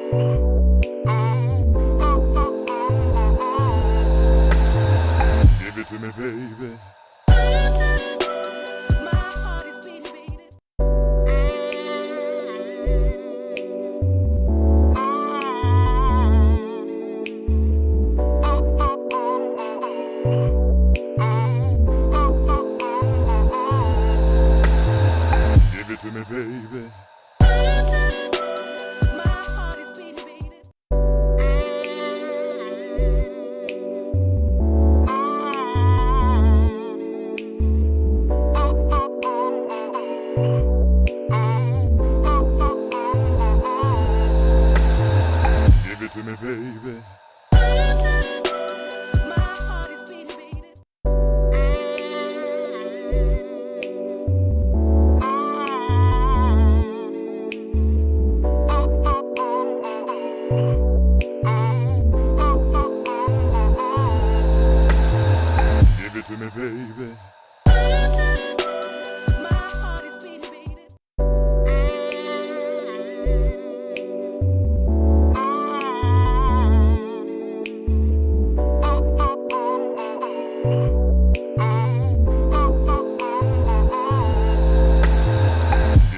Give it to me, baby. Give it to me, baby. Give it to me, baby. Give it to me, baby.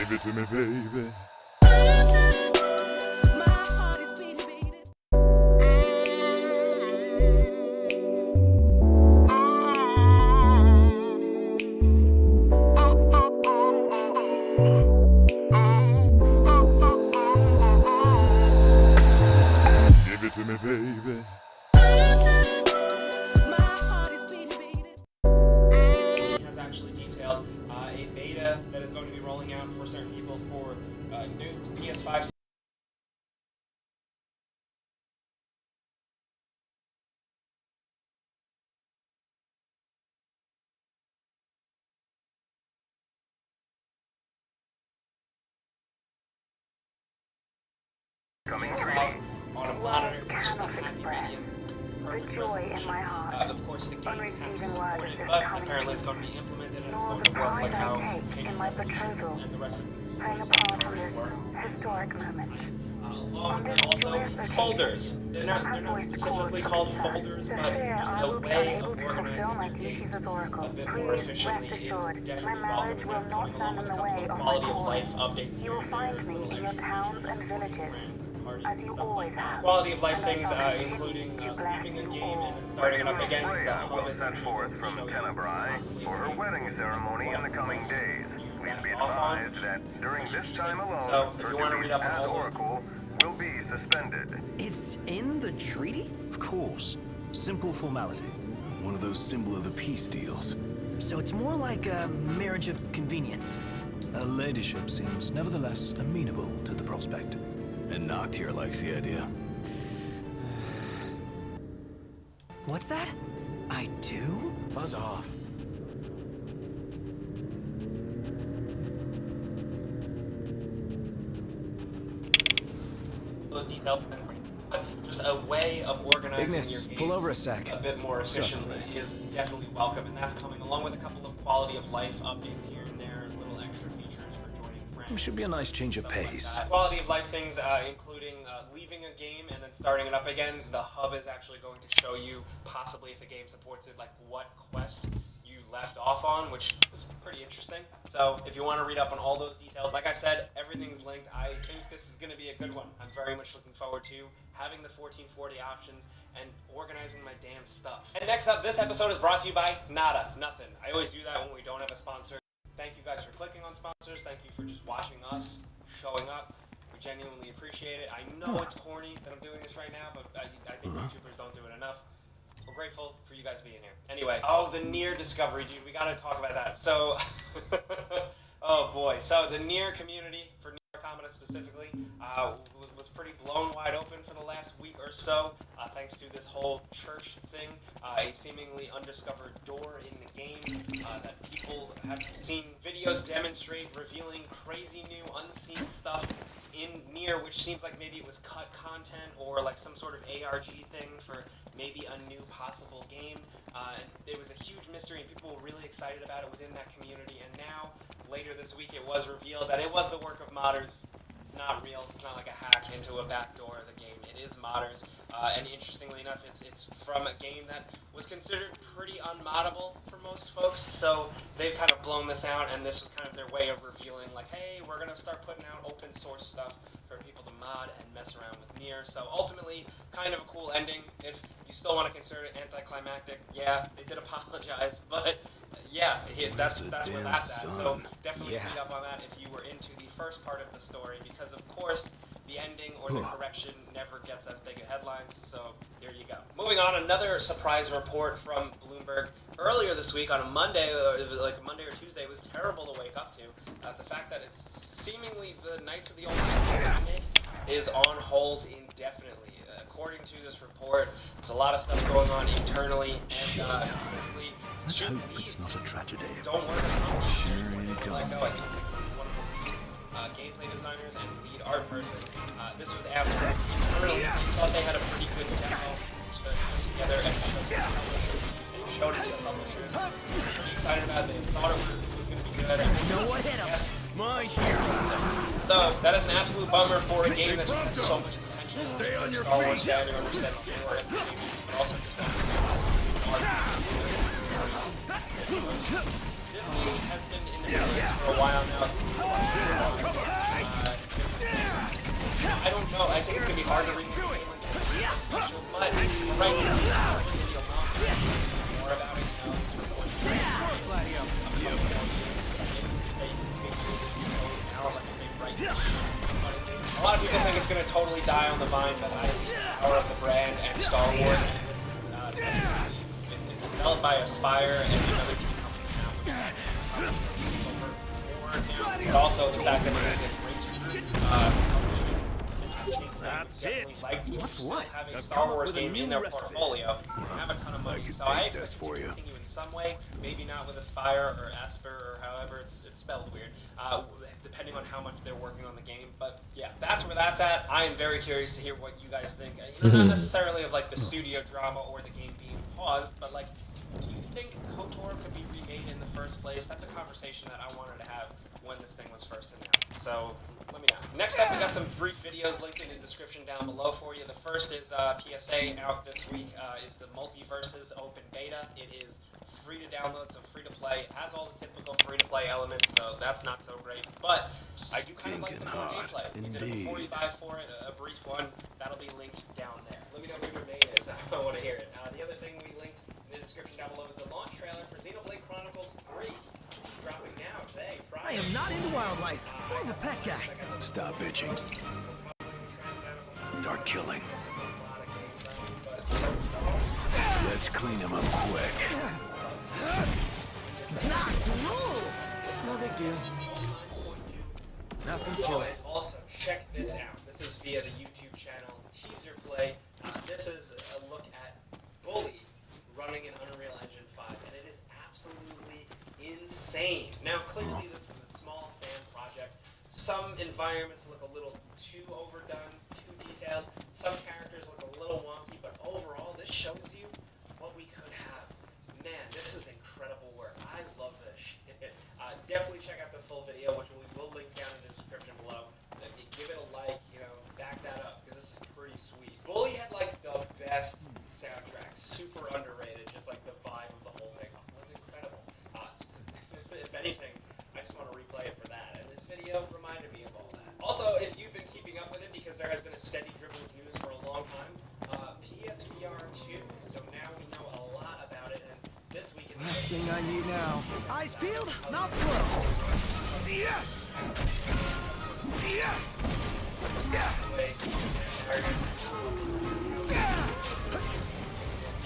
Give it to me, baby. Give it to me, baby. Has actually detailed a beta that is going to be rolling out for certain people for new PS5. Coming On a monitor, it's just a happy medium, perfect resolution. Of course, the games have to support it, but apparently it's going to be implemented and it's going to work like how and the rest of these places already work. Along with also folders. They're not specifically called folders, but just a way of organizing your games a bit more efficiently is definitely welcome, and that's coming along with a couple of quality of life updates here and there, little extra features for joining friends and parties and stuff like that. Quality of life things, including leaving a game and then starting it up again. The hub is actually going to show you for her wedding ceremony in the coming days. Please be advised that during this time alone, so if you want to read up on Path all those, Oracle will be suspended. It's in the treaty? Of course. Simple formality. One of those symbol of the peace deals. So it's more like a marriage of convenience. Her ladyship seems nevertheless amenable to the prospect. And Noct here likes the idea. What's that? I do? Buzz off. those details, but just a way of organizing Ignis, your games pull over a sec. a bit more efficiently is definitely welcome, and that's coming along with a couple of quality of life updates here and there, little extra features for joining friends. It should be a nice change of pace. Like quality of life things, including leaving a game and then starting it up again. The hub is actually going to show you, possibly if the game supports it, like what quest you left off on, which is pretty interesting. So if you want to read up on all those details, like I said, everything's linked. I think this is going to be a good one. I'm very much looking forward to having the 1440 options and organizing my damn stuff. And next up, this episode is brought to you by Nada, nothing. I always do that when we don't have a sponsor. Thank you guys for clicking on sponsors. Thank you for just watching us, showing up. We genuinely appreciate it. I know it's corny that I'm doing this right now, but I think YouTubers don't do it enough. We're grateful for you guys being here. Anyway, the Nier discovery, dude. We gotta talk about that. So, oh boy. So the Nier community, for Nier Automata specifically, was pretty blown wide open for the last week or so, thanks to this whole church thing, a seemingly undiscovered door in the game that people have seen videos demonstrate, revealing crazy new unseen stuff in Nier, which seems like maybe it was cut content or like some sort of ARG thing for maybe a new possible game. And it was a huge mystery and people were really excited about it within that community. And now, later this week, it was revealed that it was the work of modders It's not real. It's not like a hack into a backdoor of the game. It is modders, and interestingly enough, it's from a game that was considered pretty unmoddable for most folks. So they've kind of blown this out, and this was kind of their way of revealing, like, hey, we're gonna start putting out open source stuff for people to mod and mess around with Nier. So ultimately, kind of a cool ending. If you still want to consider it anticlimactic, yeah, they did apologize, but yeah, that's where that's at. So definitely read up on that if you were into the first part of the story, because of course the ending or the correction never gets as big a headlines. So here you go. Moving on, another surprise report from Bloomberg earlier this week on a Monday, or like Monday or Tuesday. It was terrible to wake up to. The fact that it's seemingly the Knights of the Old Republic is on hold indefinitely. According to this report, there's a lot of stuff going on internally, and specifically, Let's hope it's not a tragedy. don't work on Sure ain't I going. know, I think it's one of the lead gameplay designers and lead art person. This was after internally he thought they had a pretty good demo to put together and showed it to the publishers. They were pretty excited about it. They thought it was going to be good. No one hit him. Yes. My hero. So that is an absolute bummer for a game that just has so much potential. Stay on your Star Wars fan to understand the lore and the future, but also just this game has been in the news for a while now. I don't know. I think it's gonna be hard to read the game like special, but right now, more about it. These reports. A lot of people think it's going to totally die on the vine, but I think the power of the brand and Star Wars, and this is it's developed by Aspire and another team company now, but also the fact that it is a race publishing. That's it. What's what? Having a Star Wars game in their portfolio, they have a ton of money, so I expect it to continue in some way. Maybe not with Aspire or Asper or however it's spelled weird, depending on how much they're working on the game. But yeah, that's where that's at. I am very curious to hear what you guys think. Not necessarily of like the studio drama or the game being paused, but like, do you think KOTOR could be remade in the first place? That's a conversation that I wanted to have when this thing was first announced. So let me know. Next up, we got some brief videos linked in the description down below for you. The first is PSA out this week. Is the Multiverses open beta. It is free to download, so free to play. It has all the typical free to play elements, so that's not so great. But I do kind of like the core gameplay. We did it before you buy for it, a brief one. That'll be linked down there. Let me know who your main is. I want to hear it. The other thing we linked in the description down below is the launch trailer for Xenoblade Chronicles 3. It's dropping now today, Friday. I am not into wildlife. I'm a pet guy. Stop bitching. Start killing. Let's clean him up quick. Knox rules. No big deal. Nothing to it. Also, check this out. This is via the YouTube channel Teaser Play. This is a look at Bully running in Unreal Engine 5, and it is absolutely insane. Now, clearly, this is a small fan project. Some environments look a little too overdone, too detailed. Some characters look a little wonky, but overall, this shows you what we could have. Man, this is incredible work. I love this shit. Definitely check out the full video, which we will link down in the description below. Give it a like, back that up, because this is pretty sweet. Bully had like the best soundtrack, super underrated, just like the vibe of the whole thing was incredible. If anything, I just want to replay it for that, and this video reminded me of all that. Also, if you've been keeping up with it, because there has been a steady drip of news for a long time, PSVR 2, so now we know a lot about it, and this week in the Thing I need now. Eyes peeled, mouth closed.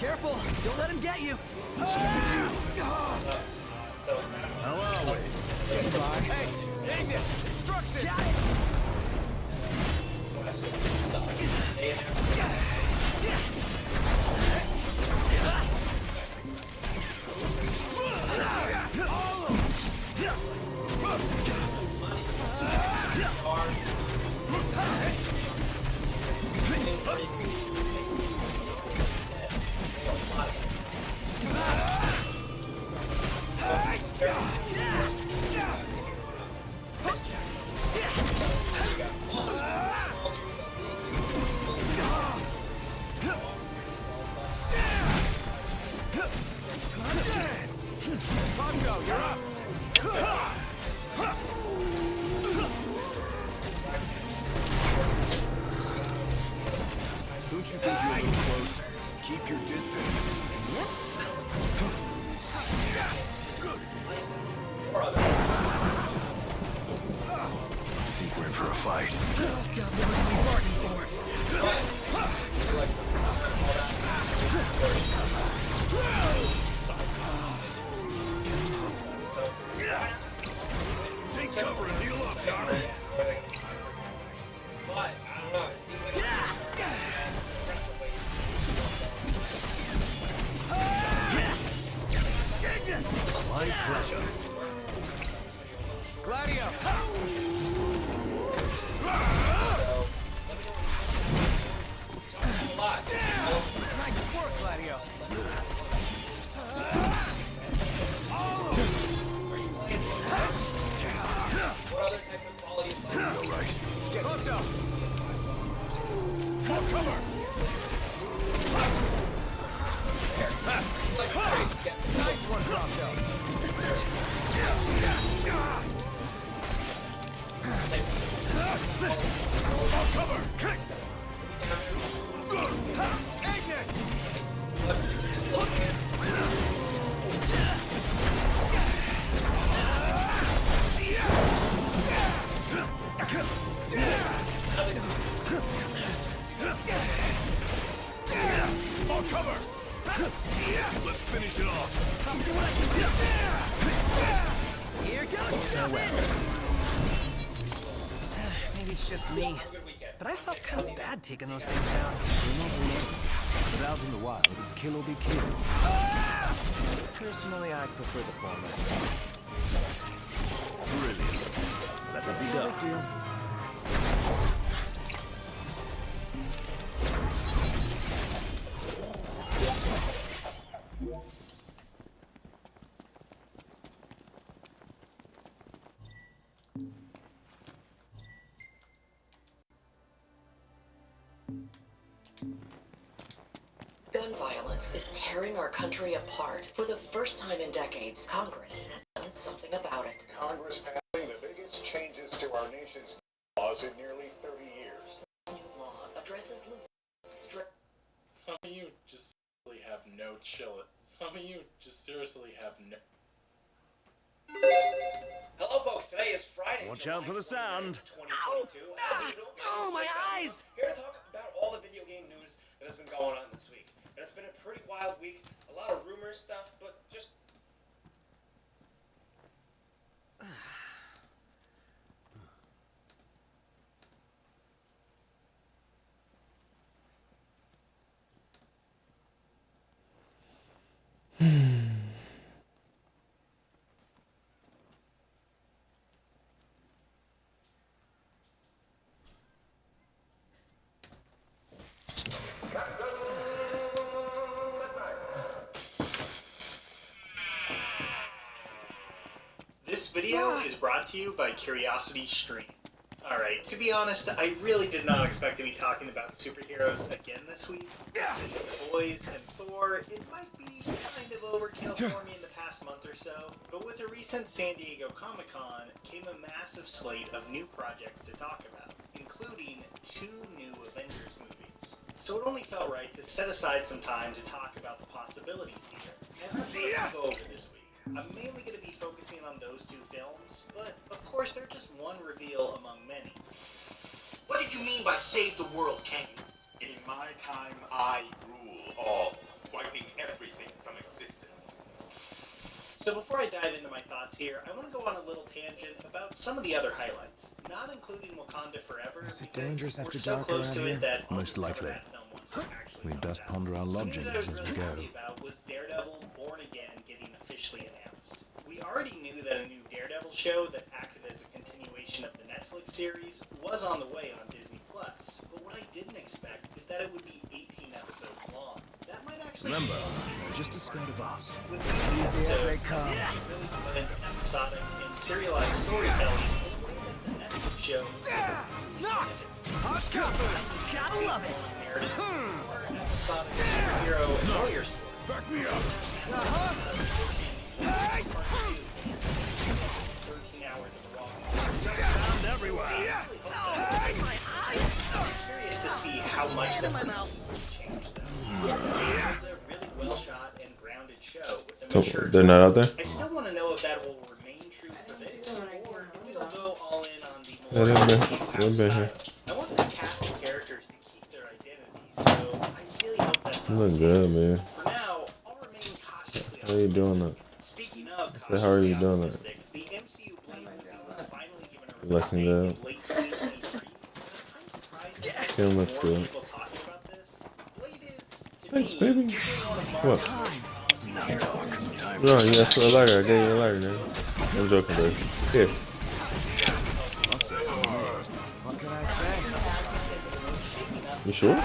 Careful, don't let him get you. Listen to you. So that's How are we? Hey, Ignis, instructions. Got it. stuff. They have Close. Keep your distance. Or other. I think we're in for a fight. So, Take cover and heal up, darling. but I don't know. It seems like My pleasure. Gladio! a lot. Nice work, Gladio! What other types of quality of life? All right. Get hooked up! Full cover. Nice one, Prompto! Full cover. Kick. Agnes! Full cover. Let's finish it off. Here goes something! Maybe it's just me, but I felt kind of bad taking those things down. You're not alone. But out in the wild, it's kill or be killed. Personally, I prefer the former. Brilliant. Let it be done. Big deal. Gun violence is tearing our country apart. For the first time in decades, Congress has done something about it. Congress passing the biggest changes to our nation's laws in nearly 30 years. This new law addresses strict. Some of you just seriously have no chill. Some of you just seriously have no. Hello, folks. Today is Friday. Watch July out for the 29th, sound. 2022. As usual, Oh, my I'm eyes! Here to talk about all the video game news that has been going on this week. And it's been a pretty wild week. A lot of rumors stuff, but just. This video is brought to you by Curiosity Stream. Alright, to be honest, I really did not expect to be talking about superheroes again this week. The Boys and Thor, it might be kind of overkill for me in the past month or so, but with a recent San Diego Comic-Con came a massive slate of new projects to talk about, including 2 new Avengers movies. So it only felt right to set aside some time to talk about the possibilities here. And that's what I'm going to go over this week. I'm mainly going to be focusing on those 2 films, but of course they're just one reveal among many. What did you mean by save the world, King? In my time, I rule all, wiping everything from existence. So before I dive into my thoughts here, I want to go on a little tangent about some of the other highlights, not including Wakanda Forever, Is it because dangerous we're after so dark close around to here? it that I'll Most just cover likely. that film once it actually We comes dust out. ponder our Something lodgings that I was as we really go. happy about was Daredevil Born Again getting officially announced. We already knew that a new Daredevil show that acted as a continuation of the Netflix series was on the way on Disney+, but what I didn't expect is that it would be 18 episodes long. That might actually Remember, be just a scout of us. with Easy as they episodes, come. really blend episodic and serialized storytelling in a way that the Netflix show Not! Hot copper! Gotta love it! narrative or an episodic superhero and lawyer story. Back me up. 13 hours of raw Sound everywhere. I'm curious to see how much the my mouth. change It's a really well shot and grounded show with a mature They're not out there? I still want to know if that will remain true for this, or if it'll go all in on the Yeah, more they've style. been here. I want this cast of characters to keep their identities, so I really hope that's You not look the good, case. man. For now, I'll remain cautiously How are you doing that? Speaking of So how are you cautiously doing that? optimistic, the MCU Blade movie was finally given a You release listening date to in that? late 2023. I'm kind of surprised to see Kim more looks good. people talking about this. Blade is, to Thanks, me, baby. easily one of What? Marvel's most promising characters. No, you asked for a lighter. I gave you a lighter, man. I'm joking, baby. Here. What can I say? You sure?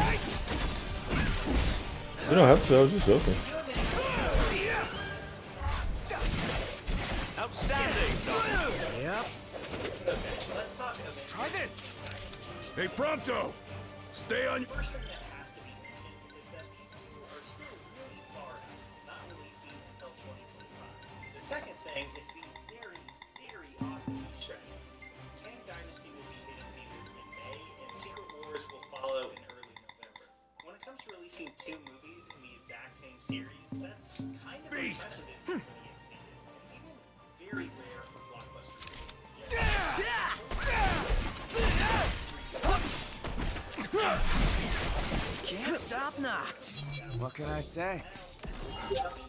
You don't have to. I was just joking. Outstanding. Yep. Let's talk about Try this. Hey, Pronto. Stay on. First thing that has to be mentioned is that these two are still really far out, not releasing until 2025. The second thing is the very, very odd release strategy. Kang Dynasty will be hitting theaters in May, and Secret Wars will follow in early November. When it comes to releasing two movies in the exact same series, that's kind of unprecedented for the MCU, and even very rare for blockbuster movies in general. Can't stop knocked. What can I say?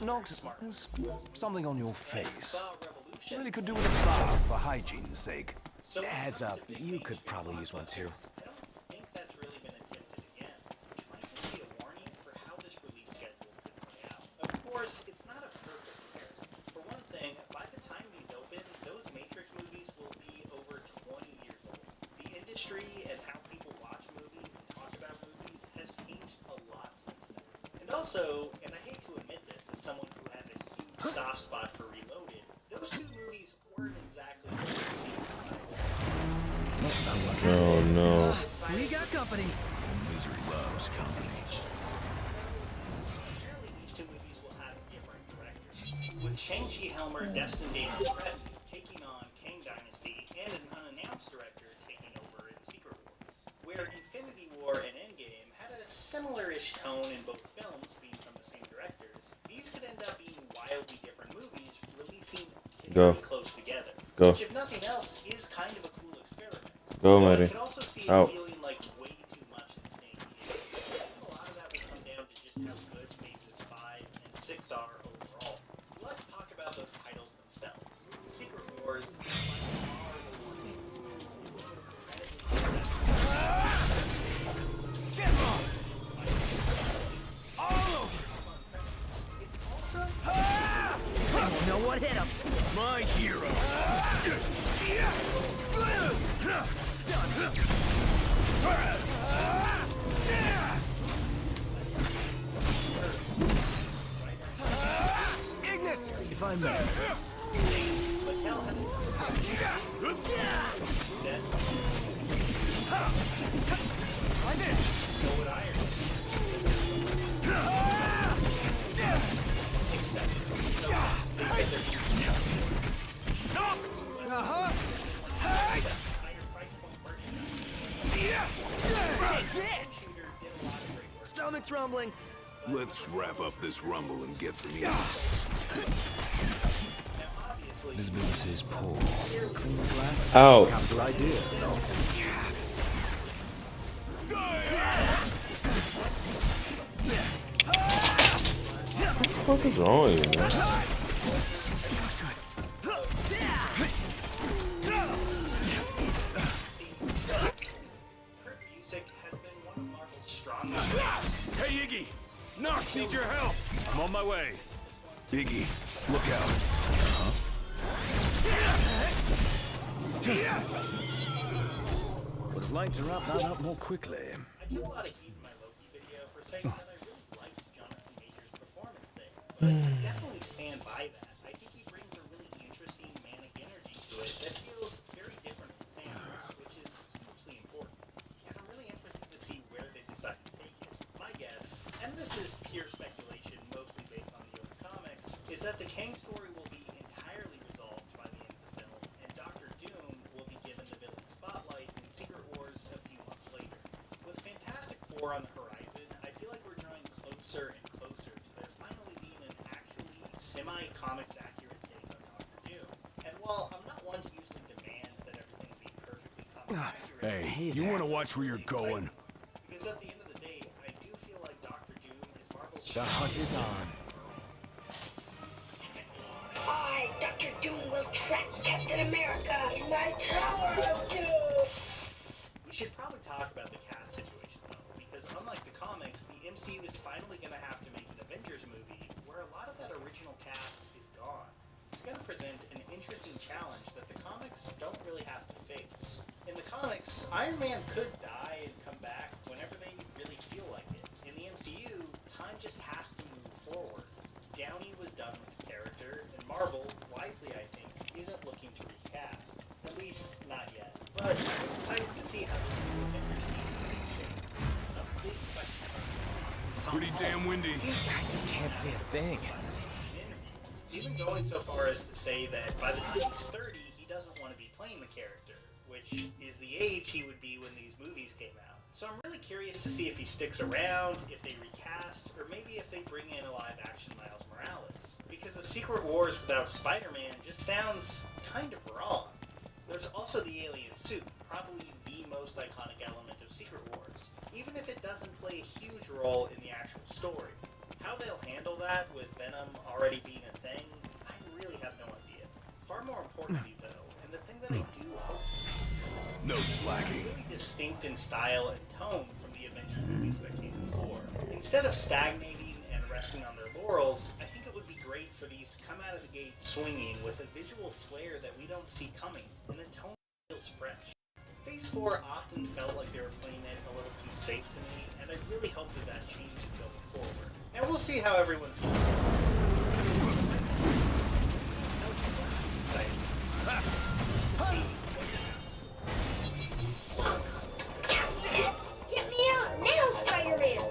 Nox, there's something on your face. Saw Revolution. Really could do with a bath for hygiene's sake. So Heads up, you could probably use one too. I don't think that's really been attempted again, which might just be a warning for how this release schedule could play out. Of course, it's not a perfect comparison. For one thing, by the time these open, those Matrix movies will be over 20 years old. The industry and how people watch movies and talk about movies has changed a lot since then. And also, and I hate to admit this as someone who has a huge soft spot for Reloaded, those two movies weren't exactly what we see. Oh no. We got company. Misery loves company. Apparently these two movies will have different directors, with Shang-Chi Helmer destined Daniel Craig taking on Kang Dynasty and an unannounced director taking over in Secret Wars. Where Infinity War and Endgame had a similar-ish tone in both films being from the same directors, these could end up being wildly different movies releasing very close together. Go. Which if nothing else is kind of a cool experiment. Go, But matey. I could also see it Out. feeling like way too much in the same year. I think a lot of that will come down to just how good Phases 5 and 6 are overall. Let's talk about those titles themselves. Secret Wars is by far the more famous movie. It was incredibly successful. It's also I don't know what hit him. My hero. Ignis! If I may, Mattel had said so would Iron Man. Except they said they're higher price point merchandise. This! Shooter did a lot of great work. Stomach's rumbling. Let's wrap up this rumble and get some eat. Now, obviously, visibility is poor. Clean the glasses. Out. Good idea. What the fuck is wrong with you, man? Kurt Busiek has been one of Marvel's strongest writers. Hey, Iggy. Nox needs your help. I'm on my way. Iggy, look out. Would have liked to wrap that up more quickly. I took a lot of heat in my Loki video for saying that I really liked Jonathan Majors' performance there, but I definitely stand by that. I think he brings a really interesting manic energy to it that feels very different from Thanos, which is hugely important. And I'm really interested to see where they decide to take it. My guess, and this is pure speculation, mostly based on the old comics, is that the Kang story will be entirely resolved by the end of the film, and Doctor Doom will be given the villain spotlight in Secret Wars a few months later. With Fantastic Four on the horizon, I feel like we're drawing close closer and closer to there finally being an actually semi-comics accurate take on Doctor Doom. And while I'm not one to usually demand that everything be perfectly comic accurate, Hey, you want to watch where you're going? because at the end of the day, I do feel like Doctor Doom is Marvel's The hunt is on. I, Dr. Doom, will track Captain America in my Tower of Doom! We should probably talk about the cast situation, though, because unlike the comics, the MCU is finally going to have to make an Avengers movie where a lot of that original cast is gone. It's going to present an interesting challenge that the comics don't really have to face. In the comics, Iron Man could die and come back whenever they really feel like it. In the MCU, time just has to move forward. Downey was done with the character, and Marvel, wisely I think, isn't looking to recast. At least, not yet. But I'm excited to see how this new Avengers team will take shape. A big question mark is Tom Pretty Holland. damn windy. Can't see a thing. In interviews, even going so far as to say that by the time he's 30, he doesn't want to be playing the character, which is the age he would be when these movies came out. So I'm really curious to see if he sticks around, if they recast, or maybe if they bring in a live-action Miles Morales. Because a Secret Wars without Spider-Man just sounds kind of wrong. There's also the alien suit, probably the most iconic element of Secret Wars, even if it doesn't play a huge role in the actual story. How they'll handle that with Venom already being a thing, I really have no idea. Far more importantly, though, and the thing that I do hope for is No slacking. really distinct in style and tone from the Avengers movies that came before. Instead of stagnating and resting on their laurels, I think it would be great for these to come out of the gate swinging with a visual flair that we don't see coming, and a tone that feels fresh. Phase 4 often felt like they were playing it a little too safe to me, and I really hope that that changes going forward. Now we'll see how everyone feels. Excited. Just to see what happens. Get me out now, Spider-Man!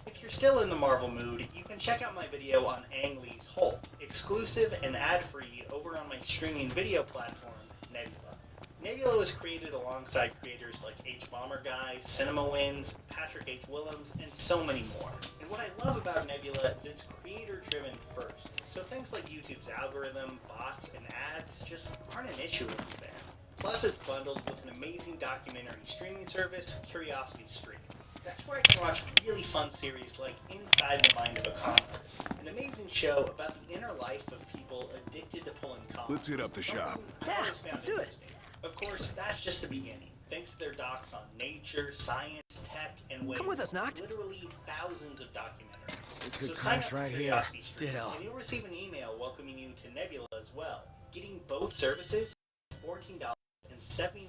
If you're still in the Marvel mood, you can check out my video on Ang Lee's Hulk, exclusive and ad-free over on my streaming video platform, Nebula. Nebula was created alongside creators like H. Bomber Guy, Cinema Wins, Patrick H. Willems, and so many more. And what I love about Nebula is it's creator-driven first, so things like YouTube's algorithm, bots, and ads just aren't an issue over there. Plus, it's bundled with an amazing documentary streaming service, Curiosity Stream. That's where I can watch really fun series like Inside the Mind of a Con Artist, an amazing show about the inner life of people addicted to pulling cons. Let's hit up the shop. I've always found interesting. Of course, that's just the beginning. Thanks to their docs on nature, science, tech, and way. Come with us, Noct. Literally thousands of documentaries. It could So sign up crash to right here. Curiosity Stream, Ditto. and you'll receive an email welcoming you to Nebula as well. Getting both services is $14.79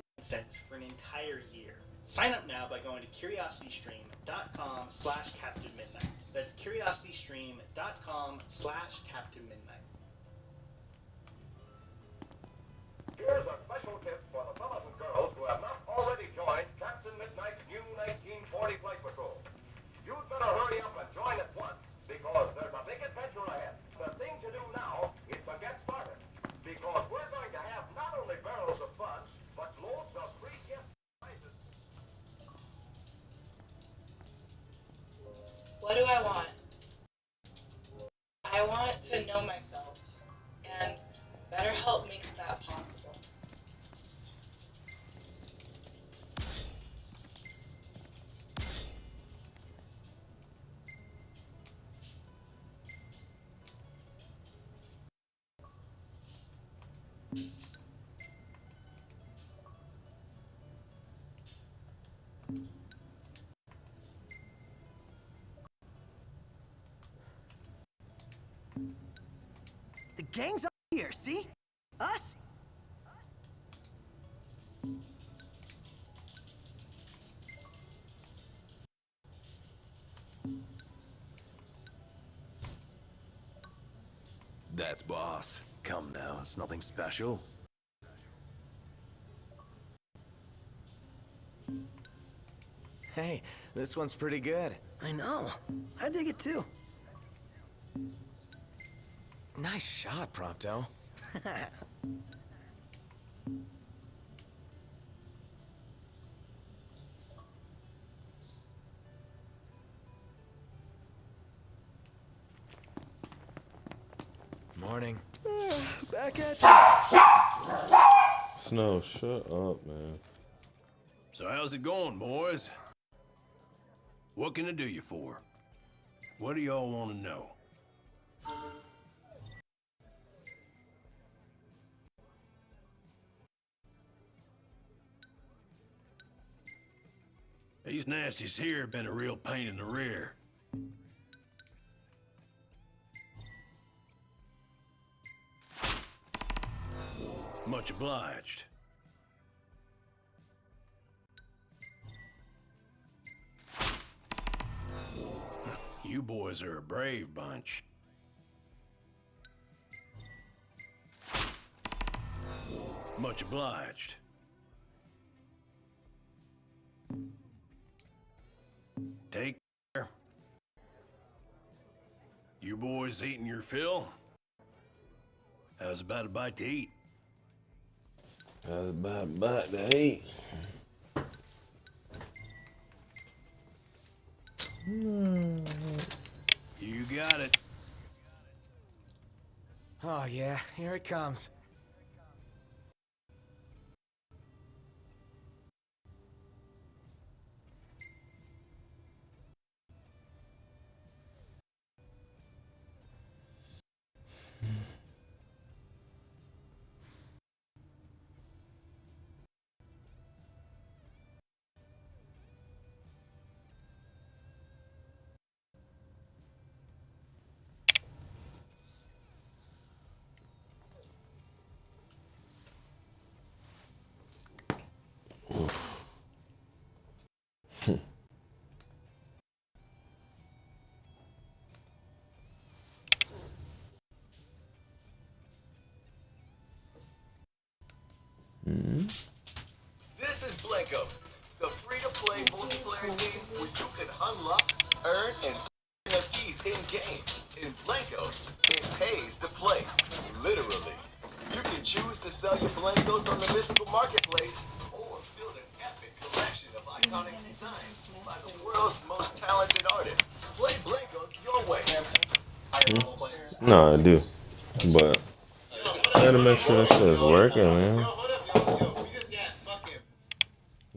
for an entire year. Sign up now by going to curiositystream.com/CaptainMidnight. That's curiositystream.com/CaptainMidnight. Here's a special tip for the fellas and girls who have not already joined Captain Midnight's new 1940 Flight Patrol. You'd better hurry up and join at once, because there's a big adventure ahead. The thing to do now is to get started, because we're going to have not only barrels of fun, but loads of free gift prizes. What do I want? I want to know myself, and BetterHelp makes that possible. The gang's up here, see? Us? That's boss. Come now, it's nothing special. Hey, this one's pretty good. I know. I dig it too. Nice shot, Prompto. Morning. Back at Snow, shut up, man. So how's it going, boys? What can I do you for? What do y'all want to know? These nasties here have been a real pain in the rear. Much obliged. You boys are a brave bunch. Much obliged. Take care. You boys eating your fill? How's about a bite to eat? How's about a bite to eat? You got it. Oh, yeah, here it comes. This is Blankos, the free-to-play multiplayer game where you can unlock, earn, and NFTs in-game. In Blankos, it pays to play. Literally. You can choose to sell your Blankos on the mythical marketplace or build an epic collection of iconic designs by the world's most talented artists. Play Blankos your way. No, I do. But I gotta make sure this shit is working, man.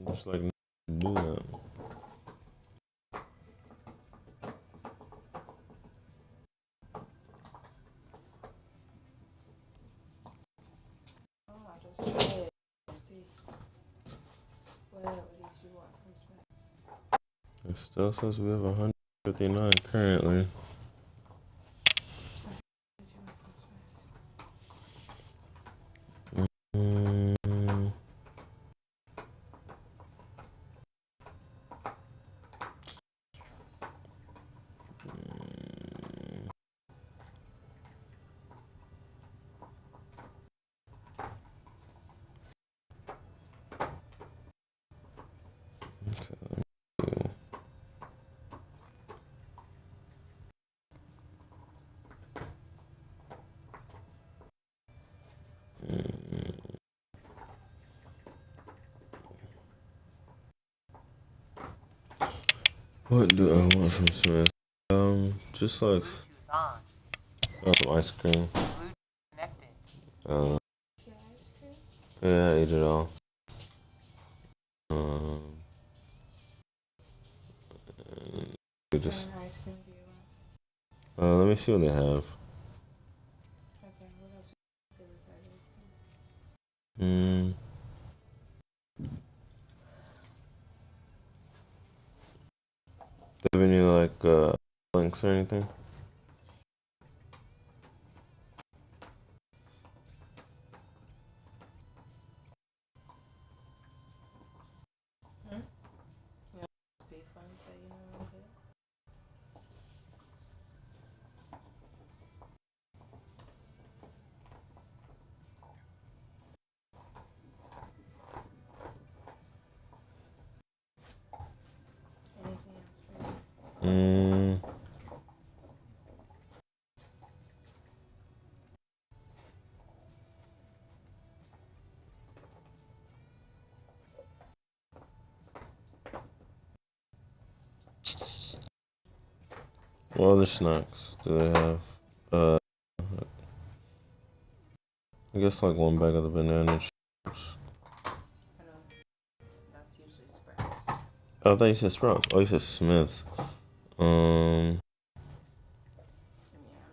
Just like do that. It still says we have 159 currently. What do I want from Smith? Just like some ice cream. Yeah, I ate it all. Just let me see what they have. Do you have any like links or anything? What other snacks do they have? I guess like one bag of the banana chips. I know. That's usually Sprouts. Oh, I thought you said Sprouts. Oh, you said Smith's. I mean, I'm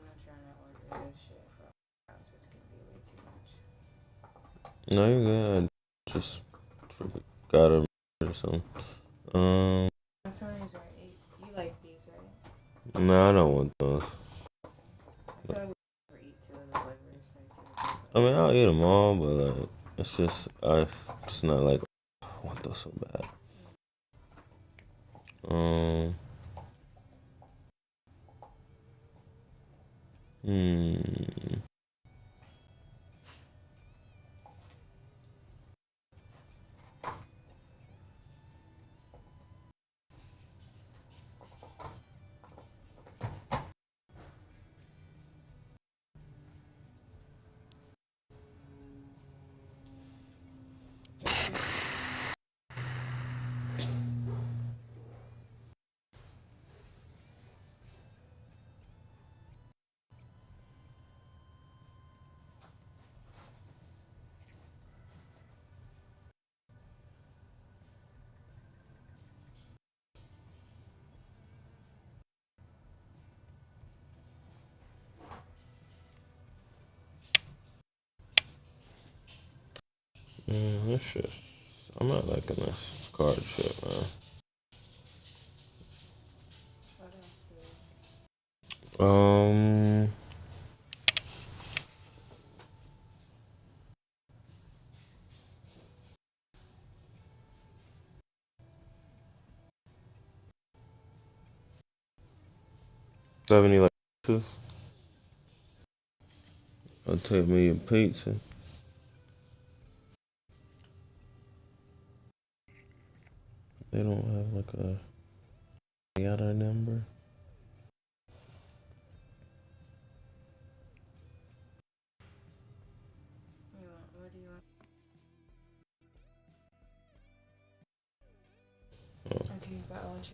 not trying to order this shit from Sprouts. It's gonna be way too much. No, you're good. I just forgot or something. Some of these are 8. You like these, right? No, I don't want those. I feel like we never eat 2 of the flavors. I mean, I'll eat them all, but like, it's just just not like I want those so bad. Hmm. This shit. I'm not liking this card shit, man. What else do Do you have any like pizzas? I'll take me a pizza. They don't have like a yada number. you want? What do you want? Okay, you got lunch.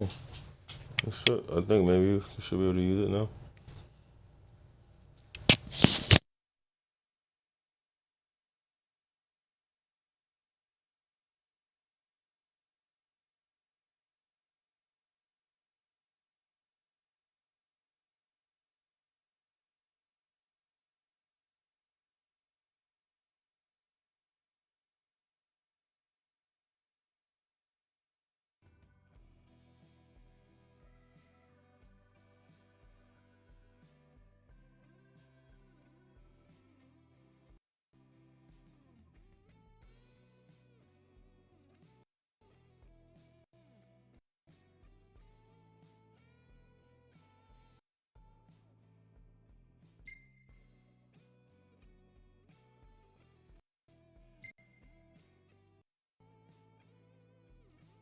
I think maybe you should be able to use it now.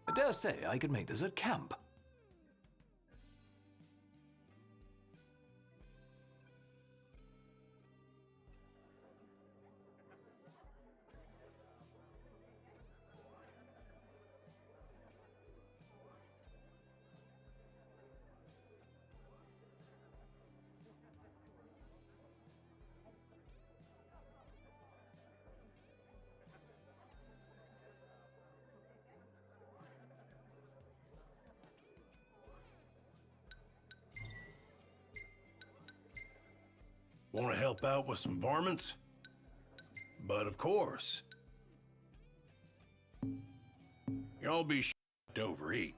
I dare say I could make this at camp. Want to help out with some varmints? But of course. Y'all be to overeat.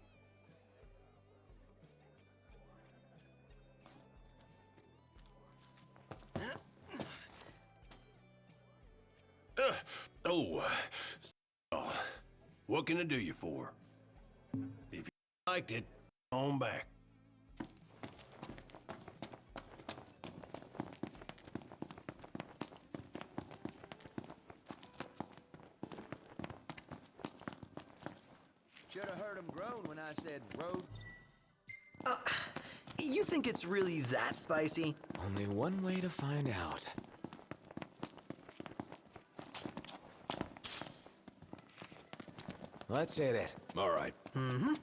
What can I do you for? If you liked it, on back. Should have heard him groan when I said road. You think it's really that spicy? Only one way to find out. Let's hit it. All right. Mm-hmm.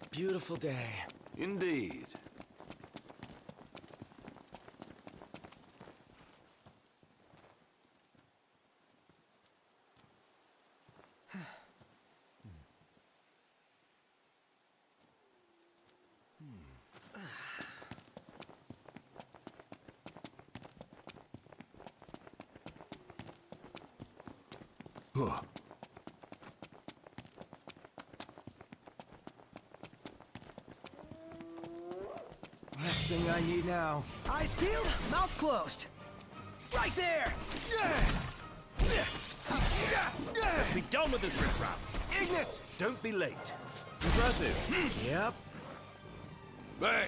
Beautiful day. Indeed. Last thing I need now. Eyes peeled, mouth closed. Right there! Let's be done with this riffraff. Ignis! Don't be late. Impressive. Yep. Hey,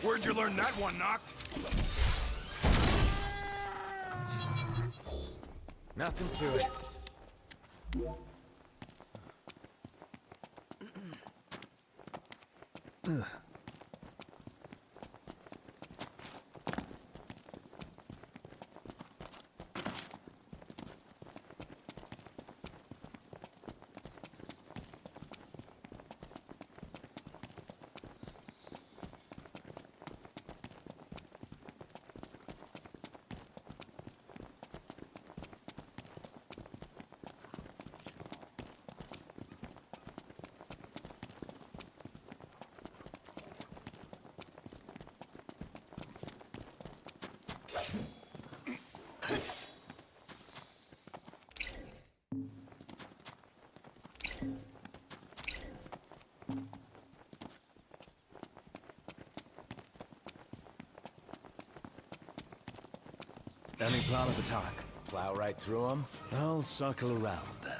where'd you learn that one, Knock? Nothing to it. Any plan of attack? Plow right through them? I'll circle around then.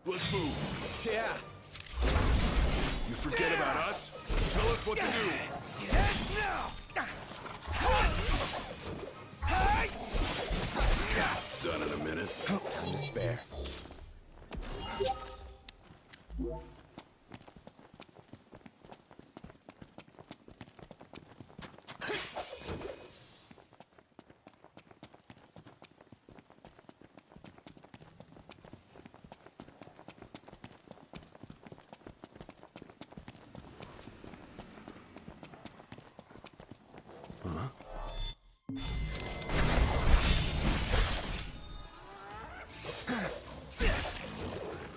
Let's move. Yeah. You forget about us? Tell us what to do. Heads now! Done in a minute. Time to spare.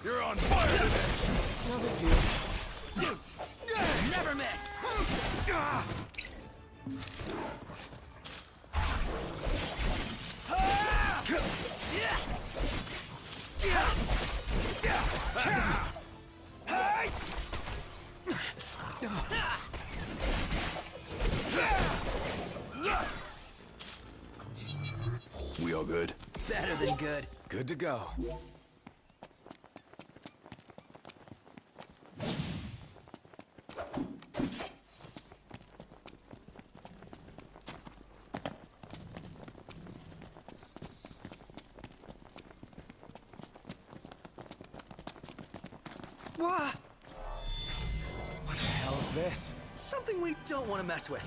You're on fire today. No big deal. Never miss! We all good? Better than good. Good to go. What? What the hell is this? Something we don't want to mess with.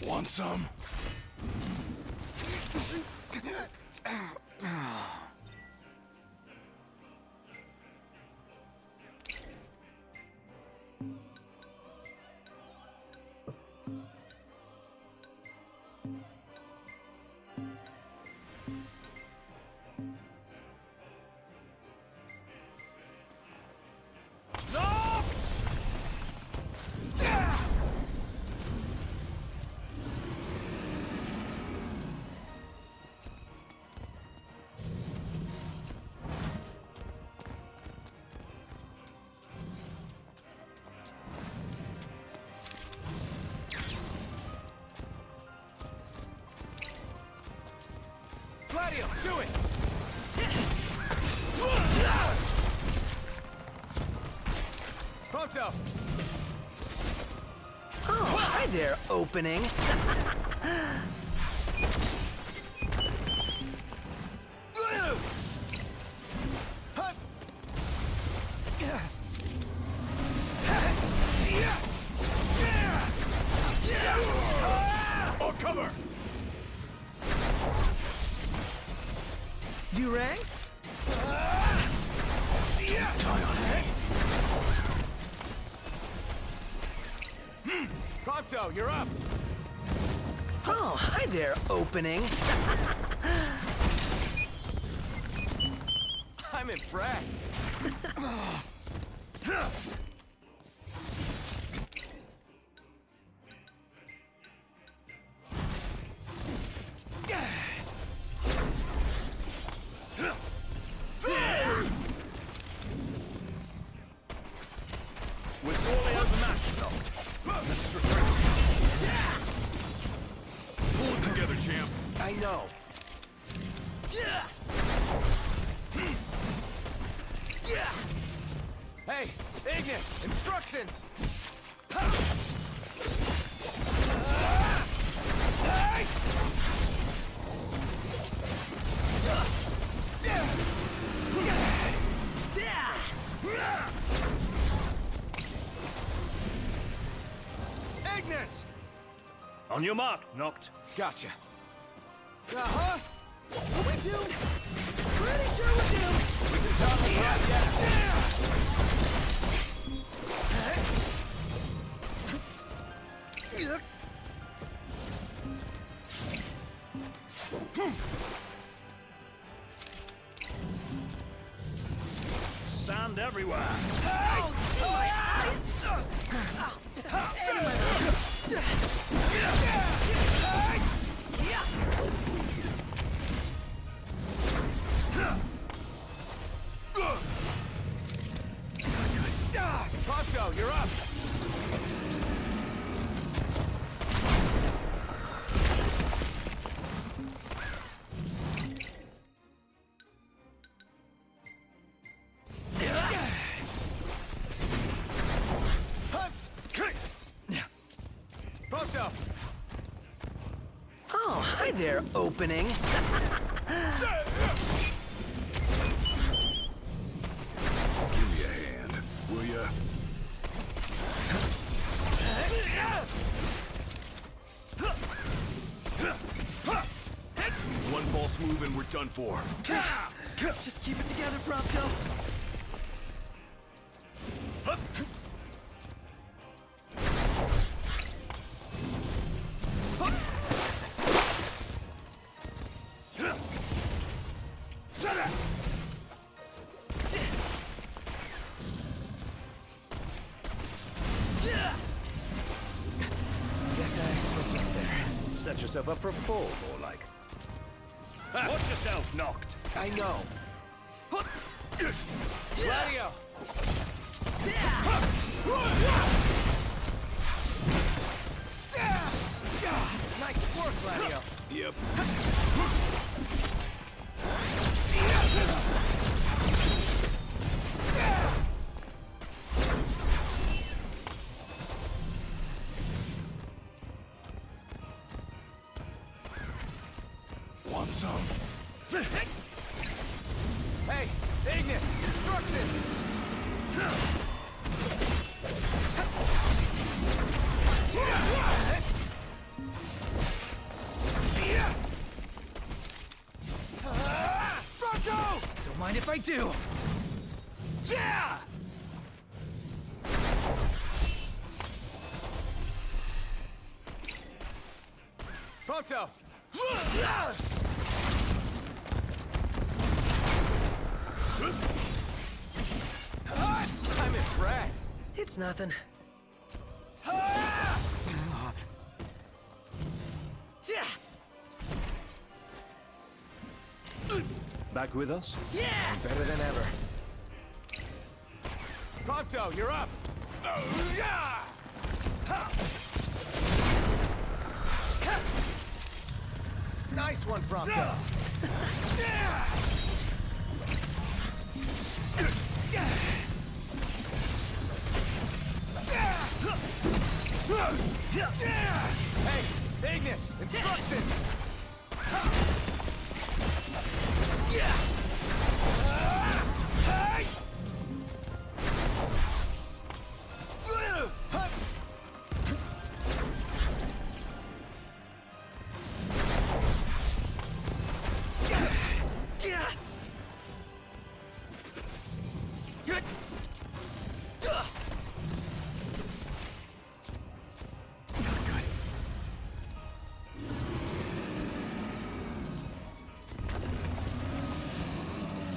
Want some? Gladio, do it! Pronto! Oh, hi there, opening. Oh, cover! You rang? Tie on it. Pronto, you're up! Oh, hi there, opening. I'm impressed. We're sorely outmatched, though. Let's retreat. Pull it together, champ. I know. Hey, Ignis, instructions! Ignis! On your mark, Noct. Gotcha. Uh-huh. Are we doomed? Pretty sure we're doomed. We can talk about Sand everywhere. Oh, see my eyes! Ponto, you're up. Ponto. Oh, hi there, opening. Give me a hand, will ya? One false move and we're done for. Just keep it together, Prompto. Guess I slipped up there. Set yourself up for a fall, more like. Watch yourself, knocked. I know. Gladio! Nice work, Gladio. Yep. Want some? Hey, Ignis, instructions! Pronto! Don't mind if I do. Yeah! Pronto! I'm impressed. It's nothing. Back with us? Yeah! Better than ever. Pronto, you're up! Yeah! Nice one, Pronto. Hey, Ignis, instructions!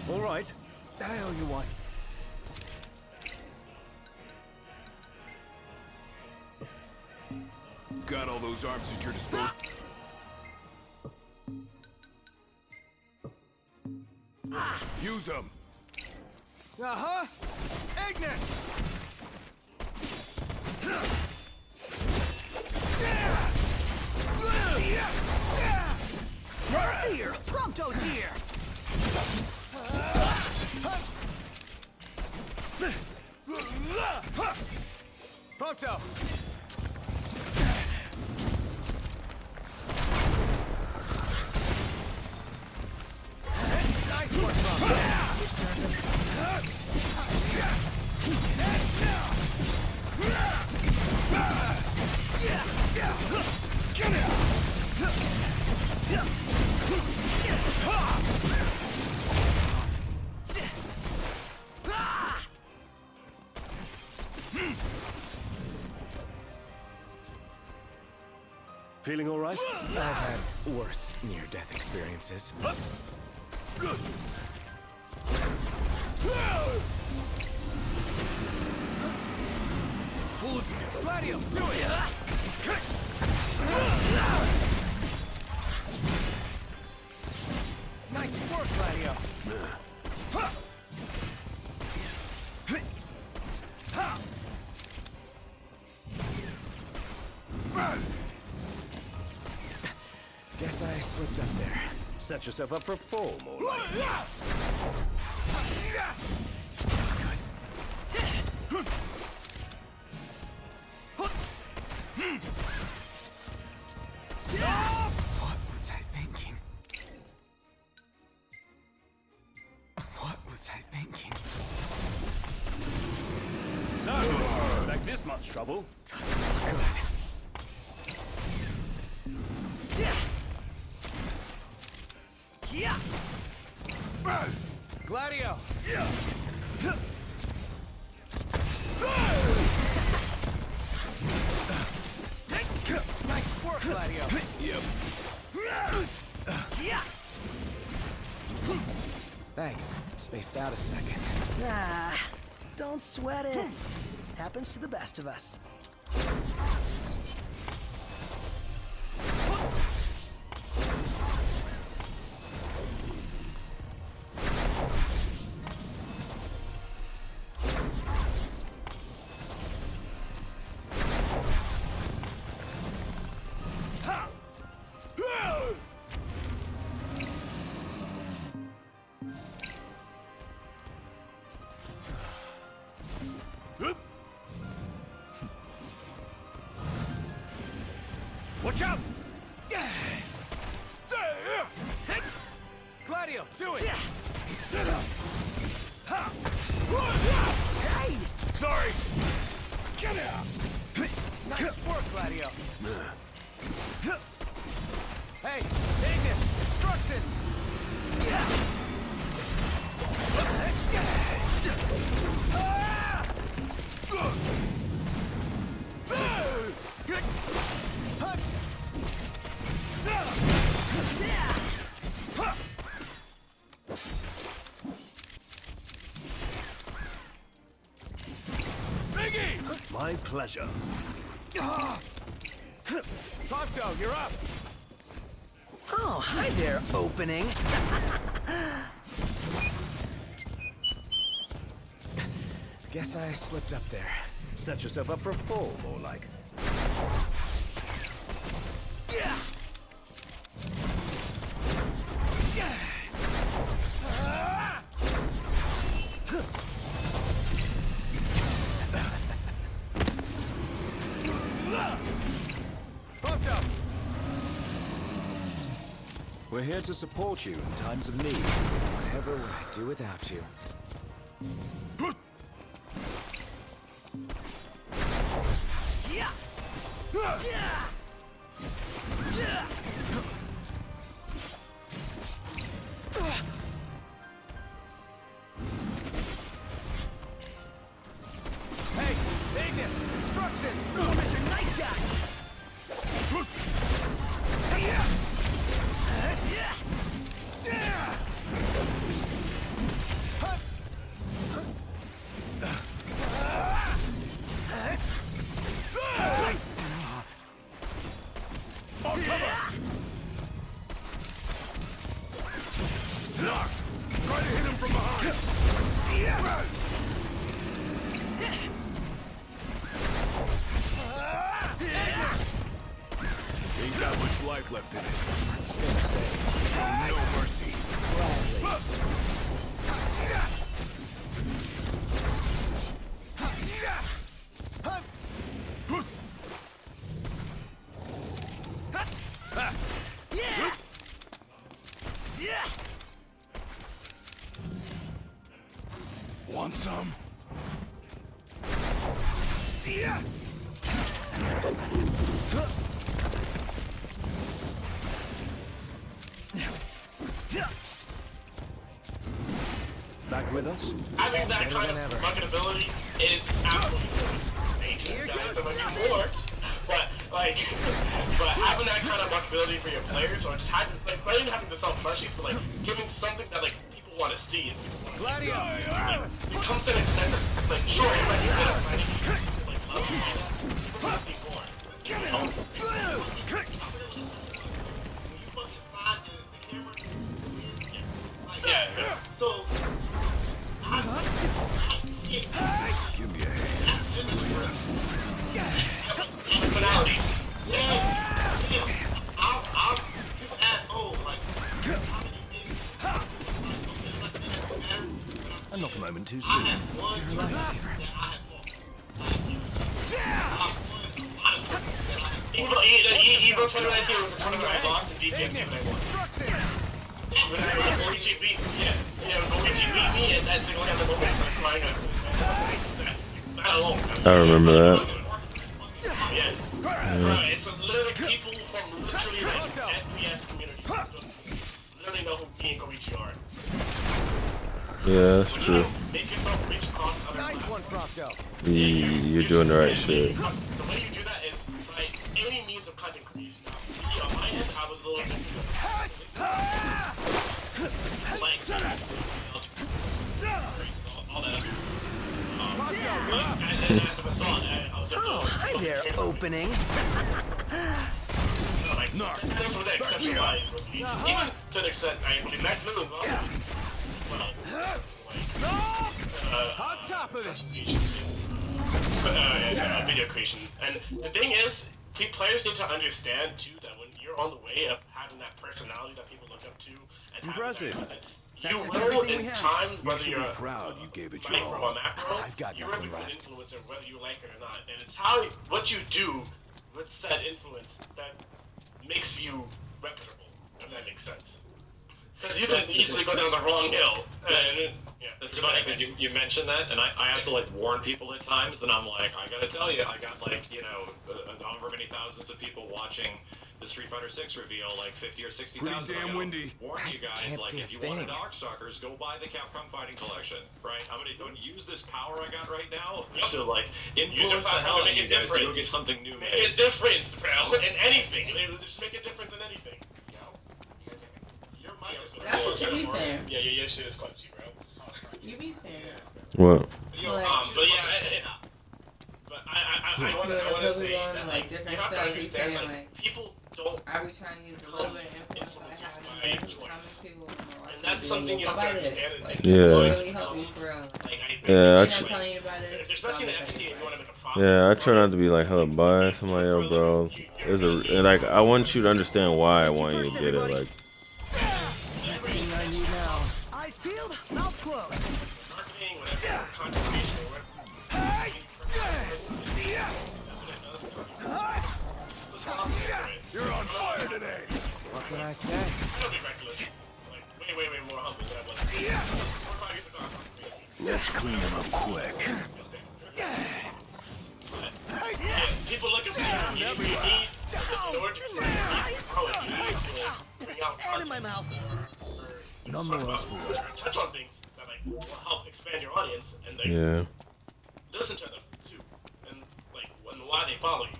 All right. I owe you one. Got all those arms at your disposal. Use them. Uh-huh. Ignis! No fear! Prompto's here! Pronto! Nice one, Pronto! Get it! Feeling all right? I've had worse near-death experiences. Gladio, do it! Nice work, Gladio. Guess I slipped up there. Set yourself up for a fall, more like. What was I thinking? What was I thinking? So, expect this much trouble. Doesn't look good. Yeah. Gladio. Nice work, Gladio. Yep. Yeah. Thanks. Spaced out a second. Ah, don't sweat it. Happens to the best of us. Watch out! Gladio, do it! Hey! Sorry! Get out! Nice work, Gladio! Hey, Ignis! Instructions! My pleasure. Ponto, you're up! Oh, hi there, opening. Guess I slipped up there. Set yourself up for a fall, more like. Yeah. Ponto! We're here to support you in times of need. Whatever would I do without you? Yeah. Hey, Ignis! Instructions! Oh, Mr. Nice Guy! Knocked! Try to hit him from behind! Ain't got much life left in it. Let's finish this. Show no mercy. Want some? Back with us? I think that kind of bucket ability is absolutely dangerous, guys. So much more. But, like, like, but having that kind of marketability for your players, or just having, like, not even having to sell plushies, but like giving something that like people want to see and people want to like, it comes to an extent that, like, sure, it might be good at fighting games, like, love to see that. People want to see more. You know? Yeah. So, Give me a hand. that's just as real. Personality. Yes. Yeah. I'll people ask, oh, like, how many things? Like, okay, I'm not saying that doesn't matter, but I'm And not a moment too I soon. have won tournaments that I have lost. Like, I've won a lot of tournaments that I have lost. Evo 2019 was a tournament I lost in DPS and I won. When Goichi beat me, Goichi beat me, and that single-handed moment I started crying after that. That alone. I remember that. Yeah. Bro, it's literally people from literally like FPS community literally know who me and Goichi are. Yeah, that's true. Make yourself rich across other You're doing the right shit. The way you do that is by any means of content creation. Now, on my end, I was a little bit like all that other and as a result, I was like, oh, Hi there, opening. that's what the exception lies with me. Even to an extent, I mean, Max Millen's also as well. On top of it. Video creation. And the thing is, players need to understand too that when you're on the way of having that personality that people look up to, and Impressive. you will in time, whether you're proud you gave it your micro all. or macro, I've got you're a nothing good left. influencer whether you like it or not. And it's what you do with said influence that makes you reputable, if that makes sense. Because you can easily go down the wrong hill. And, It's funny because you mentioned that, and I have to like warn people at times, and I'm like, I gotta tell you, I got like, you know, however many thousands of people watching the Street Fighter 6 reveal, like 50 or 60,000. Pretty damn windy. Warn you guys, like, if you want a Darkstalkers, go buy the Capcom Fighting Collection, right? I'm gonna go and use this power I got right now to like influence the hell out of you guys to go get something new make made. a difference, bro, in anything. Just make a difference in anything. That's what you be saying. Yeah, your shit is clutchy, bro. You be saying that. What? But yeah, I want to say that like different you have to stuff. understand, Saying, like, people don't. I be trying to use a little bit of influence I have. My choice. And that's something you have to understand. Like, Yeah. really help you for real. Yeah, I'm telling you about this. Especially in the FT, if you want to make a profit. Yeah, I try not to be like hella biased. I'm like, yo, bro, like I want you to understand why I want you to get it. Like, Best thing I need now. Eyes peeled, mouth closed. Marketing, whatever, content creation, or whatever. You're on fire today. What can I say? Don't be reckless. Like, way more humble than I was. 4 or 5 years ago, I was crazy. Let's clean them up quick. People look at me, you need, in order to grow, you need to bring out And in my content. mouth. Nonetheless, boys. Touch on things that like will help expand your audience, and like, yeah. listen to them too, and like why they follow you.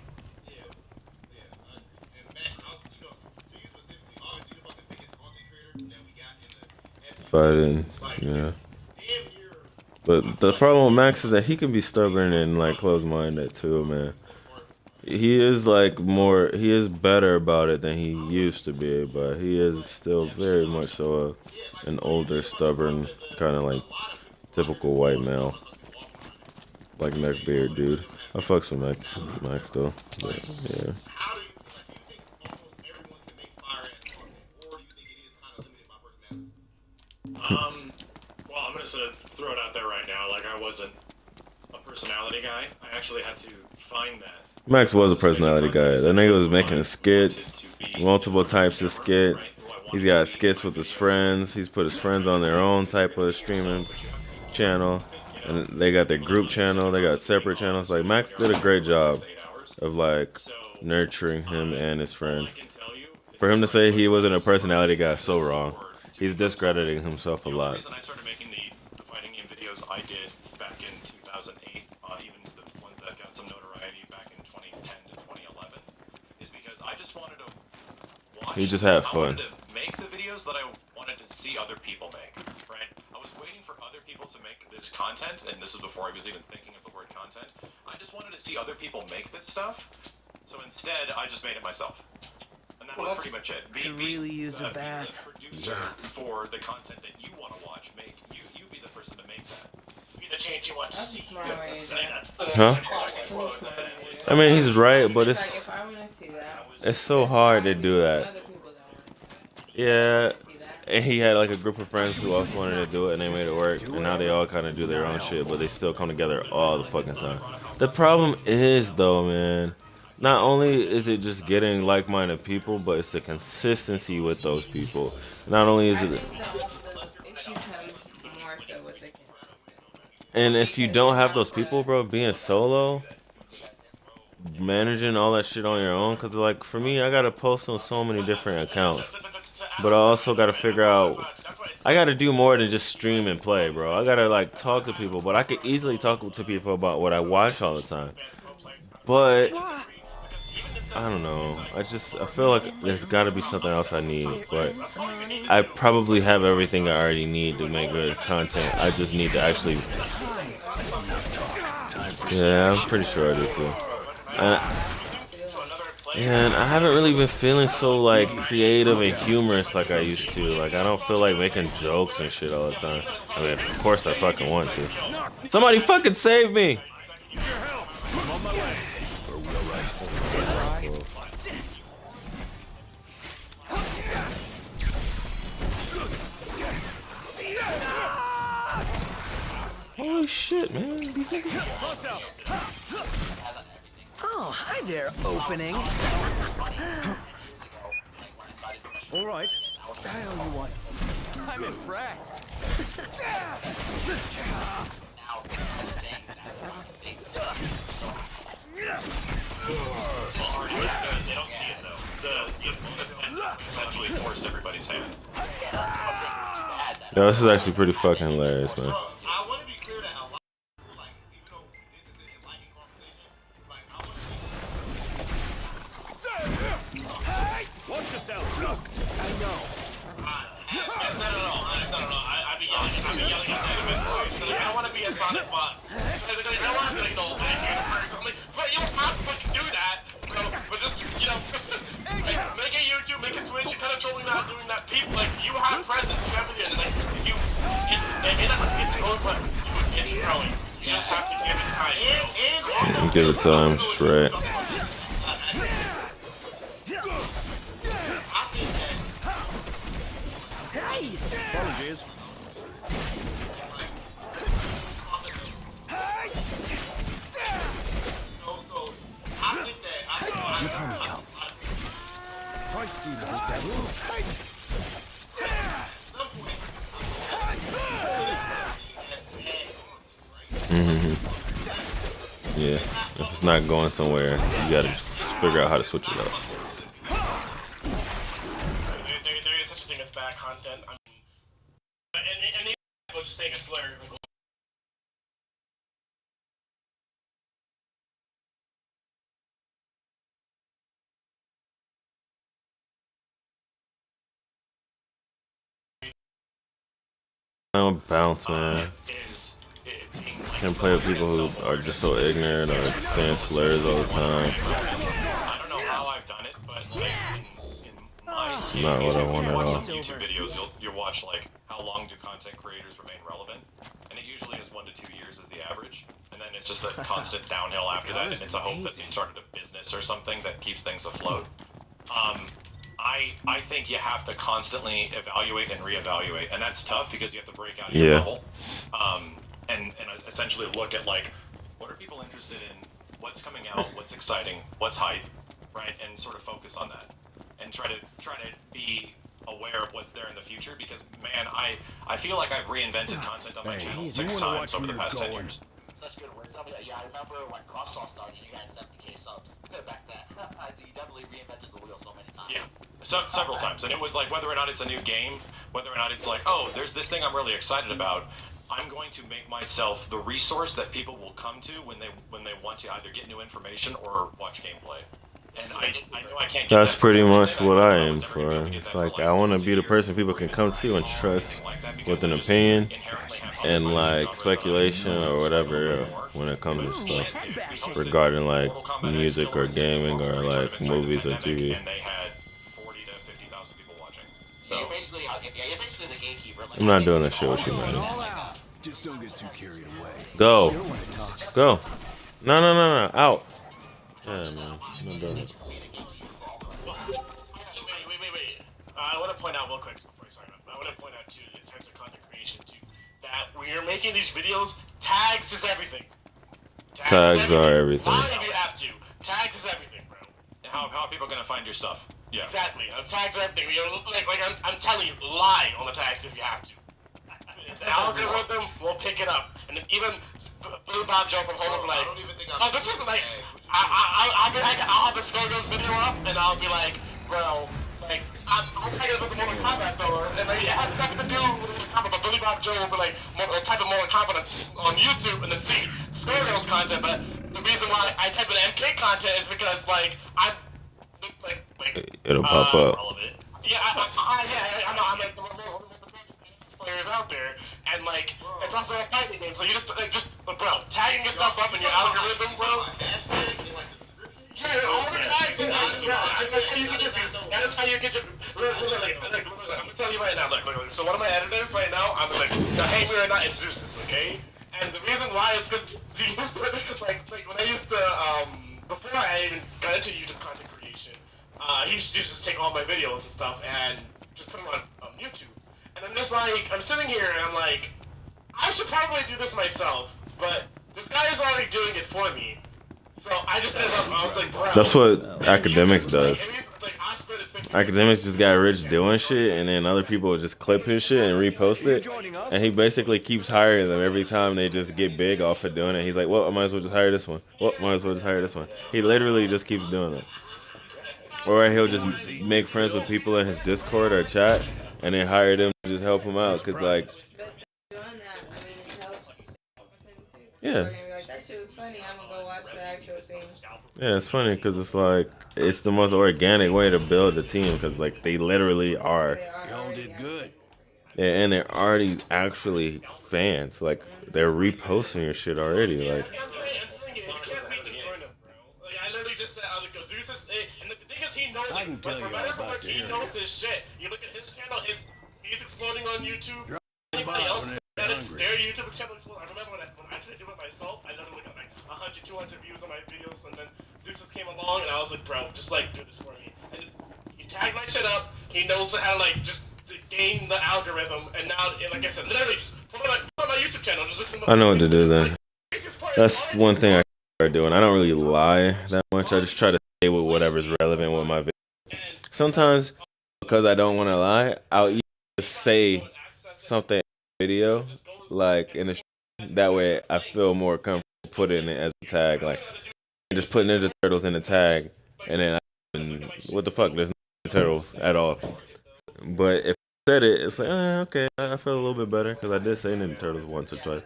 And Max, also, you know, to you specifically, obviously you're the fucking biggest content creator that we got in the Fighting, yeah. But the problem with Max is that he can be stubborn and like close-minded too, man. He is like he is better about it than he used to be, but he is still very much so an older, stubborn, kind of like typical white male. Like neckbeard dude. I fucks with Max though, but yeah. Well, I'm gonna sort of throw it out there right now. Like, I wasn't a personality guy. I actually had to find that. Max was a personality guy. That nigga was making skits, multiple types of skits. He's got skits with his friends. He's put his friends on their own type of streaming channel. And they got their group channel. They got separate channels. Like, Max did a great job of, like, nurturing him and his friends. For him to say he wasn't a personality guy is so wrong. He's discrediting himself a The lot. reason I started making the fighting game videos I did back in 2008, even the ones that got some notoriety back in 2010 to 2011, He just had I fun. wanted to make the videos that I wanted to see other people make, right? I was waiting for other people to make this content, and this was before I was even thinking of the word content. I just wanted to see other people make this stuff, so instead I just made it myself. And that was pretty much it. Could really use a bath. Be the producer for the content that you want to watch. You be the person to make that. Be the change you want to see. Smart way to do it. Huh? That's a smart way to do it. I mean, he's right, but It's it's like, if I want to see that, it's so hard to do that. other people don't want to Yeah. see that. And he had like a group of friends who also wanted to do it, and they made it work. And now they all kind of do their own shit, but they still come together all the fucking time. The problem is, though, man, not only is it just getting like-minded people, but it's the consistency with those people. Not only is it, The issue comes more so with the consistency. and if you don't have those people, bro, being solo, managing all that shit on your own, because like for me, I gotta post on so many different accounts, but I also gotta figure out, I gotta do more than just stream and play, bro. I gotta like talk to people, but I could easily talk to people about what I watch all the time. But I don't know. I feel like there's gotta be something else I need, but I probably have everything I already need to make good content. I just need to actually. Yeah, I'm pretty sure I do too. And I haven't really been feeling so like creative and humorous like I used to. Like I don't feel like making jokes and shit all the time. I mean, of course I fucking want to. Somebody fucking save me! Holy shit, man. These niggas. Oh, hi there, opening. All right. What the hell you want? I'm impressed. They don't see it though. The essentially forced everybody's hand. No, this is actually pretty fucking hilarious, man. I want to be clear that a lot of people, like, even though this is an enlightening conversation, like, I want to Watch yourself. Look. I know. No. I be yelling at them in voice. I don't want to be a Sonic box. I don't want to be like, no, I'm like, but you don't have to fucking do that. But just, make a YouTube, make a Twitch, you're kind of trolling that, doing that. People, like, you have presence, you have it, and like, it's growing, but it's growing. You just have to give it time, Give it time, straight. Apologies. Your time has come. Feisty little devils. Yeah, if it's not going somewhere, you gotta figure out how to switch it up. There is such a thing as bad content. And people just take a slur. I'm a bounce, man. Can't play with people who are just so ignorant or saying slurs all the time. I don't know how I've done it, but like in my It's not what I want at watch all. some YouTube videos, you'll watch like how long do content creators remain relevant, and it usually is 1 to 2 years is the average, and then it's just a constant downhill after that, and it's a hope that they started a business or something that keeps things afloat. I think you have to constantly evaluate and reevaluate, and that's tough because you have to break out your bubble, and essentially look at like what are people interested in, what's coming out, what's exciting, what's hype, right, and sort of focus on that, and try to be aware of what's there in the future because man, I feel like I've reinvented content on my channel 6 times over the past 10 years. Such good words. Yeah, I remember when Crosstalk started, you had 70k subs back then. So you definitely reinvented the wheel so many times. Yeah, several times, and it was like whether or not it's a new game, whether or not it's like, oh, there's this thing I'm really excited about. I'm going to make myself the resource that people will come to when they want to either get new information or watch gameplay. And I know I can't. That's pretty much what I aim for. It's like I want to be the person people can come to and trust with an opinion and like speculation or whatever when it comes to stuff regarding like music or gaming or like movies or TV. And they had 40 to 50,000 people watching. So you're basically the gatekeeper. Like, I'm not doing that shit with you, man. Just don't get too carried away. Go. Go. No. Out. Yeah, man. I'm not doing it. Wait. I want to point out real quick before I sign up. I want to point out too, in terms of content creation too, that when you're making these videos, tags is everything. Tags are everything. Not if you have to. Tags is everything, bro. How are people gonna find your stuff? Yeah. Exactly. Tags are everything. You know, like I'm telling you, lie on the tags if you have to. The algorithm will pick it up, and then even Blue Bob Joe from home will be like, oh, this is like, I'll have the Scorpios video up, and I'll be like, bro, like, I'm tagging with the Mortal Kombat though, and like, it has nothing to do with Mortal Kombat, but Billy Bob Joe will be like, type of Mortal Kombat on YouTube, and then see Scorpios content, but the reason why I type in MK content is because, like, It'll pop up. Yeah, I know, I'm like, players out there, and like it's also a fighting game, so you just bro, tagging your stuff up in your algorithm, bro. Yeah, all the tags in action, bro. That's how you get your views. That is how you get your. I'm gonna tell you right now. Look. So one of my editors right now, I'm like, the hate me or not, it's Zeus's, okay? And the reason why it's because he used to like when I used to before I even got into YouTube content creation, he used to just take all my videos and stuff and just put them on YouTube. And I'm just like, I'm sitting here and I'm like, I should probably do this myself, but this guy is already doing it for me. So I just ended up, I was like, bro. That's what academics does. Academics just got rich doing shit, and then other people will just clip his shit and repost it. And he basically keeps hiring them every time they just get big off of doing it. He's like, well, I might as well just hire this one. Well, might as well just hire this one. He literally just keeps doing it. Or he'll just make friends with people in his Discord or chat, and then hire them to just help him out, cause like, yeah. That shit was funny. I'm gonna go watch the actual thing. Yeah, it's funny because it's like it's the most organic way to build a team because like they literally are. Y'all did good. Yeah, and they're already actually fans. Like they're reposting your shit already. Like. I can tell you all about he knows his shit. You look at his channel, he's exploding on YouTube. Anybody else that it's their YouTube channel exploding. I remember when I tried to do it myself, I literally got like 100, 200 views on my videos, and then Zeus came along, and I was like, bro, just like do this for me. And he tagged my shit up. He knows how to like just game the algorithm, and now, like I said, literally just put on my YouTube channel. Just look at I know what to do then. That's one thing I start doing. I don't really lie that much. I just try to stay with whatever's relevant with my video. Sometimes, because I don't want to lie, I'll either say something in the video, like in the that way I feel more comfortable putting it as a tag, like just putting Ninja Turtles in the tag, and then what the fuck, there's no Turtles at all. But if I said it, it's like, okay, I feel a little bit better because I did say Ninja Turtles once or twice.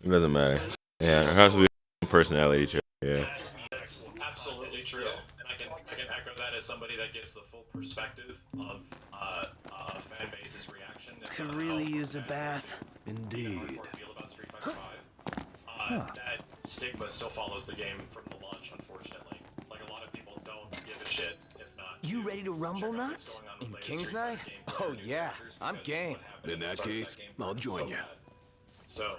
It doesn't matter. Yeah, it has to be a personality check. Yeah. That's absolutely true, and I can echo that as somebody that gets the full perspective of a fan base's reaction. Could really use a bath. Indeed. Feel about Street Fighter V. That stigma still follows the game from the launch, unfortunately. Like a lot of people don't give a shit if not. You ready to rumble nuts? In King's Night? Oh yeah, I'm game. In that case, I'll join you. So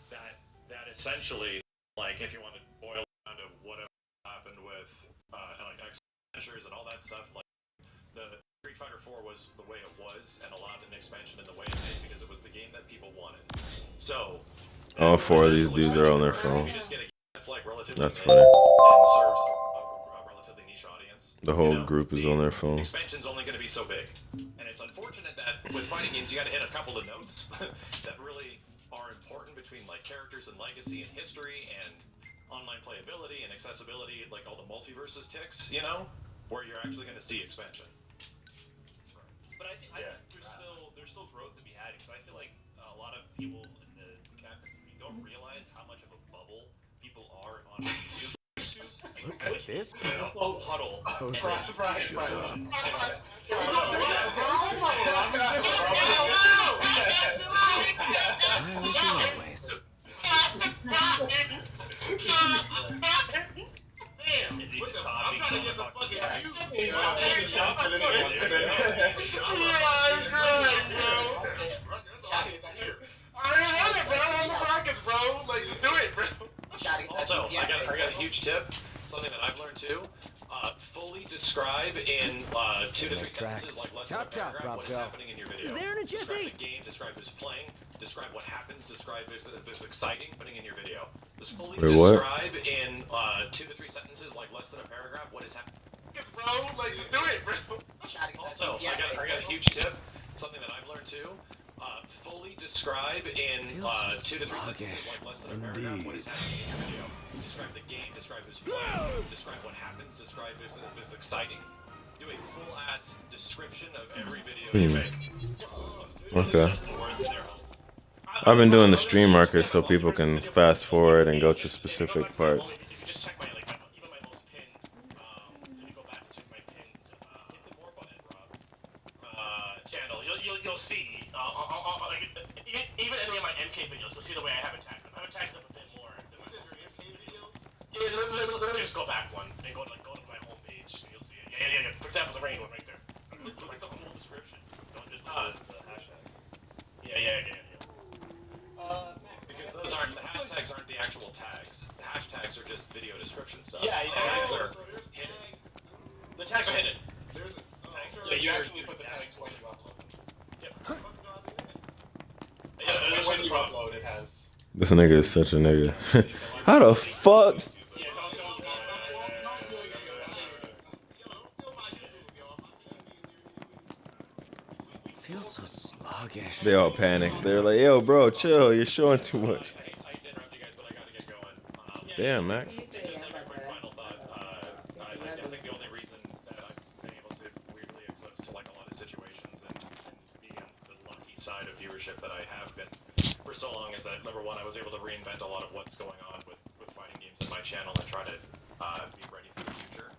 that essentially, like, if you want to boil it down to whatever happened with like expansions and all that stuff, like the Street Fighter 4 was the way it was and allowed an expansion in the way it did because it was the game that people wanted. So all four of these dudes are on their phone. That's funny. And serves a relatively niche audience. The whole group is on their phone. Expansion's only going to be so big, and it's unfortunate that with fighting games you got to hit a couple of notes that really are important between like characters and legacy and history and online playability and accessibility, like all the multiverses ticks, you know, where you're actually going to see expansion. But there's still growth to be had because I feel like a lot of people in the cat community don't realize how much of a bubble people are on YouTube. Look at this. Huddle. Damn, Is he what just the, I'm trying to get some fucking views. Also, I got a huge tip. Something that I've learned too. Fully describe in 2 to 3 sentences, like less than a paragraph, what is happening in your video. There in a Describe jiffy. the game, describe who's playing, describe what happens, describe if it's exciting, putting in your video. Just fully Wait, what? describe in 2 to 3 sentences, like less than a paragraph, what is happening. Bro, like, do it, bro. Also, I got a huge tip. Something that I've learned too. Fully describe in 2 to 3 sentences, like less than a paragraph, what is happening in your video. Describe the game, describe who's playing, describe what happens, describe if it's exciting. Do a full-ass description of every video you make. Okay. I've been doing the stream markers so people can fast forward and go to specific parts. Channel, you'll see. Even any of my MK videos, you'll see the way I have attacked them. I've attacked them a bit more. Yeah, let me just go back one and go to my homepage. You'll see it. Yeah. For example, the rain one right there. Like the whole description. Don't just the hashtags. Yeah. Because those aren't the hashtags aren't the actual tags. The hashtags are just video description stuff. Yeah. The tags are hidden. The tags are hidden. Yeah, you actually put the tags when you upload them. Yep. When you upload, it has. This nigga is such a nigga. How the fuck? Feels so sluggish. They all panic. They're like, yo, bro, chill. You're showing too much. Damn, Max. I think the only reason that I've been able to weirdly eclipse like a lot of situations and be on the lucky side of viewership that I have been for so long is that number one, I was able to reinvent a lot of what's going on with fighting games in my channel and try to be ready for the future.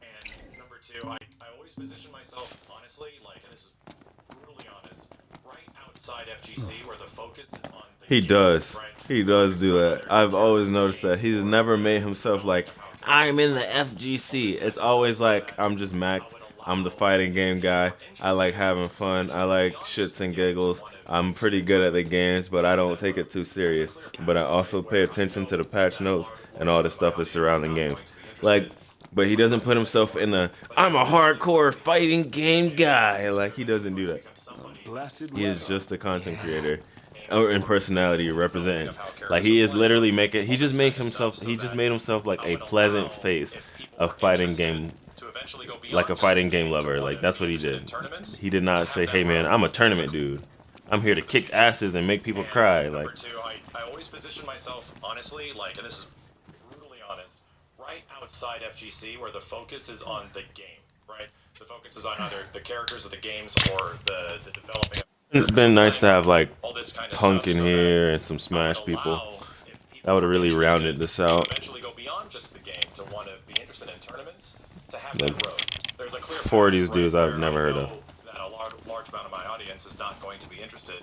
And number two, I always position myself honestly, like, and this is brutally honest, right outside FGC where the focus is on the He game, does. right? He does do that. I've always noticed that. He's never made himself like, I'm in the FGC. It's always like, I'm just Max. I'm the fighting game guy. I like having fun. I like shits and giggles. I'm pretty good at the games, but I don't take it too serious. But I also pay attention to the patch notes and all the stuff that's surrounding games. Like, but he doesn't put himself in the, I'm a hardcore fighting game guy. Like, he doesn't do that. He is just a content creator. Or in personality representing. Like, he is literally making, he just made himself like a pleasant face of fighting game, like a fighting game lover. Like, that's what he did. He did not say, hey man, I'm a tournament dude. I'm here to kick asses and make people cry. Like, Number two, I always position myself honestly, like, and this is brutally honest, right outside FGC where the focus is on the game, right? The focus is on either the characters of the games or the developing. it's been nice to have like All this kind of Punk stuff, in so here and some Smash people. That would have really rounded this out. eventually go beyond just the game to want to be interested in tournaments to have that Like, growth. There's a clear 4 of path, these right, dudes I've where never I heard know of. that a large amount of my audience is not going to be interested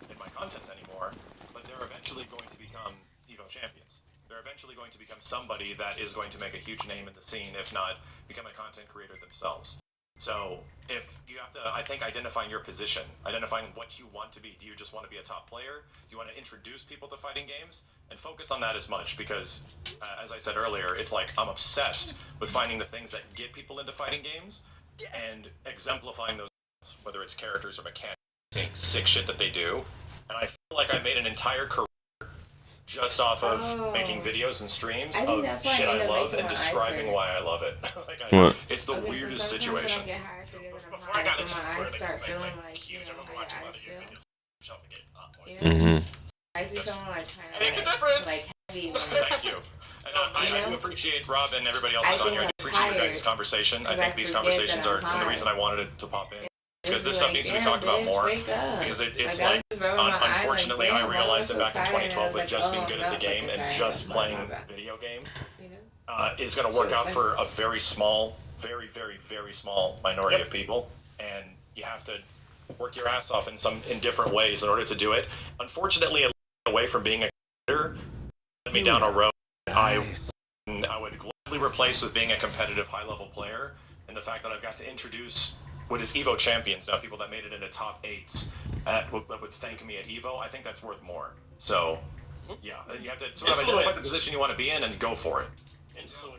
in my content anymore, but they're eventually going to become Evo champions. They're eventually going to become somebody that is going to make a huge name in the scene, if not become a content creator themselves. So if you have to, I think, identifying your position, identifying what you want to be. Do you just want to be a top player? Do you want to introduce people to fighting games? And focus on that as much because, as I said earlier, it's like I'm obsessed with finding the things that get people into fighting games and exemplifying those, whether it's characters or mechanics, sick shit that they do. And I feel like I made an entire career just off of making videos and streams of shit I love and describing why I love it. Like it's the weirdest situation. Before I got into my eyes start feeling like, you know, how your eyes feel. You know? Mm-hmm. Eyes be feeling like kind of like heavy. Thank you. And I do appreciate Rob and everybody else that's on here. I appreciate your guys' conversation. I think these conversations are the reason I wanted it to pop in. because this stuff needs to be talked about more. Because it's like, unfortunately, I realized that back in 2012 that just being good at the game and just playing video games is going to work out for a very small, very, very, very small minority of people, and you have to work your ass off in different ways in order to do it. Unfortunately, away from being a competitor, led me down a road I would gladly replace with being a competitive high-level player, and the fact that I've got to introduce what is Evo champions now, people that that made it into top 8s that would thank me at Evo, I think that's worth more. So, yeah, you have to sort of identify the position you want to be in and go for it.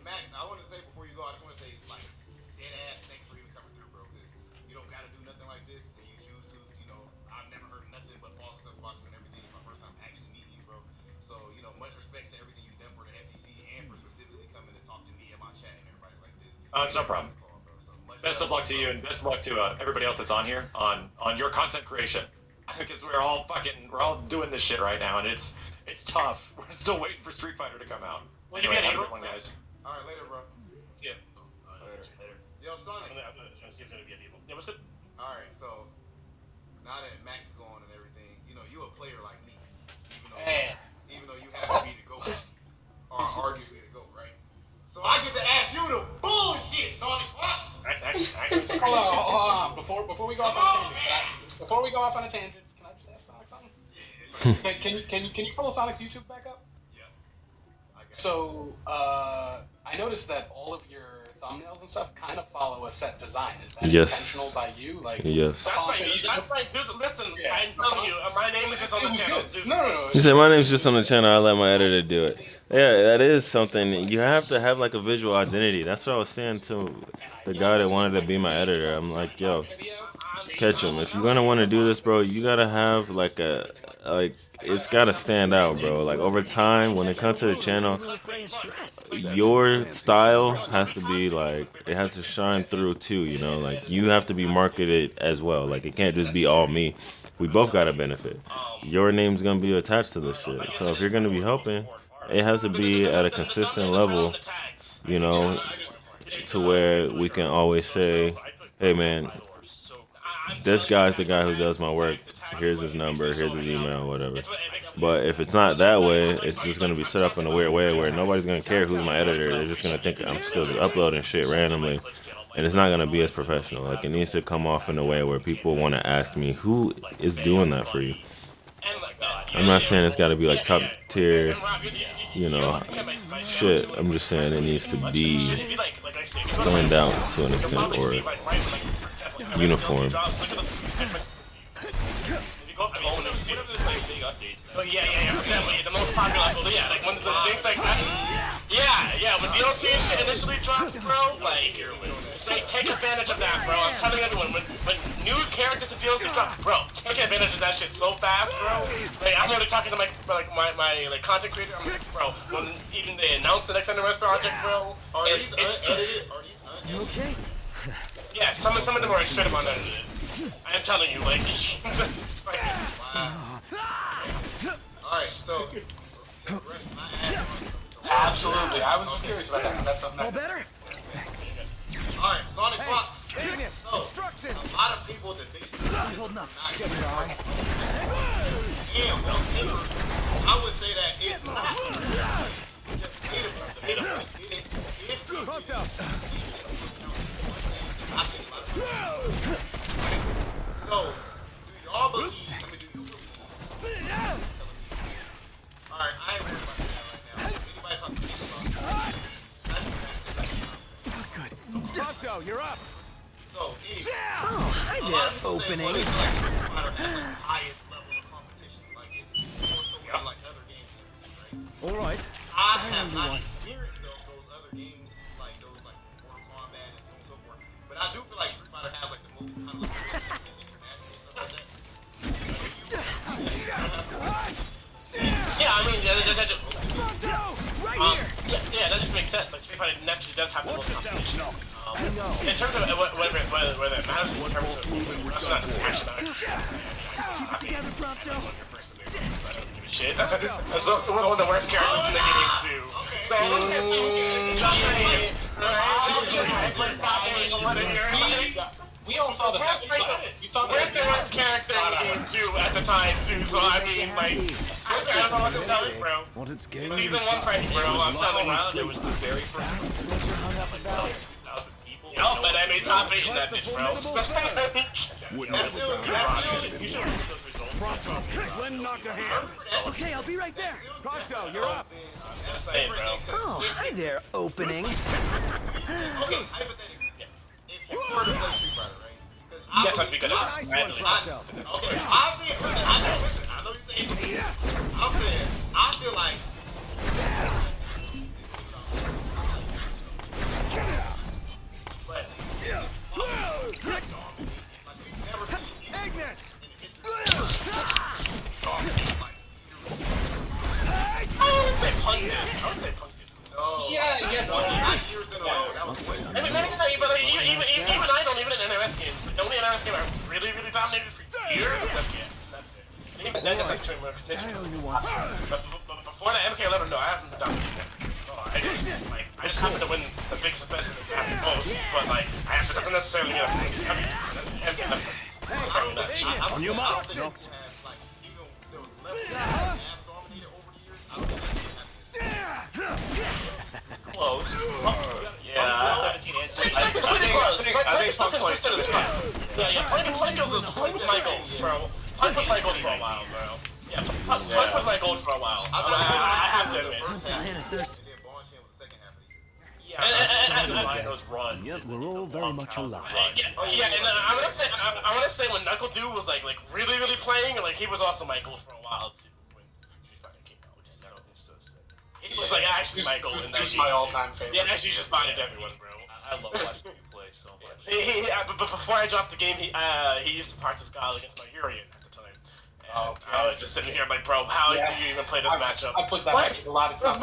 Max, I want to say before you go, I just want to say, like, dead ass, thanks for even coming through, bro, because you don't got to do nothing like this, and you choose to, you know, I've never heard nothing but positive boxing and everything. It's my first time actually meeting you, bro. So, you know, much respect to everything you've done for the FTC and for specifically coming to talk to me and my chat and everybody like this. It's no problem. Best of luck to you, and best of luck to everybody else that's on here on your content creation, because we're all doing this shit right now, and it's tough. We're still waiting for Street Fighter to come out. Anyway, have a good one, guys. All right, later, bro. See ya. Later. Yo, Sonic. I'm gonna see if it's gonna be a deal. Yeah, what's good? All right, so now that Max gone and everything, you know, you a player like me, even though you happen to be the GOAT, or arguably the GOAT, right? So I get to ask you the bullshit, Sonic. What? Hold on. Before we go off on a tangent, can I just ask Sonic something? Can you pull Sonic's YouTube back up? Yeah. So, I noticed that all of your thumbnails and stuff kind of follow a set design. Is that intentional by you? Like, yes. Listen, I'm telling you, my name is just on the channel. No. He said, my name's just on the channel, I let my editor do it. Yeah, that is something. You have to have like a visual identity. That's what I was saying to the guy that wanted to be my editor. I'm like, yo, catch him. If you're gonna want to do this, bro, you gotta have like it's gotta stand out, bro. Like over time, when it comes to the channel, your style has to be like, it has to shine through too, you know? Like you have to be marketed as well. Like it can't just be all me. We both gotta benefit. Your name's gonna be attached to this shit. So if you're gonna be helping, it has to be at a consistent level, you know, to where we can always say, hey man, this guy's the guy who does my work. Here's his number, here's his email, whatever. But if it's not that way, it's just going to be set up in a weird way where nobody's going to care who's my editor. They're just going to think I'm still just uploading shit randomly. And it's not going to be as professional. Like, it needs to come off in a way where people want to ask me, who is doing that for you? I'm not saying it's got to be like top tier, you know, shit. I'm just saying it needs to be stand out to an extent or uniform. Oh yeah, definitely. The most popular, like one of the things like that. Yeah, when DLC shit initially drops, bro, like, they take advantage of that, bro. I'm telling everyone, when new characters and DLC drop, bro, take advantage of that shit so fast, bro. Like, I'm really talking to my content creator, I'm like, bro, when even they announce the next anniversary project, bro, it's unedited? Are these unedited? You okay? Yeah, some of them are straight up unedited. I am telling you, like, Alright, so absolutely. I was just curious about that, because that's something All better? Alright, Sonic Box. Ignis, So, instructions. a lot of people debate Holding up. and well, I would say that it's not So, do y'all believe, do you believe? Alright, I ain't worried about that right now. Anybody talking to me about Good. Pronto, you're up. So, anyway. Oh, hi there, opening. Like Street Fighter has like the highest level of competition. Like, it's more so than like other games, right? All right. I have not experienced those other games, like those like Mortal Kombat and so on and so forth. But I do feel like Street Fighter has like the most kind of like international stuff like that. yeah, I mean, that just that just makes sense. Like Street Fighter naturally does have the most competition. In terms of whether it matters in terms of restaurant action, Together, Pronto. shit. That's one of the worst characters in the game too. So We all saw the second. we're the best character in game 2 at the time, too, so I mean, like, I don't know what to tell you, bro. What it's game Season 1 Freddy, bro, I'm telling you. It was the very first like 2,000 people. Yo, but I made top 8 in that bitch, bro. You should look at those results. Glenn knocked a hand. Okay, I'll be right there. Pronto, you're up. Just saying, bro. Oh, hi there, opening. Okay, hypothetically, if you were to play Street Fighter, right? Because Yes, I'd be good at Nice that. one, Pronto. Okay, I know you say it. I'm saying, I feel like. But. Like, we've never seen Agnes! I wouldn't say punk that. I would say punk it. Yeah, not years in a row. That was way. I mean, let me tell you, but like, even I don't, even in NRS games, the only NRS game I really dominated for years was MKX. That's it. And even then, it's like Twin Works. But before that, MK11, no, I haven't dominated that. I just happen to win the biggest events that happen most, but like, I have to doesn't necessarily get MK11. On your mark. Close. Yeah. 17 and 16. I think Punk's consistent as fuck. Yeah, Punk was my goal, bro. Punk was my goal for a while, bro. Yeah, Punk was my goal for a while. I have to admit. And those runs. Yet we're all very much alive. Yeah, and I want to say when Knuckle Dude was like really playing, like he was also my goal for a while too. When Street Fighter came out, which is so sick. He was like actually my goal, and He's my all-time favorite. Yeah, actually just bonded everyone, bro. I love watching you play so much. But before I dropped the game, he used to practice God against my Urian at the time. And I was just sitting here like, bro, how do you even play this matchup? I played that matchup a lot of times.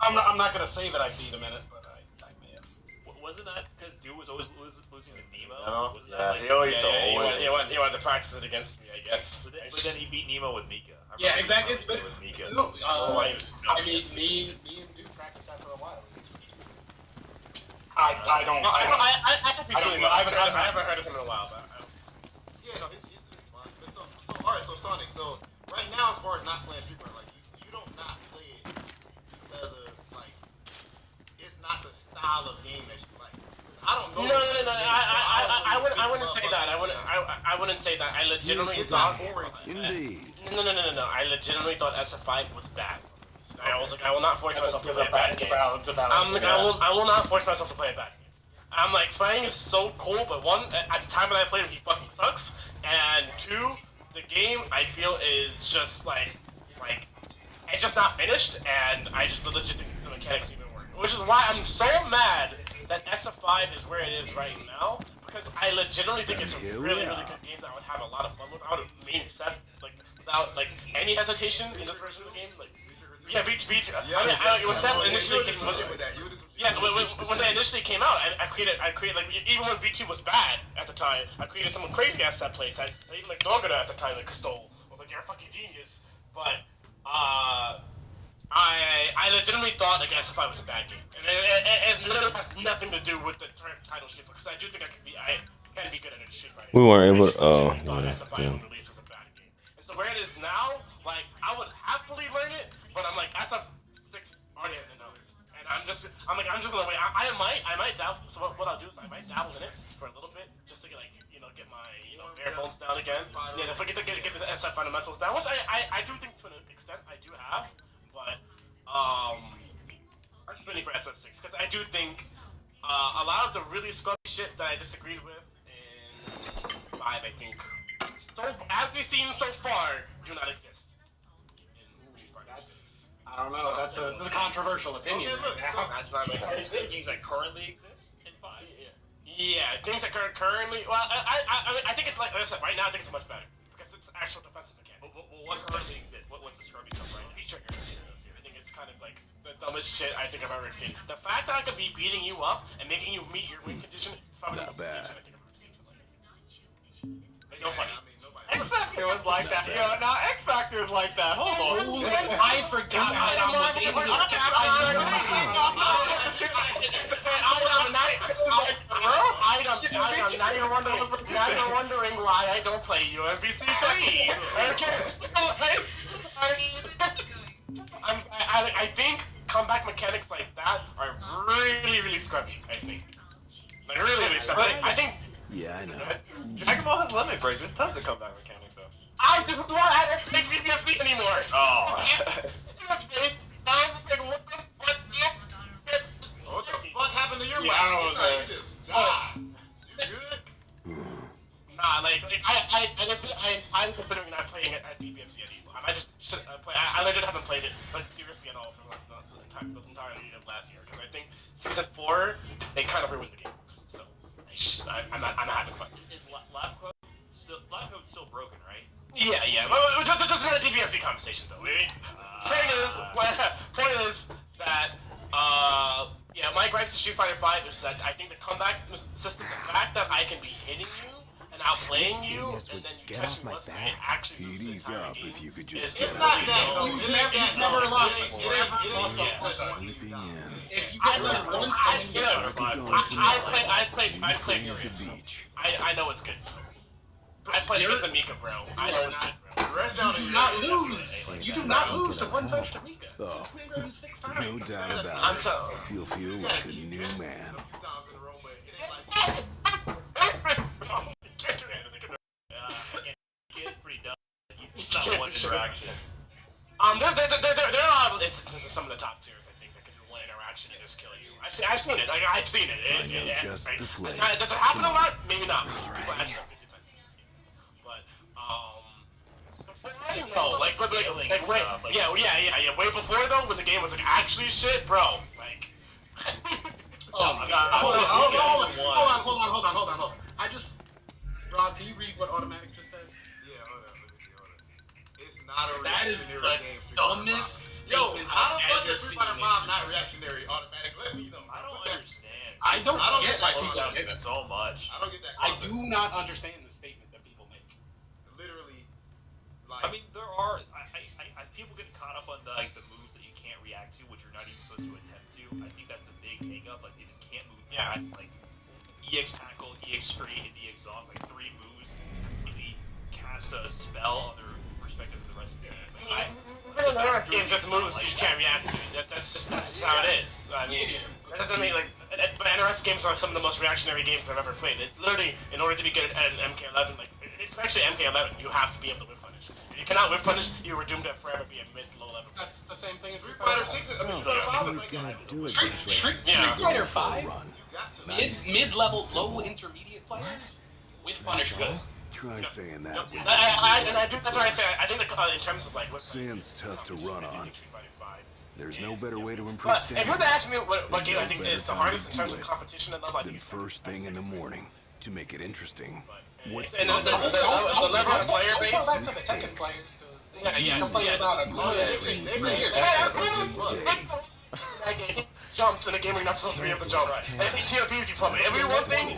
I'm not gonna say that I beat him in it, but I may have. Wasn't that because Dude was always losing to Nemo? No. Wasn't that, He wanted to practice it against me, I guess. But then he beat Nemo with Mika. Yeah, exactly. But with Mika. I mean, me and Dude practiced that for a while. I haven't heard of him in a while, but Yeah, no, he's fine. But so alright, so Sonic, so right now as far as not playing Street Fighter, like you don't not play it because of like it's not the style of game that you like. I don't know. No. I wouldn't say that. I wouldn't say that. I legitimately thought. Indeed. No. I legitimately thought SF5 was bad. I was like, I will not force myself to play a bad game. I will not force myself to play a bad game. I'm like, Fang is so cool, but one, at the time that I played him, he fucking sucks. And two, the game I feel is just like it's just not finished, and I just legit think the mechanics even work. Which is why I'm so mad that SF5 is where it is right now, because I legitimately think it's a really good game that I would have a lot of fun with. I would have made Seth without any hesitation in this version of the game. Yeah, Beach. When Seth initially when they initially came out, I created even when B2 was bad at the time, I created some crazy ass set plates. I even Dorgada at the time stole. I was like, you're a fucking genius. But I legitimately thought SF5 was a bad game, and it literally has nothing to do with the title shit, because I do think I can be good at a shit fighting. We weren't able to. Oh, SF5 release was a bad game, and so where it is now, like I would happily learn it, but I'm like SF6 already in the notes, and I'm just gonna wait. I might dabble. So what I'll do is I might dabble in it for a little bit, just to get my bare bones down again. Yeah, if I get the SF fundamentals down, which I do think to an extent I do have, but I'm waiting for SF6 because I do think a lot of the really scummy shit that I disagreed with in 5, I think, as we've seen so far, do not exist. I don't know. That's a controversial opinion. That's not my things that currently exist in 5. Yeah, things that currently. Well, I think it's like I said. Right now, I think it's much better because it's actual defensive mechanics. Well, what currently exists? What's the scrubby stuff right now? V-trigger. I think it's kind of like the dumbest shit I think I've ever seen. The fact that I could be beating you up and making you meet your win condition is probably the best shit I think I've ever seen. Like, no funny. X Factor was like that. Yo, no, X Factor was like that. Hold on. I forgot how that was in this. I'm Item, now you're wondering why I don't play UMBC 3. I think comeback mechanics like that are really, really scruffy, I think. Like, really, really scruffy. I think... Yeah, I know. Dragon Ball has limit breaks. It's tough to come back mechanic, though. I just don't want to play PBSD anymore! Oh. What the fuck happened to your mic? Yeah, I don't know. You just died. You good? Nah, I'm considering not playing it at DBFC anymore. I just play. I legit haven't played it, like seriously at all for like the entirety of last year. Because I think season 4 they kind of ruined the game. So I'm not having fun. Is lab code still broken, right? Yeah. Well, that's not a DBFC conversation though. Point is that yeah, my gripes to Street Fighter 5 is that I think the comeback system, the fact that I can be hitting you and outplaying you, and then you catch me once and it actually Ease up if you could just It's not that though. It never lost. sleeping in. It's you get like one I played at the beach. I know it's good. I played against Mika, bro. I know it's good, bro. Rest down and not lose. You do not lose to one touch to Mika. Oh, You 6 times. no doubt about I'm it. telling You'll feel like a new man. It's pretty dumb. It's not one interaction. There are some of the top tiers, I think, that can do one interaction and just kill you. I've seen it. I've seen it. I know just the place. Does it happen a lot? Maybe not. People actually have good defense in this game. But, I don't know. Like way before though, when the game was like actually shit, bro. Like, oh my god. Hold on. Rob, can you read what Automatic just said? Yeah, hold on. Let me see. Hold on. It's not a That is reactionary the game. Street Fighter dumbest 5. Yo, statement how the I've fuck ever is Street Fighter seen 5 not reactionary? Automatic. Let me know. I don't understand. I don't get why that people concept. get so much. I don't get that I concept. do not understand the statement that people make. Literally, like. I mean, there are people get caught up on the moves that you can't react to, which you're not even supposed to attempt to. I think that's a big hang up. Like they just can't move past like EX tackle, EX straight, and EX off. Like 3 moves completely cast a spell on their perspective of the rest of the game. Like, games just moves you can't react to. That's how it is. I mean, that doesn't mean like. But NRS games are some of the most reactionary games I've ever played. It's literally, in order to be good at an MK11, like especially MK11, you have to be able to whip punish. If you cannot whip punish, you are doomed to forever be a mid-low level. That's the same thing as Street Fighter 6. I mean, Street Fighter 5 is like that. Do it Street Fighter 5? Mid-level, low intermediate players with punish good. Try saying that. That's why I say I think in terms of like what Sand's tough to run on. There's no better way to improve But if you were stamina to ask me what game I think is the hardest in terms of competition and level, I think than it's first thing in the morning to make it interesting. What's and the level of player base. Go back to the Tekken players because they complain about it. Jumps in a game where you're not supposed to be able to jump. Every TOTs you play, every one thing.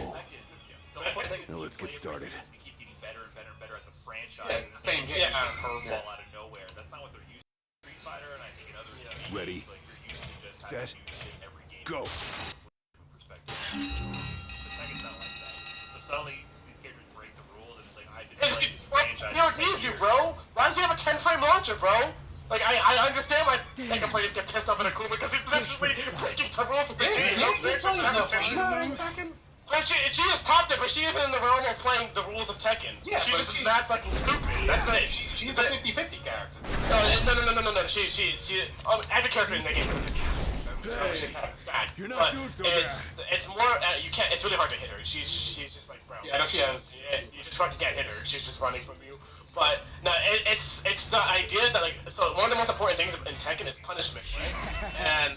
Now let's get started. We keep getting better and better at the franchise. Yeah, it's the same game. Yeah, curveball out of nowhere. That's not what they're used to. Street Fighter, and I think in other games, Ready, like you're used to just set, having to use it every game. go. Perspective. But Tekken's not like that. So suddenly these characters break the rules, and it's like I've been playing this franchise. TOTs do, bro. Why does he have a 10-frame launcher, bro? Like, I understand why Tekken players get pissed off at Akuma because he's literally breaking the rules of the game. She just topped it, but she isn't in the realm of playing the rules of Tekken. Yeah, she's just mad fucking stupid. That's it. She's the 50-50 character. No. She. Every character in the game is 50. You're not doing so bad. It's more. You can't. It's really hard to hit her. She's just like, bro. Yeah, I know she has. You just fucking can't hit her. She's just running from you. But no, it's the idea that like so one of the most important things in Tekken is punishment, right? And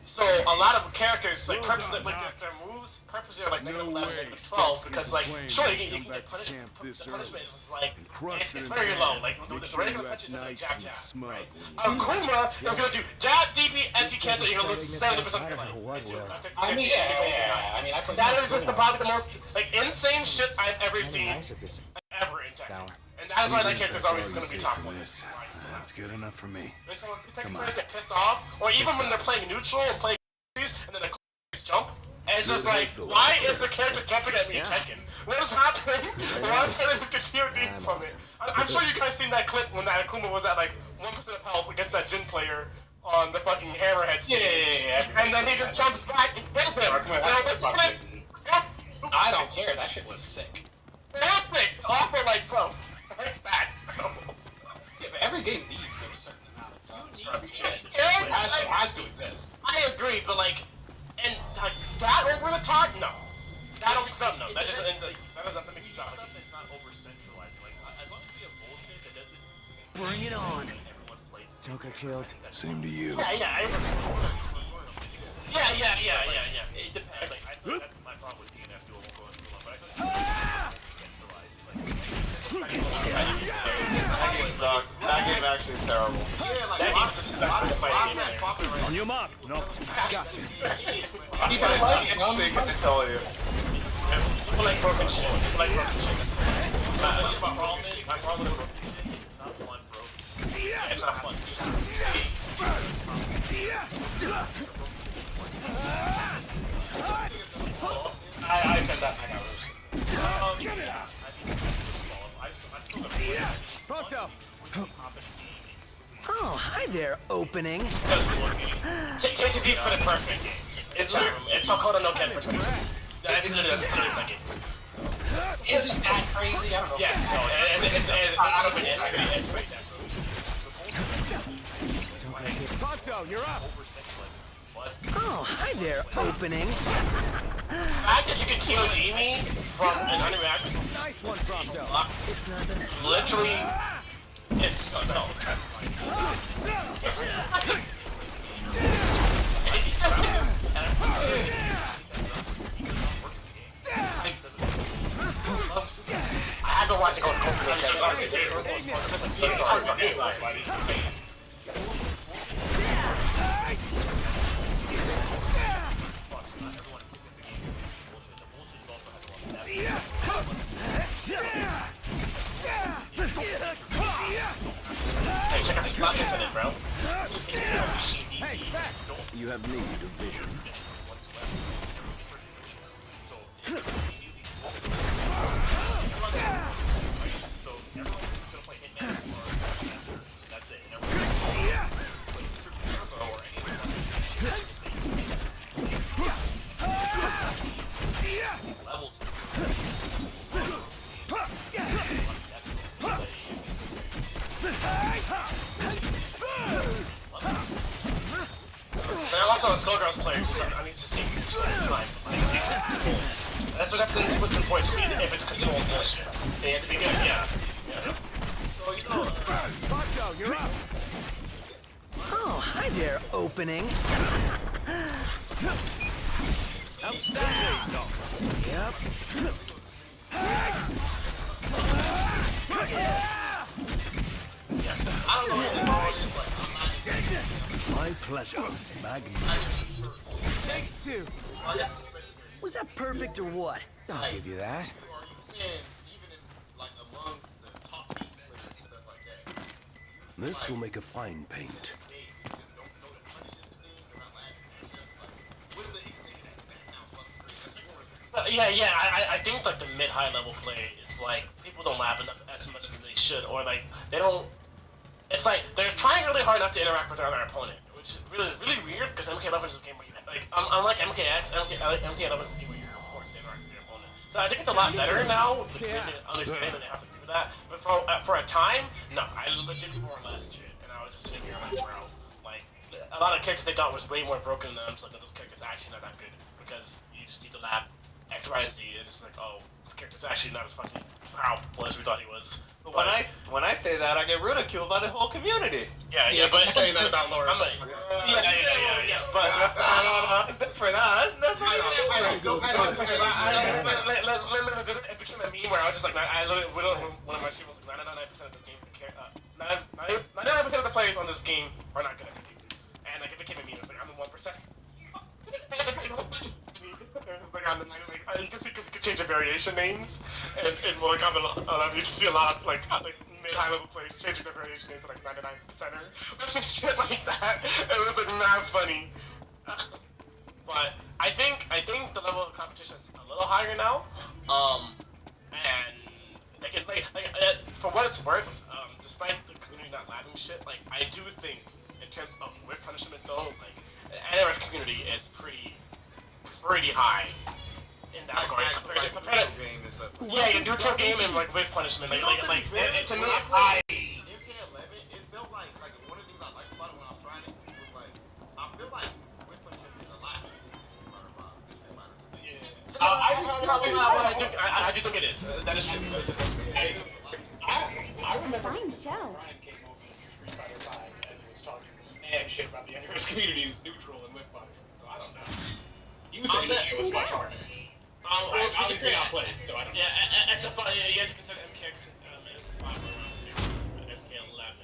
so a lot of characters like purposely like their moves purposely are like negative 11, negative 12 because like sure you can get punished. The punishment is just, like it's very low. Like the regular punches are like jab. Akuma is gonna do jab, DB, empty cancel. You're gonna lose 70% of your life. I mean, I put that is probably the most like insane shit I've ever seen ever in Tekken. And that is why that character's always going to be top 1. That's good enough for me. Some Tekken players get pissed off, or even when they're playing neutral and playing and then the jump, it's just like, why is the character jumping at me and checking? What is happening? Why can't I just get TOD from it? I'm sure you guys seen that clip when that Akuma was at like 1% of health against that Jin player on the fucking Hammerhead stage. Yeah. And then he just jumps back and kills him. I don't care. That shit was sick. Epic! Offer like, bro, like that. Yeah, but every game needs a certain amount of time. It has to exist. I agree, but like, and like, that over the top, no. That over the top, no. That doesn't have to make you drop. Stuff that's not over centralizing. Like as long as we have bullshit that doesn't. Bring it on. Everyone plays the Don't get killed. Same to you. Yeah. It depends. Like I feel like that's my problem with DNF duel won't go into too long, but I feel like That game sucks. That game actually is terrible. That game's just On your mark. No. Gotcha. People like it, actually, can tell you. People like broken shit. my problem with broken shit, it's not fun, bro. It's not fun. I said that. I got roasted. Pronto. Oh, hi there, opening. Takes deep for the perfect games. It's Hokoto no Ken for 20. I think it is play games. Isn't that crazy? I don't know. Yes, so I don't think it's Pronto, you're up. Oh, hi there, opening. The fact that you can TOD me from an unreacted Nice one, Pronto. It's nothing. literally is no. I had to watch it go to Hey, check out this block infinite, bro. Hey, Spec. You have need of vision. That's it. Levels. There are also Skullgirls players, so I need to see time. That's what's important to me, if it's controlled bullshit. They have to be good, yeah. So, you know, Pronto, you're up. Oh, hi there, opening. Outstanding, Doc. Yep. I don't know anything about all this. Like, I'm not. My pleasure. Magnificent. Thanks, two. Well, I guess Was that perfect or what? I'll give you that. are you saying even in like among the top 8 players and stuff like that, This will make a fine paint. they just don't know the punishes to things, they're not laughing at stuff. Like, what is the extent of that? That sounds fucking crazy. That's boring. I think like the mid-high level play is like people don't laugh enough as much as they should, or like they don't. It's like they're trying really hard not to interact with their other opponent, which is really weird because MK11 is a game where you like unlike MKX, MK11 is a game where you're forced to interact with your opponent. So I think it's a lot better now to understand that they have to do that. But for a time, no, I legit people were laughing shit, and I was just sitting here like, bro, like a lot of characters they thought was way more broken than them. So like, this character's actually not that good because you just need to lap X, Y, and Z, and it's like, oh, the character's actually not as fucking powerful as we thought he was. But when I say that, I get ridiculed by the whole community. Yeah, but saying that about Laura. I'm like, yeah. But That's different, huh? That's it became a meme where I was just like, I literally, one of my streamers was like, 99% of this game, 99% of the players on this game are not good at the game. And like, it became a meme. It's like, I'm the 1%. Like, I'm the 99%. You can see because you can change the variation names. And Mortal Kombat 11, you just see a lot of like mid-high level players changing their variation names to like 99%er or some shit like that. It was like mad funny. But I think the level of competition is a little higher now. And for what it's worth, despite the community not laughing shit, like I do think in terms of whiff punishment though, like the NRS community is pretty high in that regard. Yeah, your neutral game and like whiff punishment, like it's a I. MK11, it felt like one of the things I liked about it when I was trying it was like I feel like whip punishment is a lot easier than Street Fighter 5. This Street Fighter 2. Yeah. I do think it is. That is true. I remember Fine show. Brian came over to Street Fighter 5 and was talking mad shit about the NRS community is neutral and whip punishment, so I don't know. He was saying this shit was much harder. Obviously not played, so I don't know. Yeah, except for, you have to consider MKX is 5 around the same. MK11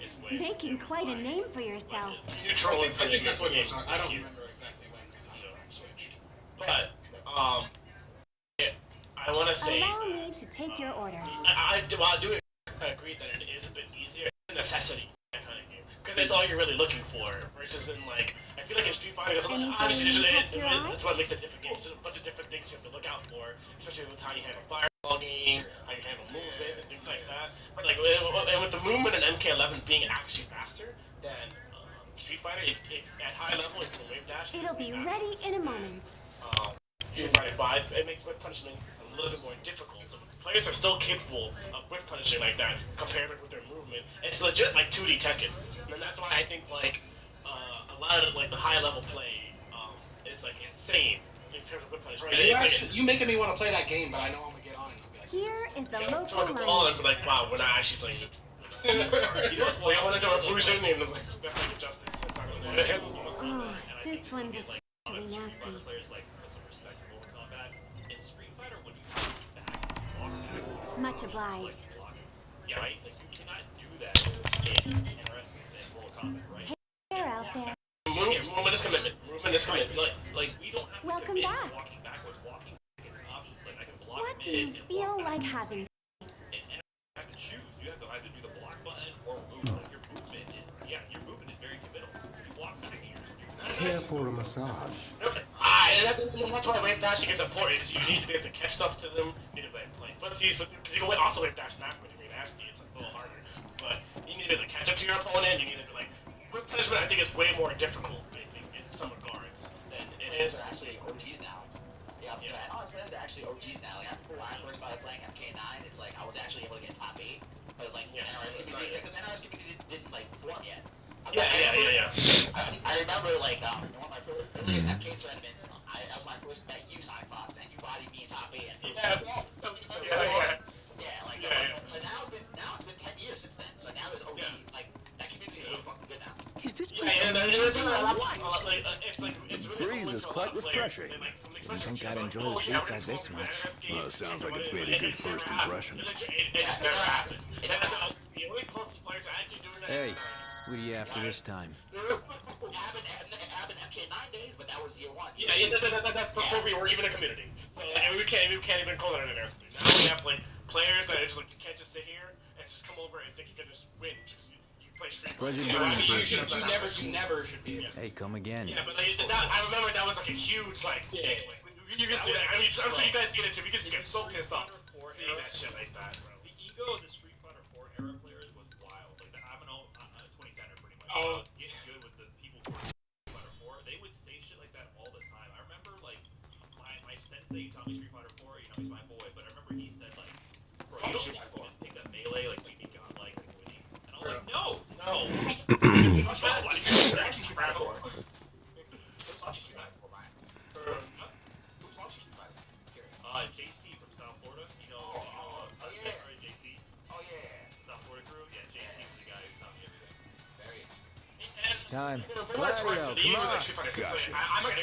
is way. Making quite a name for yourself. Neutral and I think that's what game. I don't remember exactly when the time switched. But, I want to say. Allow me to take your order. I do agree that it is a bit easier. It's a necessity, that kind of game. Because that's all you're really looking for. Versus in, like, I feel like in Street Fighter, obviously, it's what makes it different games. There's a bunch of different things you have to look out for, especially with how you handle fireballing, how you handle movement, and things like that. But, like, and with the movement in MK11 being actually faster than Street Fighter, if at high level, if you can wave dash, It'll be ready in a moment. Street Fighter 5, it makes whiff punishment a little bit more difficult. So players are still capable of whiff punishing like that compared with their movement. It's legit like 2D Tekken, and that's why I think like a lot of like the high level play is like insane in terms of whiff punishment. Right, you making me want to play that game, but I know I'm gonna get on and I'll be like, here is the local line. And be like, wow, we're not actually playing it. You know what's like I went into Revolution and like definitely Justice. Oh, this one's especially nasty. Much obliged. Yeah, right? Like, you cannot do that in NRS and Mortal Kombat, right? Take care out there. Movement is commitment. Movement is commitment. Like we don't have to Welcome commit back. to walking backwards. Walking is an option. It's like I can block What do you feel like having? And you have to choose. You have to either do the block button or move. Like your movement is very committal. You walk back here. Care for a massage. That's why wave dashing is important. Because you need to be able to catch stuff to them. You need to be able to play footsies with them. Because you can also wave dash backward if you're nasty. It's like a little harder. But you need to be able to catch up to your opponent. You need to be like. Whip punishment, I think, is way more difficult. I think in some regards than it is. Actually OGs now. Yeah. Honest players are actually OGs now. Like when I first started playing MK9, it's like I was actually able to get top 8. It was like NRS community, because NRS community didn't like form yet. Yeah. I remember like in one of my earliest MK tournaments, that was my first met you, Sonic Fox, and you bodied me in top 8. And but now it's been 10 years since then. So now there's OGs. Like that community is really fucking good now. Is this place it's really breeze is quite refreshing. I think I'd enjoy the seaside this much. Well, it sounds like it's made a good first impression. It's never happened. The only closest players are actually doing that. Hey, what are you after this time? It happened MK9 days, but that was year 1. That's before we were even a community. So we can't even call it an NRS. Now we have like players that are just like you can't just sit here and just come over and think you can just win. You play Street Fighter. You never should be. Hey, come again. Yeah, but I remember that was like a huge like. You can see that. I mean, I'm sure you guys see it too. We just get so pissed off seeing that shit like that, bro. The ego of the Street Fighter 4 era players was wild. Like the Amino 2010 are pretty much getting good with the people who were Street Fighter 4. They would say shit like that all the time. I remember like my sensei taught me Street Fighter 4. You know, he's my boy, but I remember he said like, bro, you don't pick that melee like make me godlike like winning. And I was like, no. JC from South Florida, you know, JC? Oh yeah. South Florida crew? Yeah, JC was the guy who taught me everything. Very. It's time. Gladio, come on. Gotcha. I don't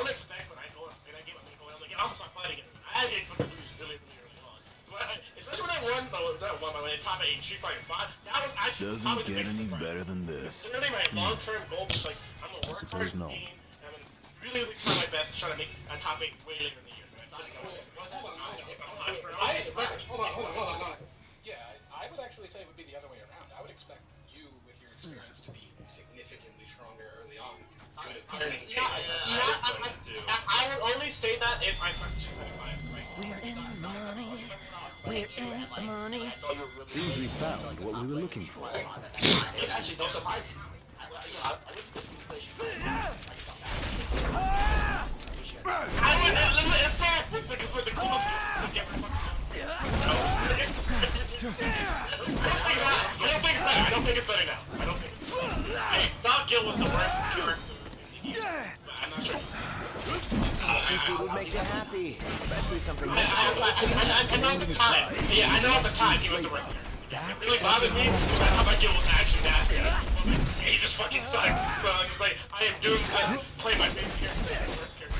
expect when I go in a game, I'm like, yeah, I'm gonna start fighting it. I expect to lose really early on. So especially when I won, when I top 8 Street Fighter 5, that was actually doesn't get any better than this. Literally my long-term goal was like, I'm gonna work hard in the game, and I'm gonna really try my best to try to make a top 8 way later in the year. Hold on. Yeah, I would actually say it would be the other way around. I would expect you, with your experience, to be significantly stronger early on. We're in the money. Seems we found what we were looking for. It's actually no surprise. I wouldn't disagree with you. It's like the coolest. I don't think it's better now. I don't think it's better. Hey, Doc Gill was the worst character. I'm not sure. Seafood would make you happy, especially something. I know at the time. Yeah, I know at the time he was the worst character. It really bothered me because I thought Doc Gill was actually nasty. He's just fucking sucked. So I'm just like, I am doomed to play my favorite character. The worst character.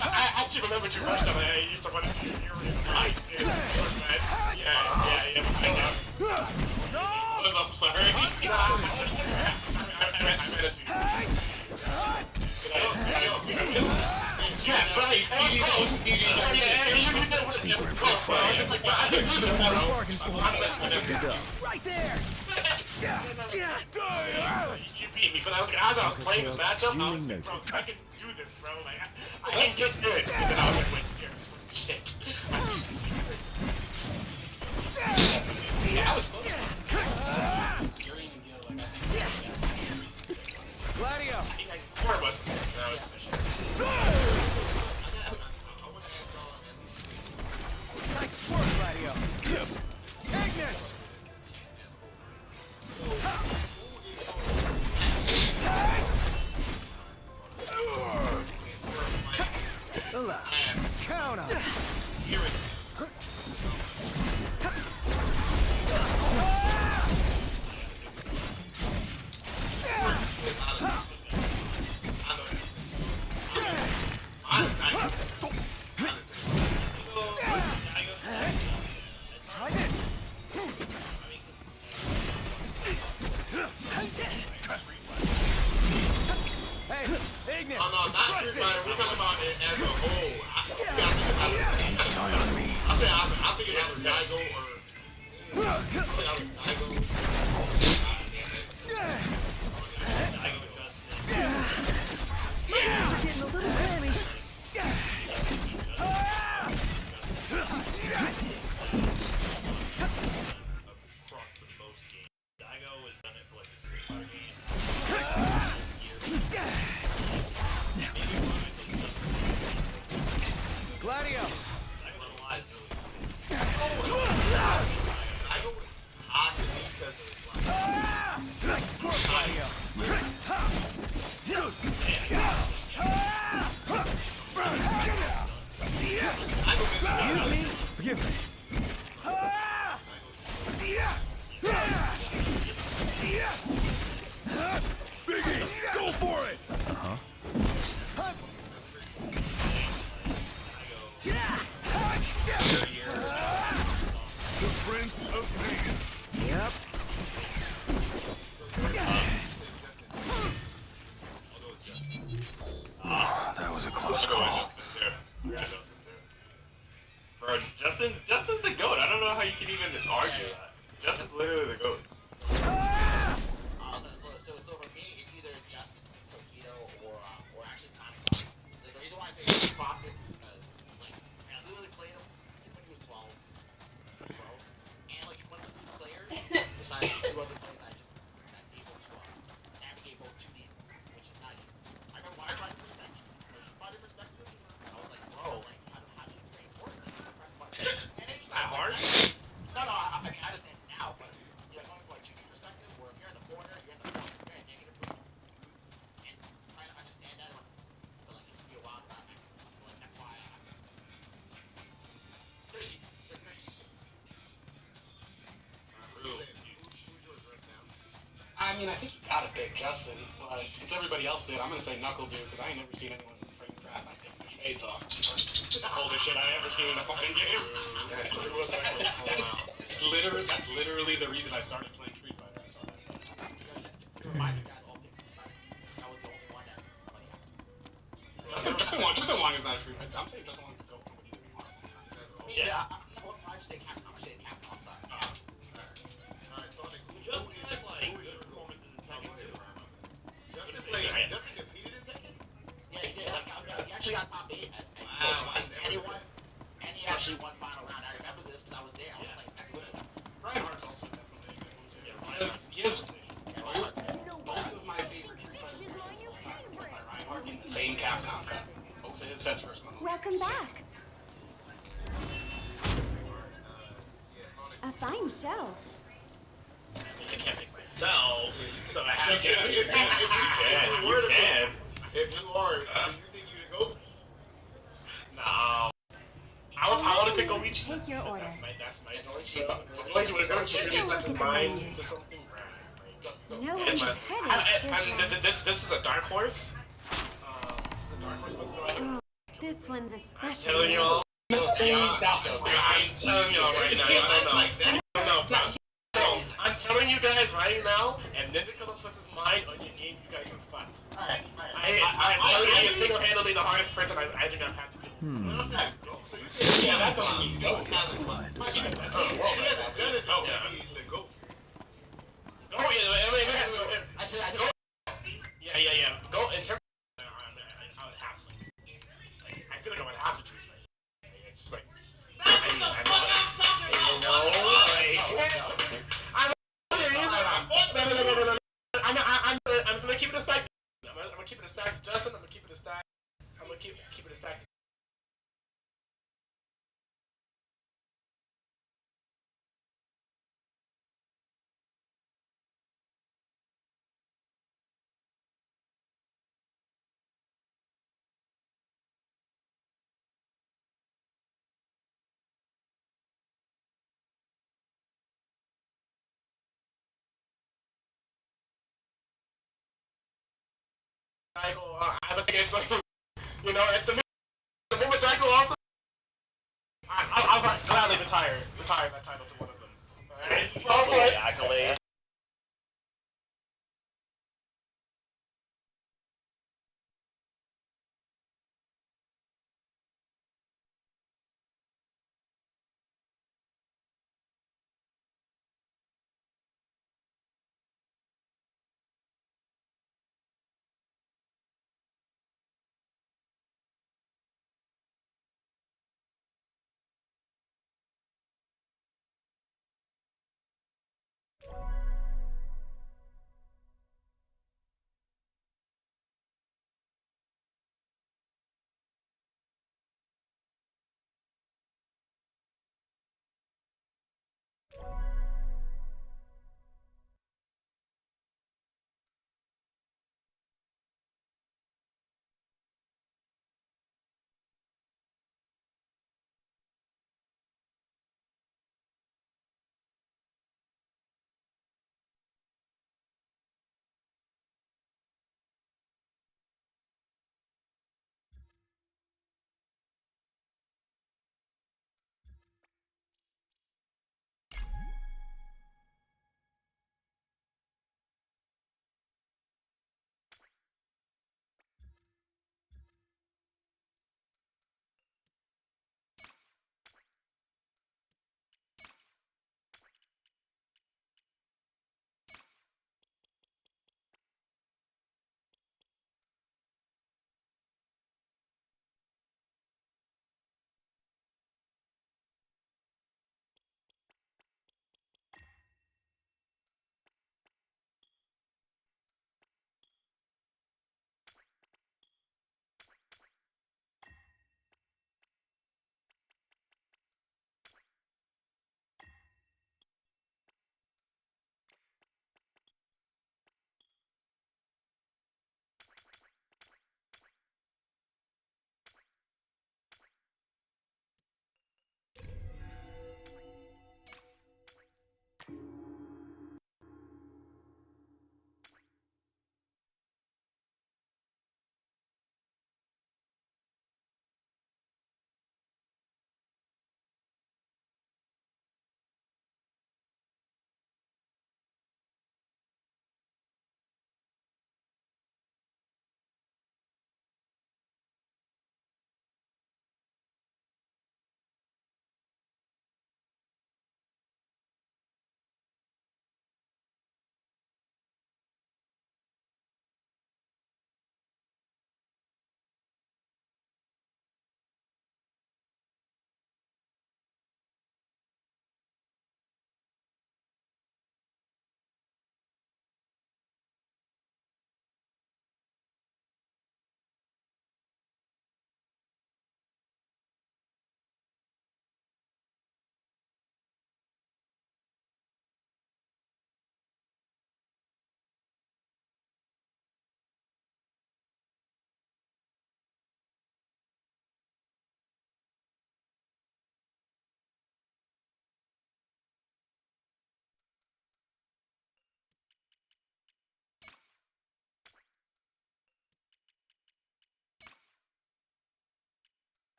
I actually remember too much of it. I used to want to do your fight. Yeah, I know. What's up, sorry? I read it to you. Yes, right. That was close. Yeah, you did close, bro. I can do this, bro. Right there. You beat me, but as I was playing this matchup, I was like, bro, I can do this, bro. Like, I can get through it. And then I was like, wait, shit. Yeah, I was close. Scary and Gil, like, I think. Gladio! Four of us. Nice work, Gladio. Agnes! Count on. Here it is. Hey, Ignis! Oh, no, not Street Fighter. We're talking about it as a whole. I think it's either Daigo or... Things are getting a little clammy. Gladio! Nice work, Gladio! Excuse me? Forgive me. Biggie, go for it! Uh-huh. The Prince of Peace. Yep. Oh, that was a close call. Bro, Justin's the GOAT. I don't know how you can even argue that. Justin's literally the GOAT. So for me, it's either Justin, Tokido, or actually Tommy Fox. The reason why I say Fox is because, like, I literally played him when he was 12. And, like, one of the players, besides the two other players, that's able to navigate both 2D, which is not easy. I remember when I tried to play Tekken, from a body perspective, I was like, bro, like, how do you train for it? Like, you press buttons. That hard? No, I mean, I understand now, but you're coming from a 2D perspective, where if you're in the corner, you're in the corner, you're in negative room. And trying to understand that, like, it can be a while around that. So, like, that's why I I mean, I think you gotta pick Justin, but since everybody else did, I'm gonna say Knuckle Dude, because I ain't never seen anyone frame trap by taking their shades off. It's the coldest shit I ever seen in a fucking game. That's literally the reason I started playing Street Fighter. I saw that side. Justin Wong is not a Street Fighter. I'm saying Justin Wong is the GOAT with either one. Yeah, I just say Capcom. I say Capcom side. Justin has like good performances in Tekken 2. actually got top 8 at twice, and he actually won final round. I remember this because I was there. I was playing Tekken with him. Reinhardt's also definitely a good one too. He has both of my favorite Street Fighter versions of all time are by Reinhardt in the same Capcom Cup. Both of his sets versus Mono. Welcome back. A fine show. I can't pick myself, so I have to. If you are, do you think you the GOAT? No. I want to pick Luigi. Take your order. That's my choice. Luigi would go to mine to something random. No It's one's this is a dark horse. This is a dark horse. This one's a I'm special. telling you all. I'm telling you all right now. I don't know. I'm telling you guys right now, and Ninja Killer puts his mind on your game, you guys are fucked. I'm telling you, single-handedly the hardest person I think I've had to do. Yeah, that's all you know. That's all the world. I said. Yeah. Go in terms. I would have to. I feel like I would have to choose myself. It's like. I'm gonna keep it a stack. I'm gonna keep it a stack, Justin. I'm gonna keep it a stack. I'm gonna keep it a stack. I was thinking, you know, at the moment I go also, I'll gladly retire that title to one of them. Alright? Also, accolade.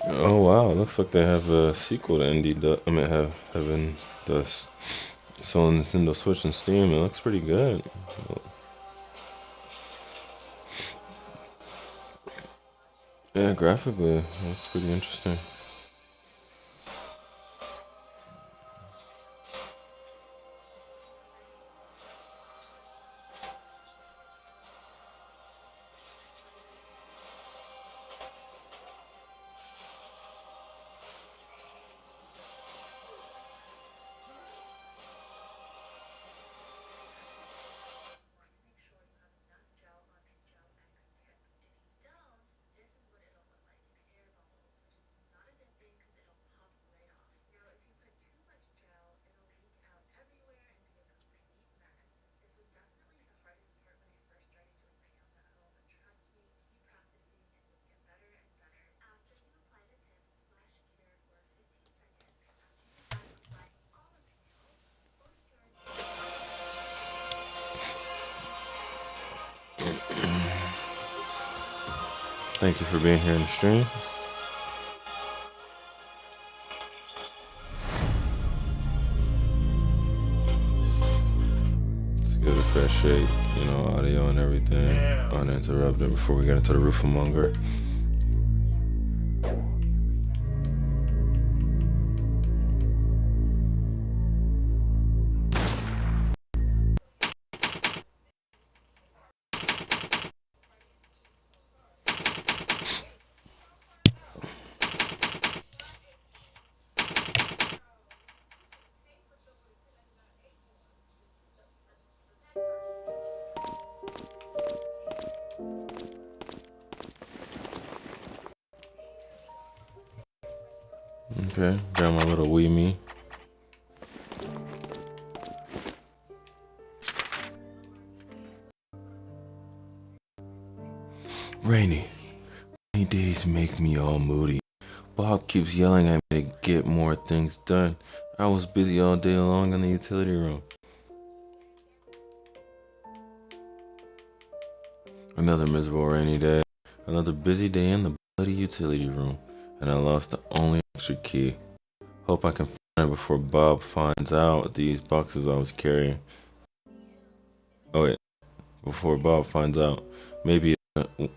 Oh wow, looks like they have a sequel to I mean, have Heaven Dust. So on Nintendo Switch and Steam, it looks pretty good. Yeah, graphically, it looks pretty interesting. Thank you for being here in the stream. Let's give it a fair shake, you know, audio and everything, uninterrupted before we get into the Roofamonger. Okay, got my little wee me. Rainy days make me all moody. Bob keeps yelling at me to get more things done. I was busy all day long in the utility room. Another miserable rainy day. Another busy day in the bloody utility room. And I lost the only extra key. Hope I can find it before Bob finds out these boxes I was carrying. Oh wait, before Bob finds out. Maybe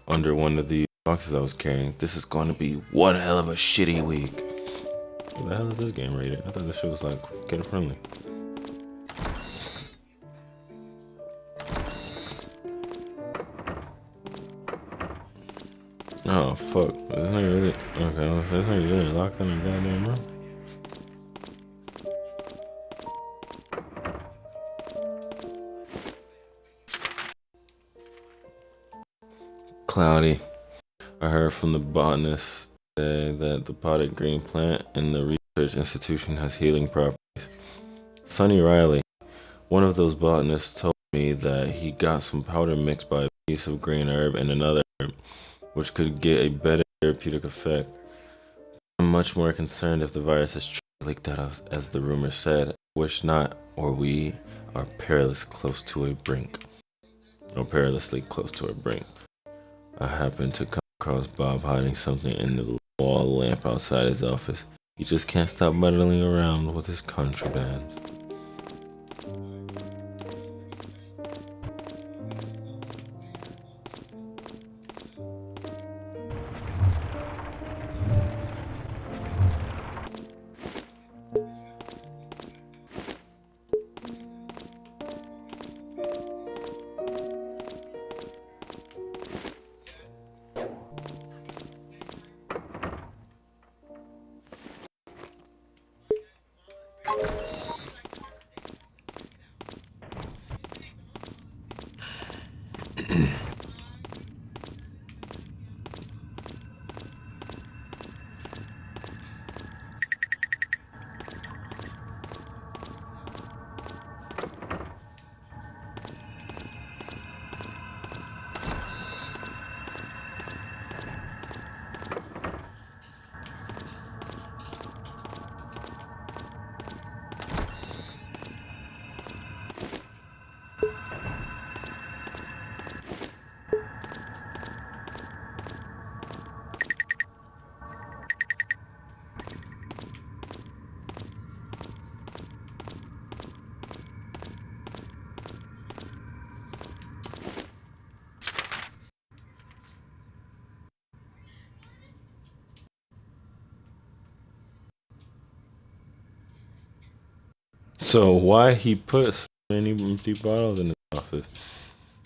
under one of the boxes I was carrying. This is going to be one hell of a shitty week. What the hell is this game rated? I thought this shit was like kid friendly. Oh fuck. This nigga really okay, this nigga really locked in a goddamn room. Cloudy. I heard from the botanist today that the potted green plant in the research institution has healing properties. Sonny Riley, one of those botanists, told me that he got some powder mixed by a piece of green herb and another herb, which could get a better therapeutic effect. I'm much more concerned if the virus has truly leaked out as the rumor said. I wish not, or we are perilously close to a brink. I happened to come across Bob hiding something in the wall lamp outside his office. He just can't stop muddling around with his contraband. So why he put so many empty bottles in his office?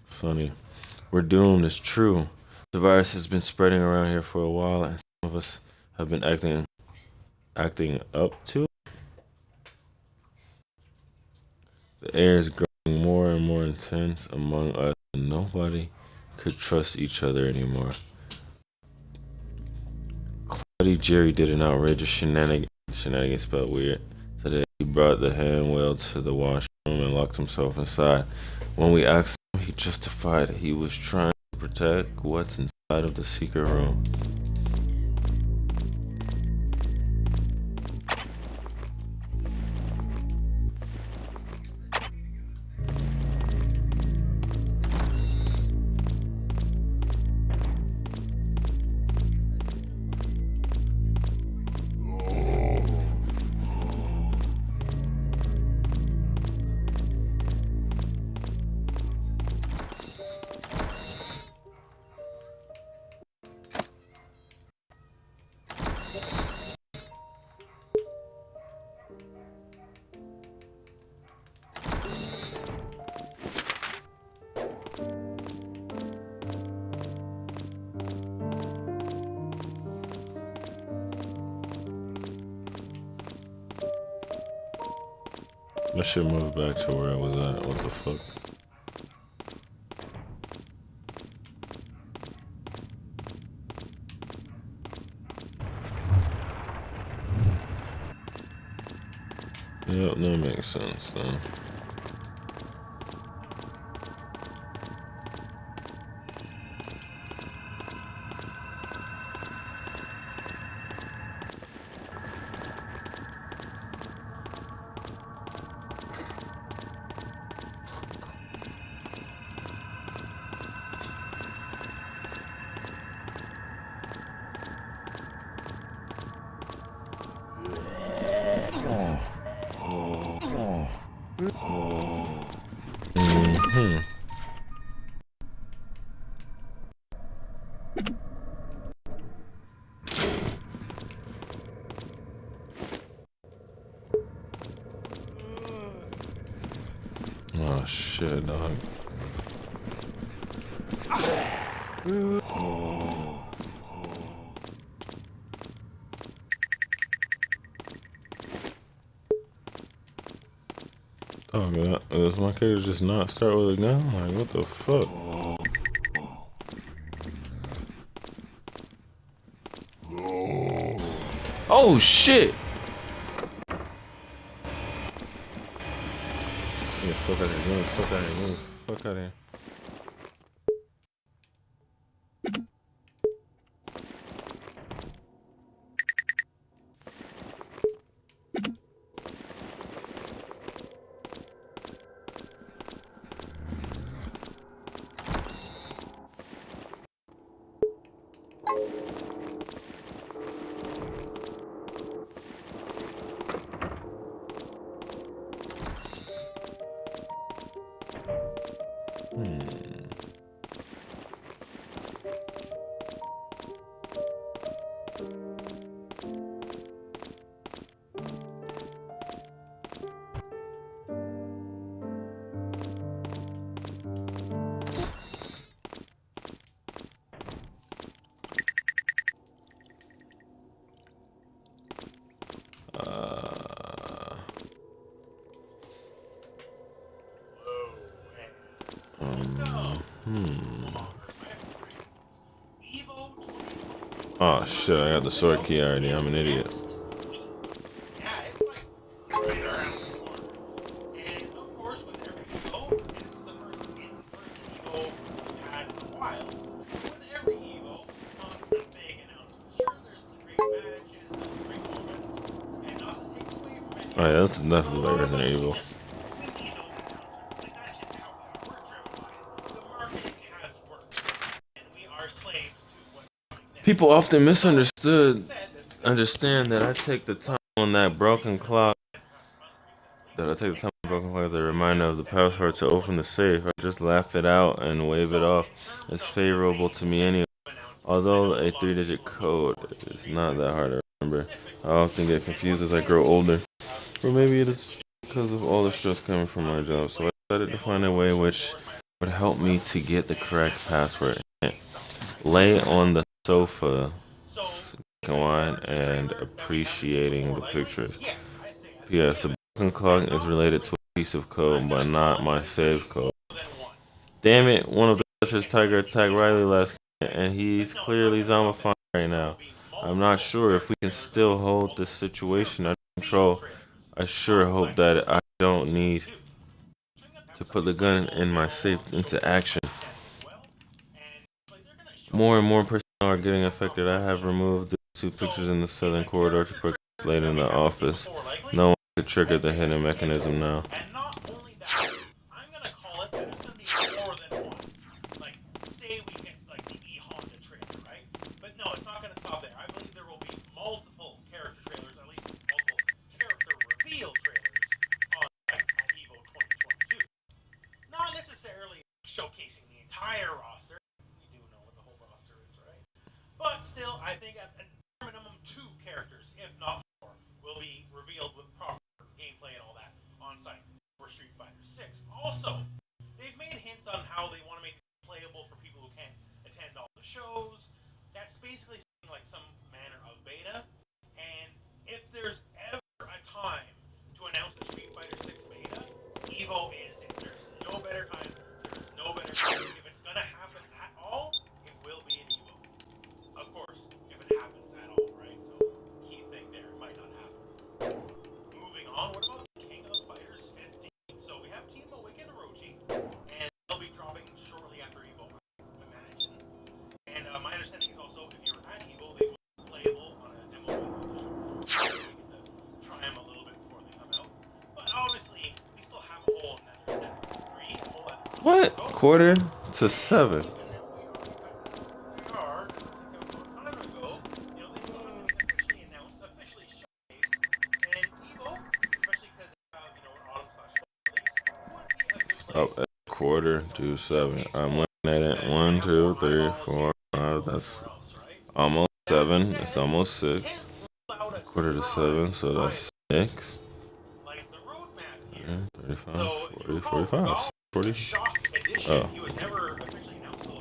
Sonny, we're doomed. It's true. The virus has been spreading around here for a while, and some of us have been acting up to it. The air is growing more and more intense among us, and nobody could trust each other anymore. Cloudy Jerry did an outrageous shenanigan spelled weird. Today he brought the hand wheel to the washroom and locked himself inside. When we asked him, he justified he was trying to protect what's inside of the secret room. I should move back to where I was at. What the fuck? Yep, that makes sense then. Oh shit, dog. Oh god, does my character just not start with a gun? Like, what the fuck? Oh shit! Yeah, fuck out of here, fuck out of here, fuck out of here. Oh shit, I got the sword key already. I'm an idiot. Oh yeah, that's definitely like Resident Evil. People often understand that I take the time on that broken clock. As a reminder of the password to open the safe. I just laugh it out and wave it off. It's favorable to me anyway. Although a 3-digit code is not that hard to remember, I often get confused as I grow older. Or maybe it is because of all the stress coming from my job. So I decided to find a way which would help me to get the correct password. Lay on the sofa, on and appreciating the pictures. P.S. The broken clock is related to a piece of code, but not my save code. Damn it! One of the Dutchers Tiger attacked Riley last night, and he's clearly zombified right now. I'm not sure if we can still hold this situation under control. I sure hope that I don't need to put the gun in my safe into action. More and more personnel are getting affected. I have removed the 2 pictures in the southern corridor to put later in the office. No one could trigger the hidden mechanism now. And not only that, I'm gonna call it that there's gonna be more than one. Like, say we get like the E-Honda trailer, right? But no, it's not gonna stop there. I believe there will be multiple character trailers, at least multiple character reveal trailers on at EVO 2022. Not necessarily showcasing the entire roster. You do know what the whole roster is, right? But still, I think at minimum 2 characters, if not more, will be revealed with proper gameplay and all that on site for Street Fighter 6. Also, they've made hints on how they want to make it playable for people who can't attend all the shows. That's basically something like some manner of beta. And if there's ever a time to announce a Street Fighter 6 beta, EVO is it. There's no better time. There's no better time. If it's gonna happen at all, it will be an EVO. Of course, if it happens at all, right? So, key thing there, it might not happen. Moving on, what about King of Fighters 15? So we have Team Awake and Orochi, and they'll be dropping shortly after EVO, I imagine. And my understanding is also, if you're at EVO, they will be playable on a demo with the show floor. So we get to try them a little bit before they come out. But obviously, we still have a whole another set of 3 whole other. What? 6:45. Up at 6:45. I'm looking at it. 1, 2, 3, 4, 5. That's almost 7. It's almost 6. 6:45, so that's 6. 35, 40, 45, 40. Oh.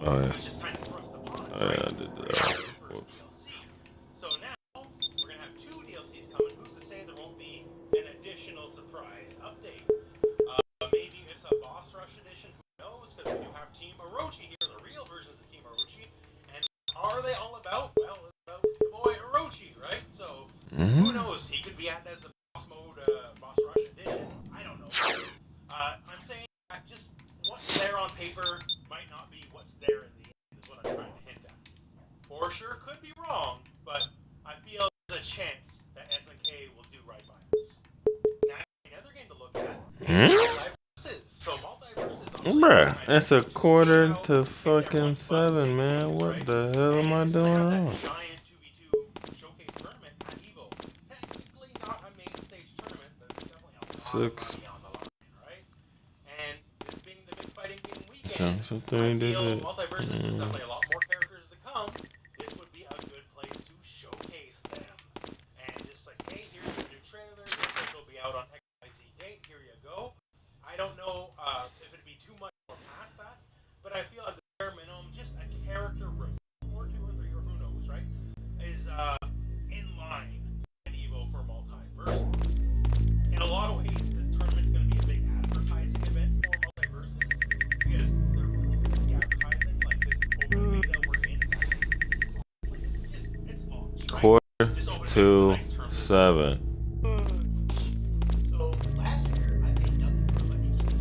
Oh, yeah. Oh, yeah, I did that. Whoops. So now, we're going to have 2 DLCs coming. Who's to say there won't be an additional surprise update? Maybe it's a Boss Rush edition. Who knows? Because we do have Team Orochi here, the real versions of Team Orochi. And are they all about? Well, it's about your boy Orochi, right? So, who knows? He could be added as a Boss Mode, Boss Rush edition. I don't know. I'm saying that just what's there on paper might not be what's there in the end, is what I'm trying to hint at. For sure, could be wrong, but I feel there's a chance that SNK will do right by us. Now, another game to look at is Multiverses. So Multiverses. Bruh, it's 6:45, man. What the hell am I doing wrong? Giant 2v2 showcase tournament at EVO. Technically not a main stage tournament, but definitely a lot of money on the line, right? And this being the big fighting game weekend, I feel Multiverses is definitely a lot more characters to come. This would be a good place to showcase them. And just like, hey, here's the new trailer. This thing will be out on XYZ date. Here you go. I don't know if it'd be too much more past that, but I feel at the bare minimum, just a character reveal or 2 or 3 or who knows, right, is in line at EVO for Multiverses. In a lot of ways, this tournament's going to be a big advertising event for Multiverses because they're really good at the advertising. Like this open beta we're in is actually it's launched, right? 6:45. So last year I paid nothing for electricity,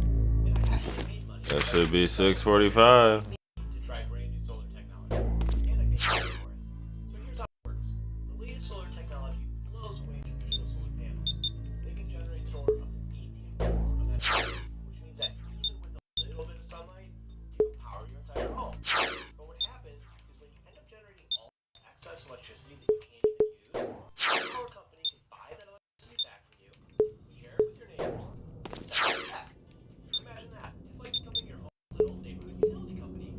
and I actually made money. That should be 6:45. To try brand new solar technology, and I paid money for it. So here's how it works: the latest solar technology blows away traditional solar panels. They can generate storage up to 18 months of energy, which means that even with a little bit of sunlight, you can power your entire home. But what happens is when you end up generating all excess electricity that you can't even use, the power company can buy that electricity back from you, share it with your neighbors, and send you a check. Imagine that. It's like becoming your own little neighborhood utility company,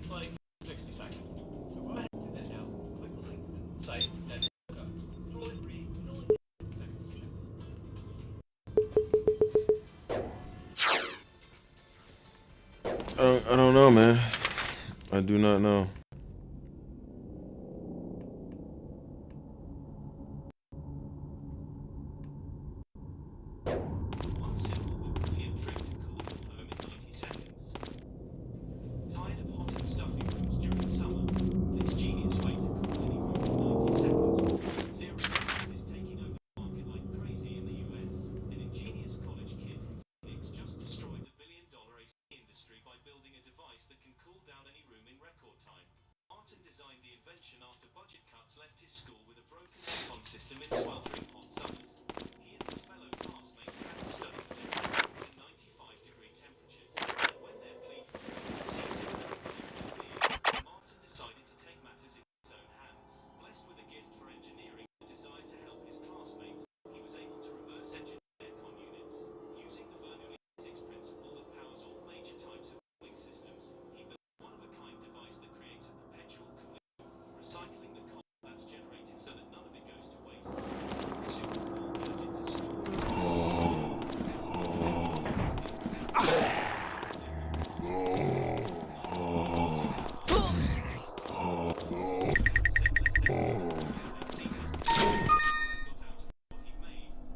takes like 60 seconds. So go ahead and do that now. Click the link to visit the site and look up. It's totally free. It only takes 60 seconds to check. I don't know, man. I do not know. One simple but brilliant trick to cool your home in 90 seconds. Tired of hot and stuffy rooms during summer? This genius way to cool any room in 90 seconds. Zero Cold is taking over the market like crazy in the US. An ingenious college kid from Phoenix just destroyed the billion-dollar AC industry by building a device that can cool down any room in record time. Martin designed the invention after budget cuts left his school with a broken aircon system in sweltering hot summers. He and his fellow classmates had to study for their exams in 95-degree temperatures. And when their plea for the AC system failed their fears, Martin decided to take matters in his own hands. Blessed with a gift for engineering and a desire to help his classmates, he was able to reverse engineer aircon units. Using the Bernoulli physics principle that powers all major types of cooling systems, he built a one-of-a-kind device that creates a perpetual cooling loop, recycling the cold that's generated so that none of it goes to waste. Super cool gadget to school.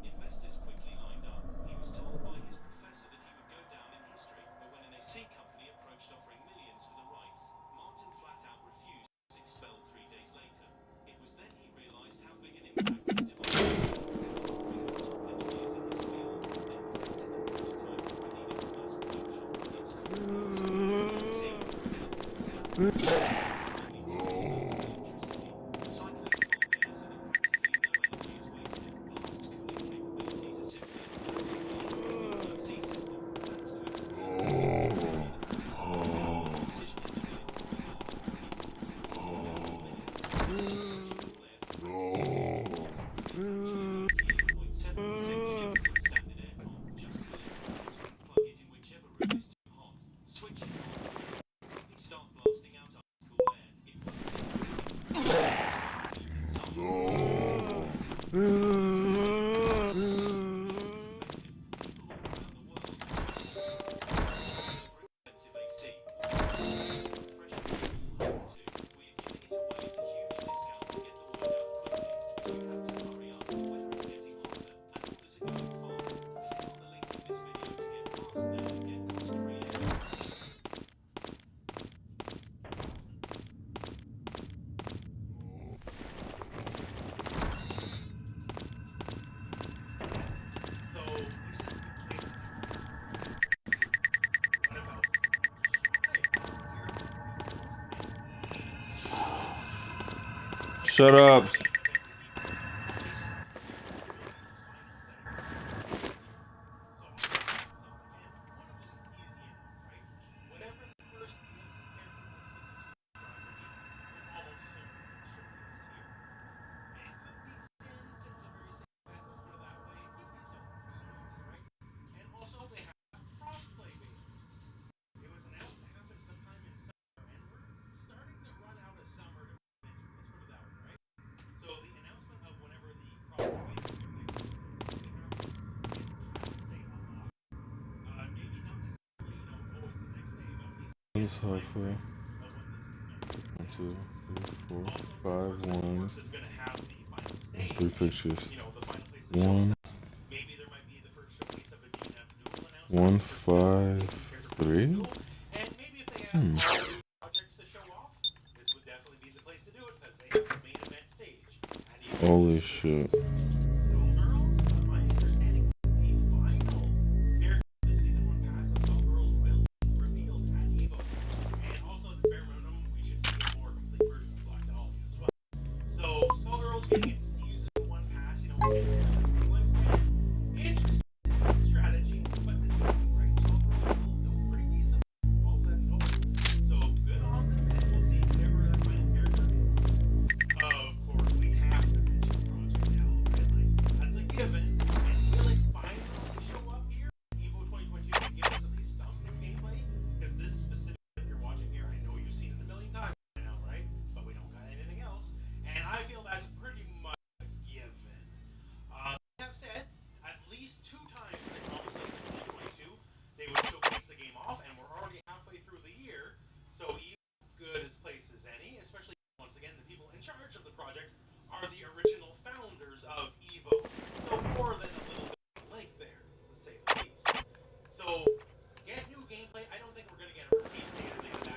Investors quickly lined up. He was told by his professor that he would go down in history, but when an AC company approached offering millions for the rights, Martin flat out refused and was expelled 3 days later. It was then he realized how big an impact his device would have. Top engineers in his field then perfected the prototype ready for mass production. It's called AC. Shut up. It's halfway. 1, 2, 3, 4, 5 ones. And 3 pictures. 1, 1, 5, 3. Holy shit. characters of Evo. So more than a little bit of a link there, to say the least. So get new gameplay. I don't think we're gonna get a release date or anything like that.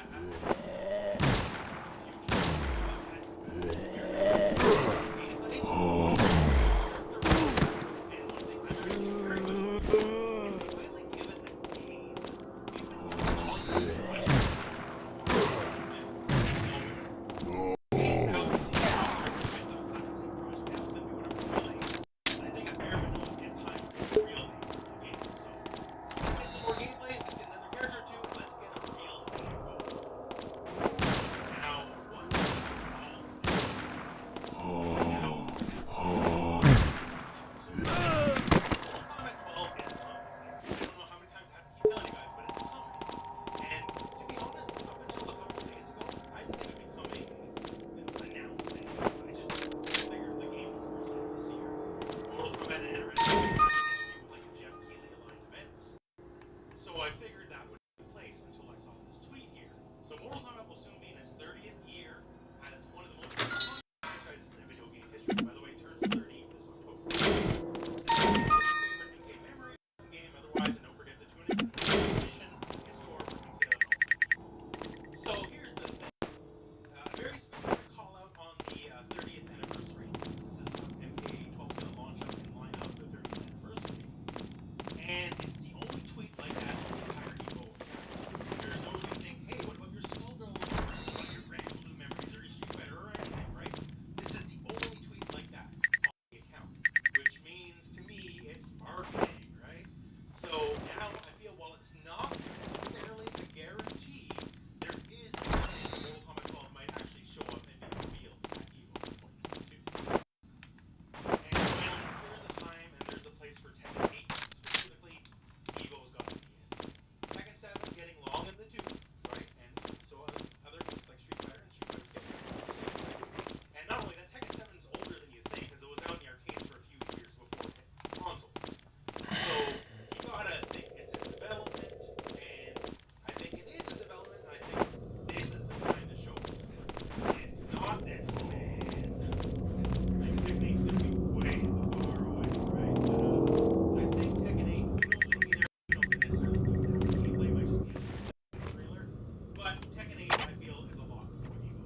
So I figured that would be the place until I saw this tweet here. So Mortal Kombat will soon be in its 30th year as one of the most iconic franchises in video game history. By the way, it turns 30 this October. Favorite MK memory game otherwise, and don't forget to tune into the edition in store for MK. So here's the thing. A very specific call out on the 30th anniversary. This is MK 12 going to launch up in line up the 30th anniversary. And it's the only tweet like that on the entire Evo account. There's no tweet saying, hey, what about your Skullgirl memories, what about your Grand Blue memories, or your Street Fighter, or anything, right? This is the only tweet like that on the account, which means to me it's marketing, right? So now I feel while it's not necessarily a guarantee, there is a chance Mortal Kombat 12 might actually show up and be revealed at Evo 2022. And finally, there's a time and there's a place for Tekken 8. Specifically, Evo's got to be in. Tekken 7 getting long in the tooth, right? And so other games like Street Fighter and Street Fighter getting the same, right? And not only that, Tekken 7 is older than you think because it was out in the arcades for a few years before it hit consoles. So you gotta think it's in development, and I think it is in development, and I think this is the time to show it. If not, then man, like Tekken 8's gonna be way far away, right? But I think Tekken 8, who knows what'll be there? I don't know if it necessarily will be there. The gameplay might just be a trailer. But Tekken 8, I feel, is a lock for Evo.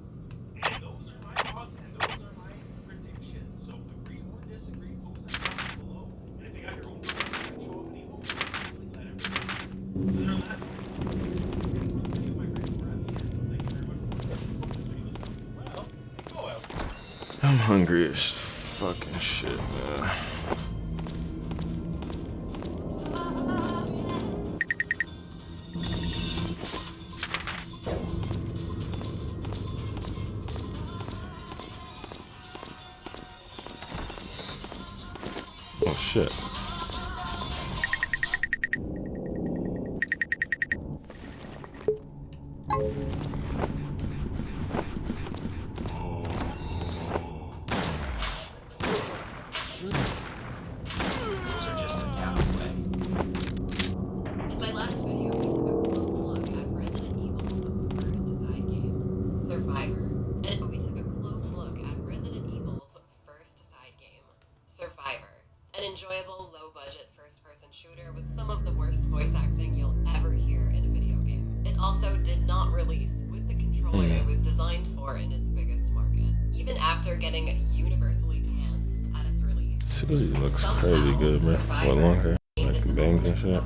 And those are my thoughts, and those are my predictions. So agree or disagree, post that down below. And if you got your own thoughts that show up in Evo, please let everyone know. Other than that, that's it for the video, my friends. We're at the end, so thank you very much for watching. Hope this video was going well, and go out. I'm hungry as fucking shit, man. Oh shit. Those are just a tap away. In my last video, we took a close look at Resident Evil's first side game, Survivor. And we took a close look at Resident Evil's first side game, Survivor. An enjoyable, low-budget first-person shooter with some of the worst voice acting you'll ever hear in a video game. It also did not release with the controller it was designed for in its biggest market. Even after getting universally panned at its release, Susie looks crazy good, man. What, long hair? Like bangs and shit?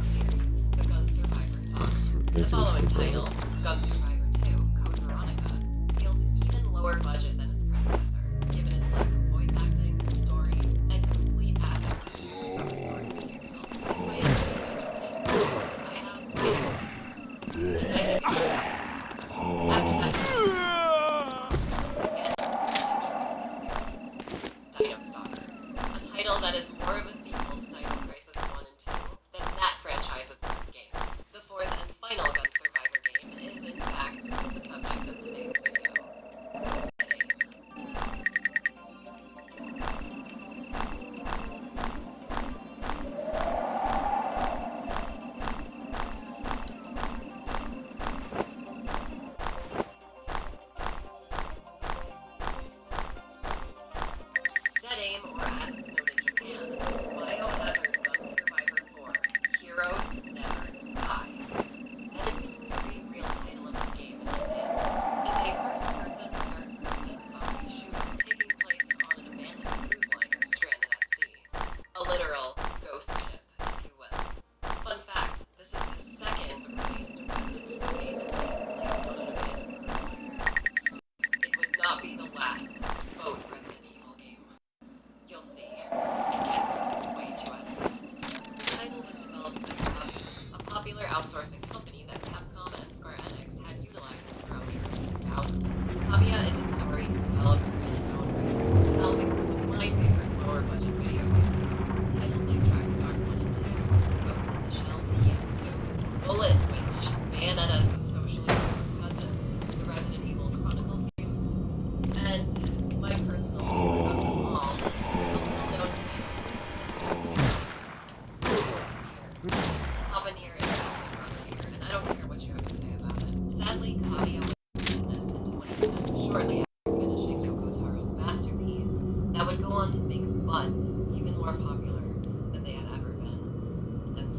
the Gun Survivor song. The following title, Gun Survivor 2, Code Veronica, feels even lower budget than its predecessor, given its lack of voice acting, story, and complete asset from its source material. Despite it being a Japanese, I have played it. And I think it's worse. Dino Stalker, a title that is more of a sequel to Dino Crisis 1 and 2 than that franchise's third game. The fourth and final Gun Survivor game is, in fact, the subject of today's video.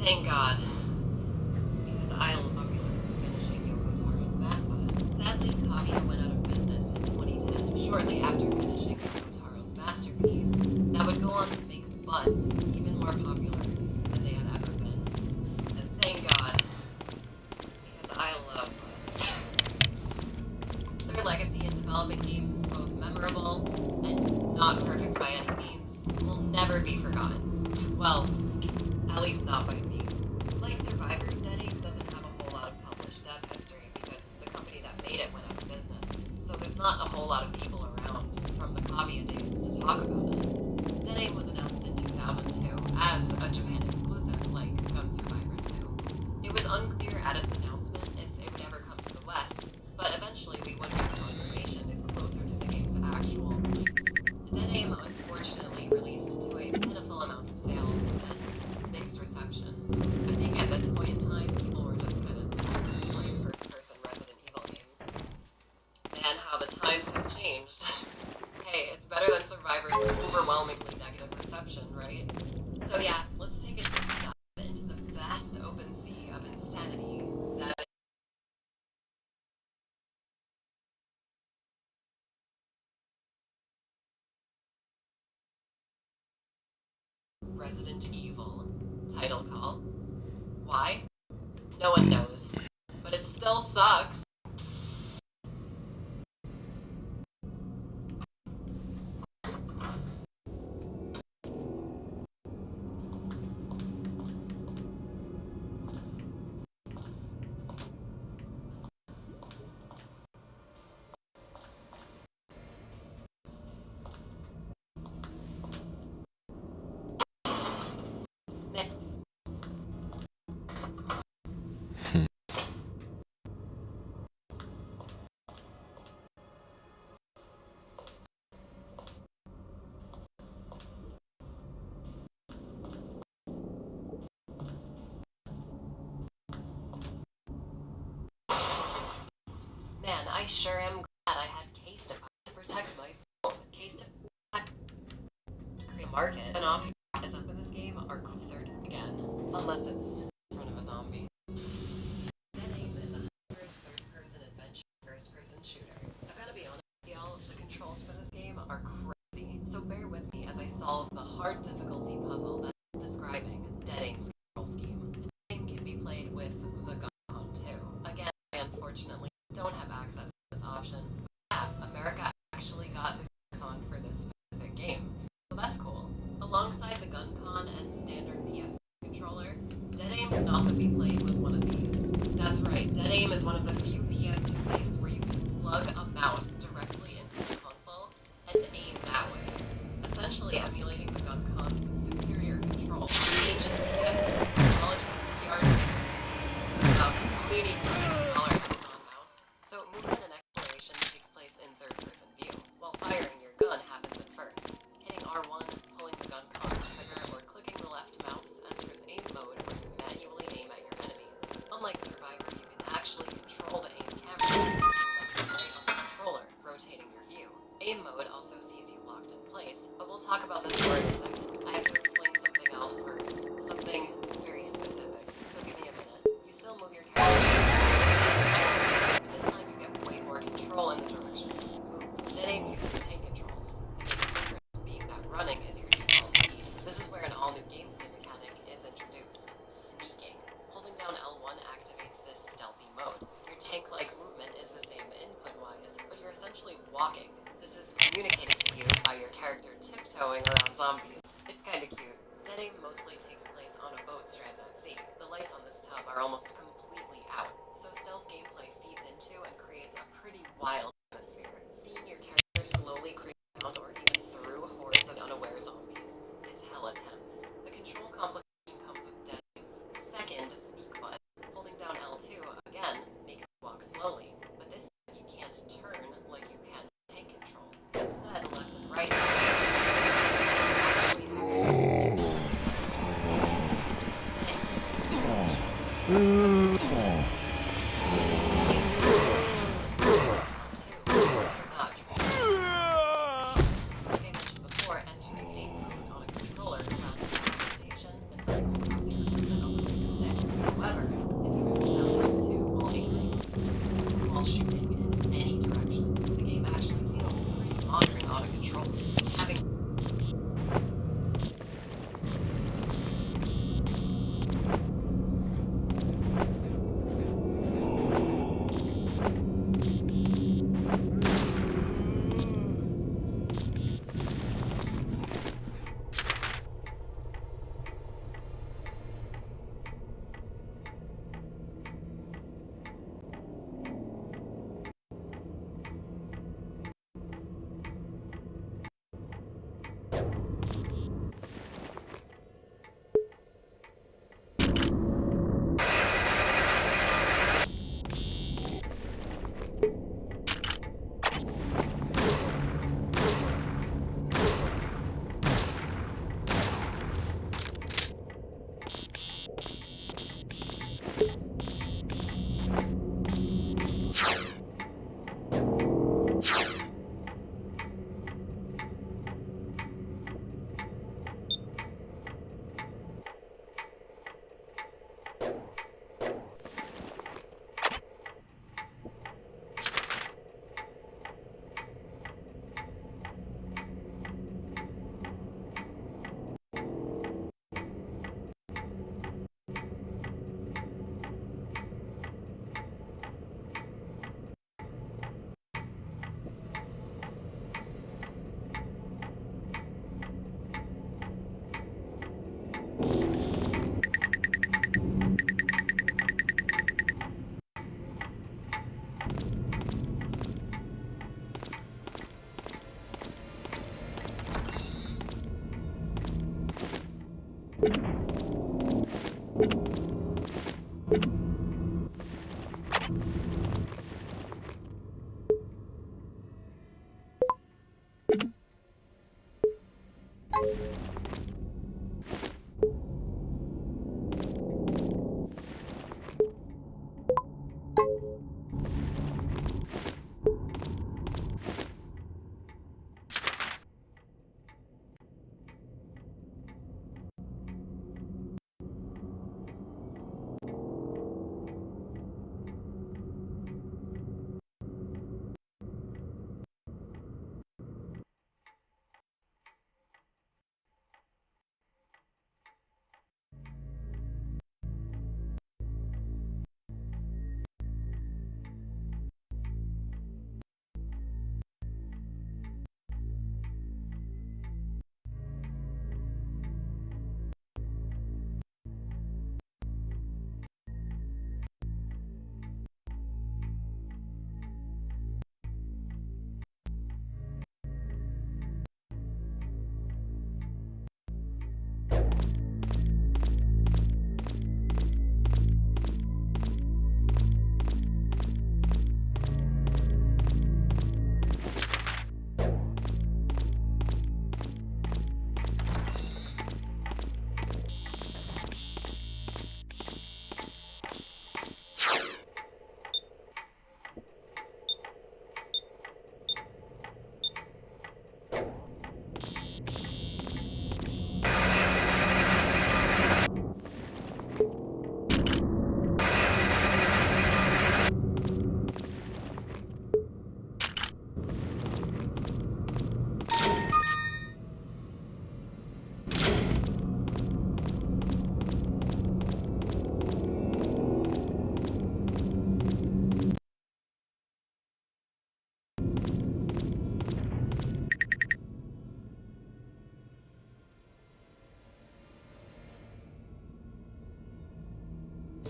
Thank God. Because I love finishing Yoko Taro's back button. Sadly, Kavia went out of business in 2010, shortly after finishing Yoko Taro's masterpiece, that would go on to make Butts even more popular than they had ever been. And thank God, because I love Butts. Their legacy in developing games, both memorable and not perfect by any means, will never be forgotten. Well, at least not by me. Like Survivor, Dead Aim doesn't have a whole lot of published dev history because the company that made it went out of business, so there's not a whole lot of people around from the Kavia days to talk about it. Dead Aim was announced in 2002 as a Japan exclusive like Gun Survivor 2. It was unclear at its announcement if it would ever come to the West, but eventually we would get more information if closer to the game's actual release. Dead Aim unfortunately released to a pitiful amount of sales and mixed reception. I think at this point in time, people were just kind of playing first-person Resident Evil games. Man, how the times have changed. Hey, it's better than Survivor's overwhelmingly negative reception, right? So yeah, let's take a deep dive into the vast open sea of insanity that Resident Evil title call. Why? No one knows. But it still sucks. Man, I sure am glad I had Casetify to protect my phone. Casetify to create a market and off you is up in this game are third again, unless it's in front of a zombie. Dead Aim is a third-person adventure, first-person shooter. I've gotta be honest with y'all, the controls for this game are crazy, so bear with me as I solve the hard difficulty puzzle that is describing Dead Aim's control scheme. Dead Aim can be played with the gun phone too. Again, I unfortunately don't have access to this option. Yeah, America actually got the gun for this specific game, so that's cool. Alongside the gun con and standard PS controller, Dead Aim can also be played with one of these. That's right, Dead Aim is one of the few PS2 games where you can plug a mouse directly into the console and aim that way, essentially emulating the gun con's superior control. Ancient PS2 technology, CRT, completing smaller Amazon mouse, so movement and exploration takes place in third-person view, while firing your gun happens at first. Hitting R1, pulling the gun con's trigger, or clicking the left mouse enters aim mode where you manually aim at your enemies. Unlike Survivor, you can actually control the aim camera using left and right on the controller, rotating your view. Aim mode also sees you locked in place, but we'll talk about this more in a second. I have to explain something else first. Something very specific, so give me a minute. You still move your character, but this time you get way more control in the directions you move. Dead Aim uses tank controls. The biggest difference being that running is your default speed. This is where an all-new gameplay mechanic is introduced: sneaking. Holding down L1 activates this stealthy mode. Your tank-like movement is the same input-wise, but you're essentially walking. This is communicated to you by your character tiptoeing around zombies. It's kinda cute. Dead Aim mostly takes place on a boat stranded at sea. The lights on this tub are almost completely out, so stealth gameplay feeds into and creates a pretty wild atmosphere. Seeing your character slowly creep around or even through hordes of unaware zombies is hella tense. The control complication comes with Dead Aim's second sneak button. Holding down L2 again makes you walk slowly, but this time you can't turn like you can with tank control. Instead, left and right like I mentioned before, entering aim mode on a controller allows for rotation and vertical crosshair movement on the right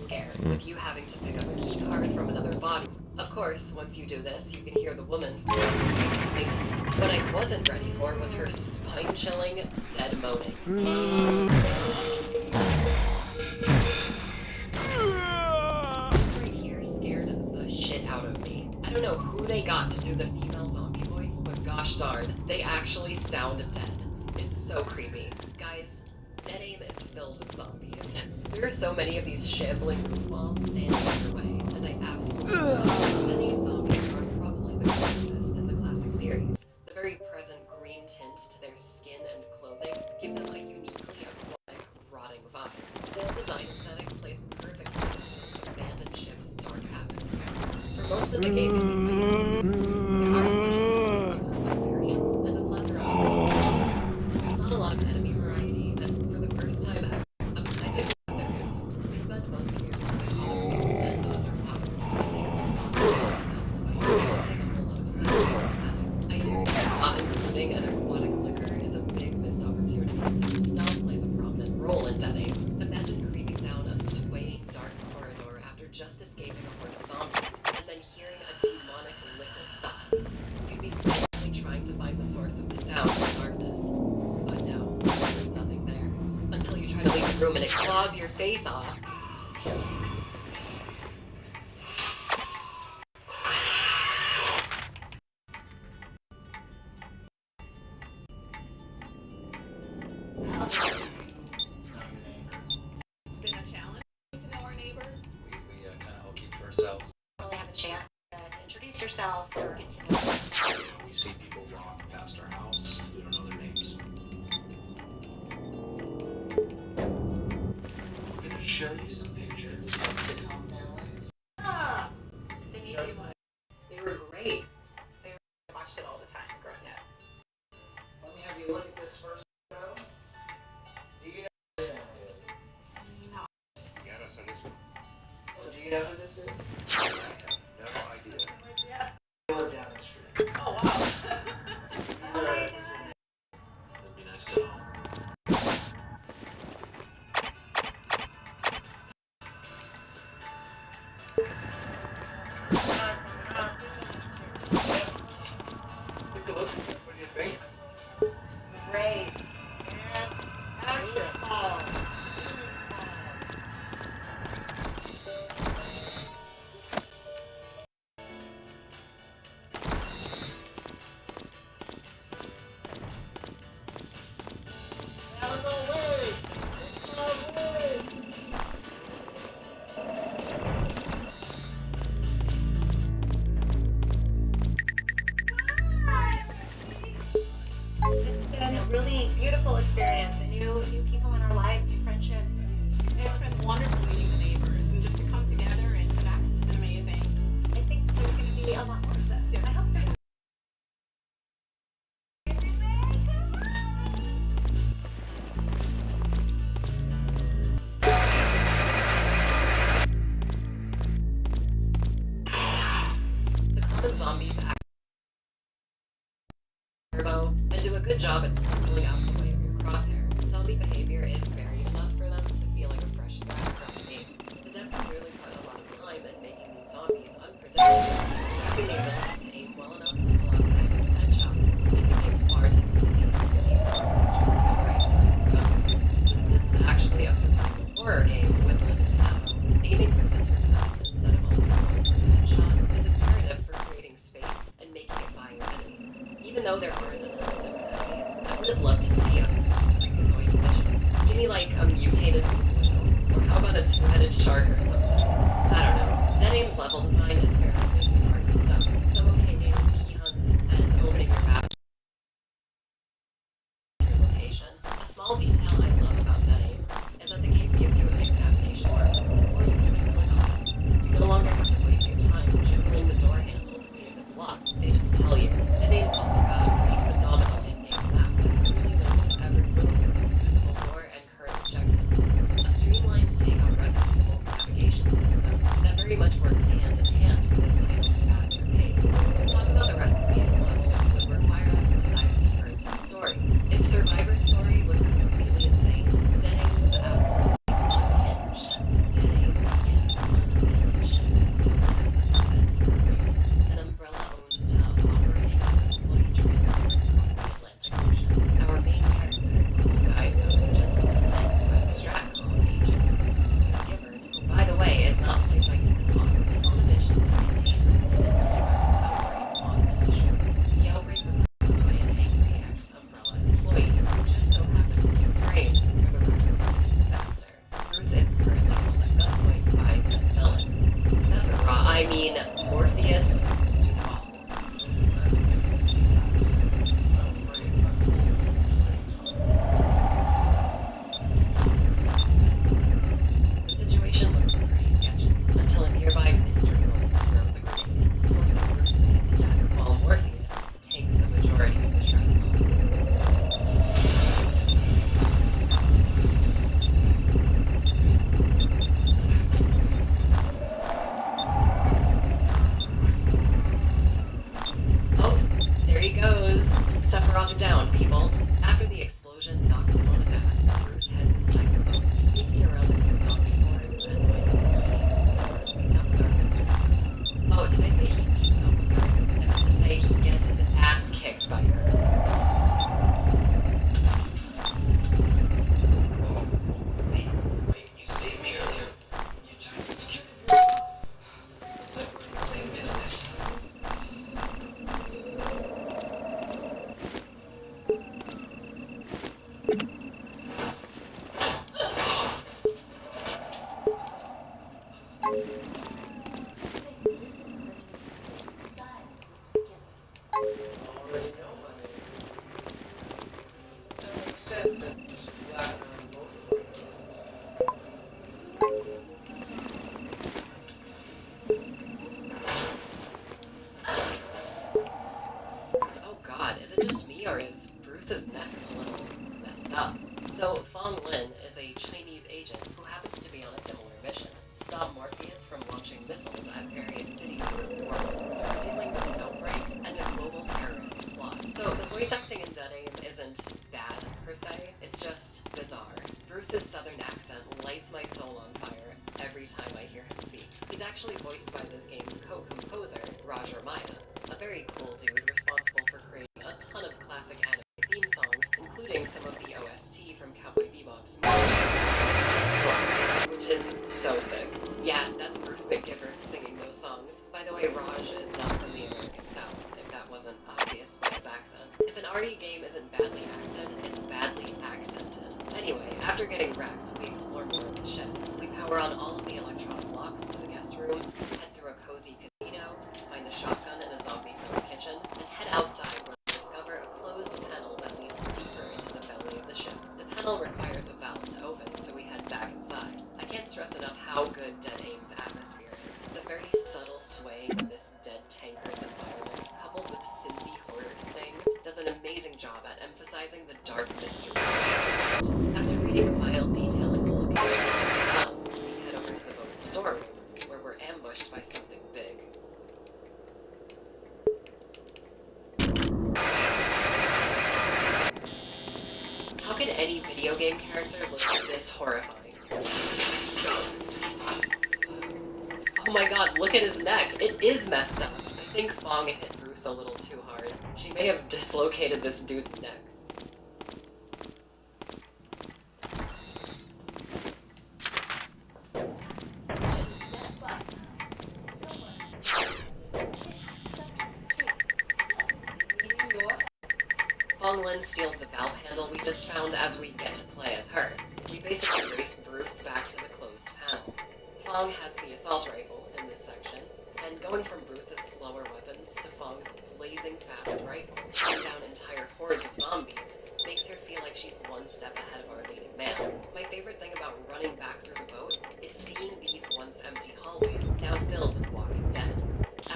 scare, with you having to pick up a key card from another body. Of course, once you do this, you can hear the woman. What I wasn't ready for was her spine-chilling, dead moaning. This right here scared the shit out of me. I don't know who they got to do the female zombie voice, but gosh darn, they actually sound dead. It's so creepy. Guys, Dead Aim is filled with zombies. There are so many of these shambling goofballs standing in your way, and I absolutely love them. Dead Aim zombies are probably the closest in the classic series. The very present green tint to their skin and clothing give them a uniquely aquatic, rotting vibe. This design aesthetic plays perfectly into this abandoned ship's dark atmosphere. For most of the game, you can find there are special variants and a plethora of monsters. There's not a lot of enemy variety, and for the first time ever, I think there isn't. You spend most of your time and underwater, so things like zombies and spiders make a whole lot of sense in the setting. I do think not including an aquatic liquor is a big missed opportunity, since stealth plays a prominent role in Dead Aim. Imagine creeping down a swaying dark corridor after just escaping a horde of zombies, and then hearing a demonic liquor sound. You'd be frantically trying to find the source of the sound in the darkness. But no, there's nothing there. Until you try to leave the room and it claws your face off. It's been a challenge to know our neighbors. We kind of all keep to ourselves. Really have a chance to introduce yourself or get to know. We see people walk past our house, we don't know their names. I'm gonna show you some pictures. Sitcom villains. Ah, they need you much. They were great. I watched it all the time growing up. Let me have you look at this first photo. Do you know who this family is? No. Yeah, that's on this one. So do you know who this is? I have no idea. Yeah. They live down the street. Oh, wow. Oh my God. It'd be nice to know. Take a look. What do you think? Great. And extra small. Out of the way! Out of the way! It's been a really beautiful experience. New people in our lives, new friendships. It's been wonderful meeting the neighbors and just to come together and connect. It's been amazing. I think there's going to be a lot more of this. Yeah. I hope there's The common zombies act turbo and do a good job at pulling out the way of your crosshair. Zombie behavior is varied enough for them to feel like a fresh threat throughout the game. The devs clearly put a lot of time in making these zombies unpredictable, having the ability to aim well enough to pull out effective headshots, making it far too easy for these corpses just still right there. Since this is actually a survival horror game with limited ammo, aiming for center mass instead of always going for the headshot is imperative for creating space and making it by your enemies. Even though there aren't as many different enemies, I would have loved to see a freakazoid fishes. Give me like a mutated whale, or how about a two-headed shark or something? I don't know. Dead Aim's level design is fairly basic hard stuff. Some okay naming key hunts and opening your map your location. A small detail I love about Dead Aim is that the game gives you an examination marks before you even click on it. You no longer have to waste your time jiggling the door handle to see if it's locked. They just tell you. Dead Aim's also got a pretty phenomenal in-game map that clearly labels every room, usable door, and current objectives. A streamlined take on Resident Evil's navigation system that very much works hand in hand with this title's faster pace. To talk about the rest of the game's levels would require us to dive deeper into the story. If Survivor's story was completely insane, Dead Aim's is absolutely unhinged. Dead Aim begins. Sephiroth down, people. After the explosion knocks him on his ass, Bruce heads inside the boat, sneaking around a few zombie hordes and finding the key. Bruce meets up with our Mr. Oh, did I say he meets up with her? I meant to say he gets his ass kicked by her. Wait, you saved me earlier. You tried to secure the room. Looks like we're in the same business. Already know my name. That makes sense since Black and both of them. Oh god, is it just me or is Bruce's neck a little messed up? So, Fong Lin is a Chinese agent who happens to be on a similar mission. Stop Morpheus from launching missiles at various cities around the world. So we're dealing with an outbreak and a global terrorist plot. So the voice acting in Dead Aim isn't bad per se, it's just bizarre. Bruce's southern accent lights my soul on fire every time I hear him speak. He's actually voiced by this game's co-composer, Roger Maya, a very cool dude responsible for creating a ton of classic anime theme songs, including some of the OST from Cowboy Bebop's which is so sick. Yeah, that's Bruce McGivern singing those songs. By the way, Raj is not from the American South, if that wasn't obvious by his accent. If an RE game isn't badly acted, it's badly accented. Anyway, after getting wrecked, we explore more of the ship. We power on all of the electronic locks to the guest rooms, head through a cozy casino, find a shotgun in a zombie-filled kitchen, and head outside where we discover a closed panel that leads deeper into the belly of the ship. The panel requires a valve to open, so we head back inside. I can't stress enough how good Dead Aim's atmosphere is. The very subtle swaying of this dead tanker's environment, coupled with synthy horror stings, does an amazing job at emphasizing the dark mystery. After reading a file detailing the location of the we head over to the boat's storeroom, where we're ambushed by something big. How can any video game character look this horrifying? Oh my god, look at his neck! It is messed up! I think Fong hit Bruce a little too hard. She may have dislocated this dude's neck. Fong Lin steals the valve handle we just found as we get to play as her. We basically race Bruce back to the closed panel. Fong has the assault rifle in this section, and going from Bruce's slower weapons to Fong's blazing fast rifle, shooting down entire hordes of zombies, makes her feel like she's one step ahead of our leading man. My favorite thing about running back through the boat is seeing these once empty hallways now filled with walking dead.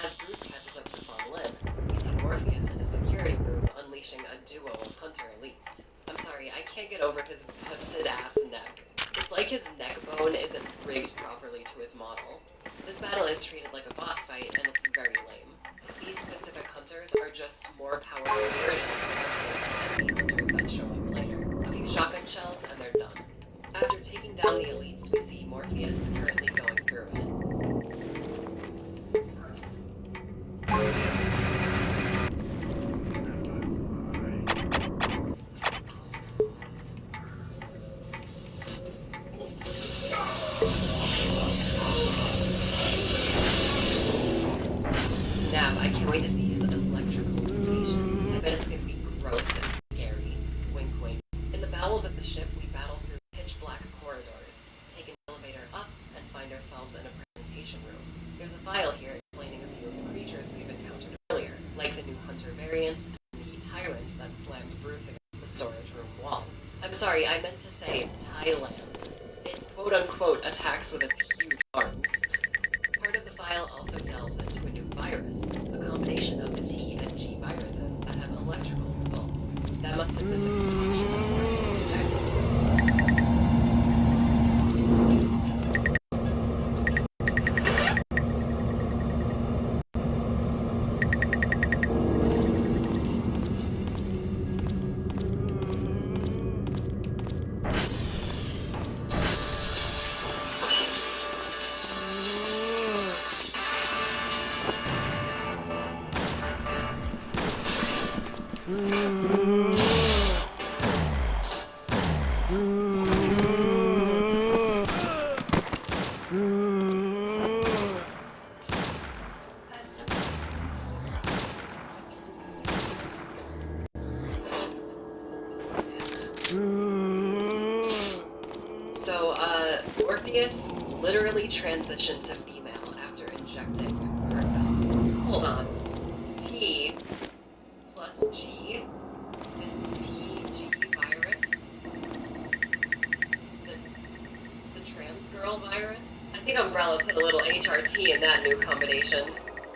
As Bruce catches up to Fong Lin, we see Morpheus in a security room unleashing a duo of hunter elites. I'm sorry, I can't get over his busted ass neck. It's like his neck bone isn't rigged properly to his model. This battle is treated like a boss fight, and it's very lame. These specific hunters are just more powerful versions of those enemy hunters that show up later. A few shotgun shells, and they're done. After taking down the elites, we see Morpheus currently going through it. Snap, I can't wait to see his electrical mutation. I bet it's gonna be gross and scary. Wink wink. In the bowels of the ship, we battle through pitch black corridors, take an elevator up, and find ourselves in a presentation room. There's a file here explaining a few of the creatures we've encountered earlier, like the new hunter variant, and the tyrant that slammed Bruce against the storage room wall. I'm sorry, I meant to say Thailand. It quote-unquote attacks with its huge arms. Part of the file also delves into a new virus, a combination of the T and G viruses that have electrical results. That must have been the concoction of Morpheus injectors. So, Orpheus literally transitioned to female after injecting herself. Hold on. T plus G and TG virus? The trans girl virus? I think Umbrella put a little HRT in that new combination.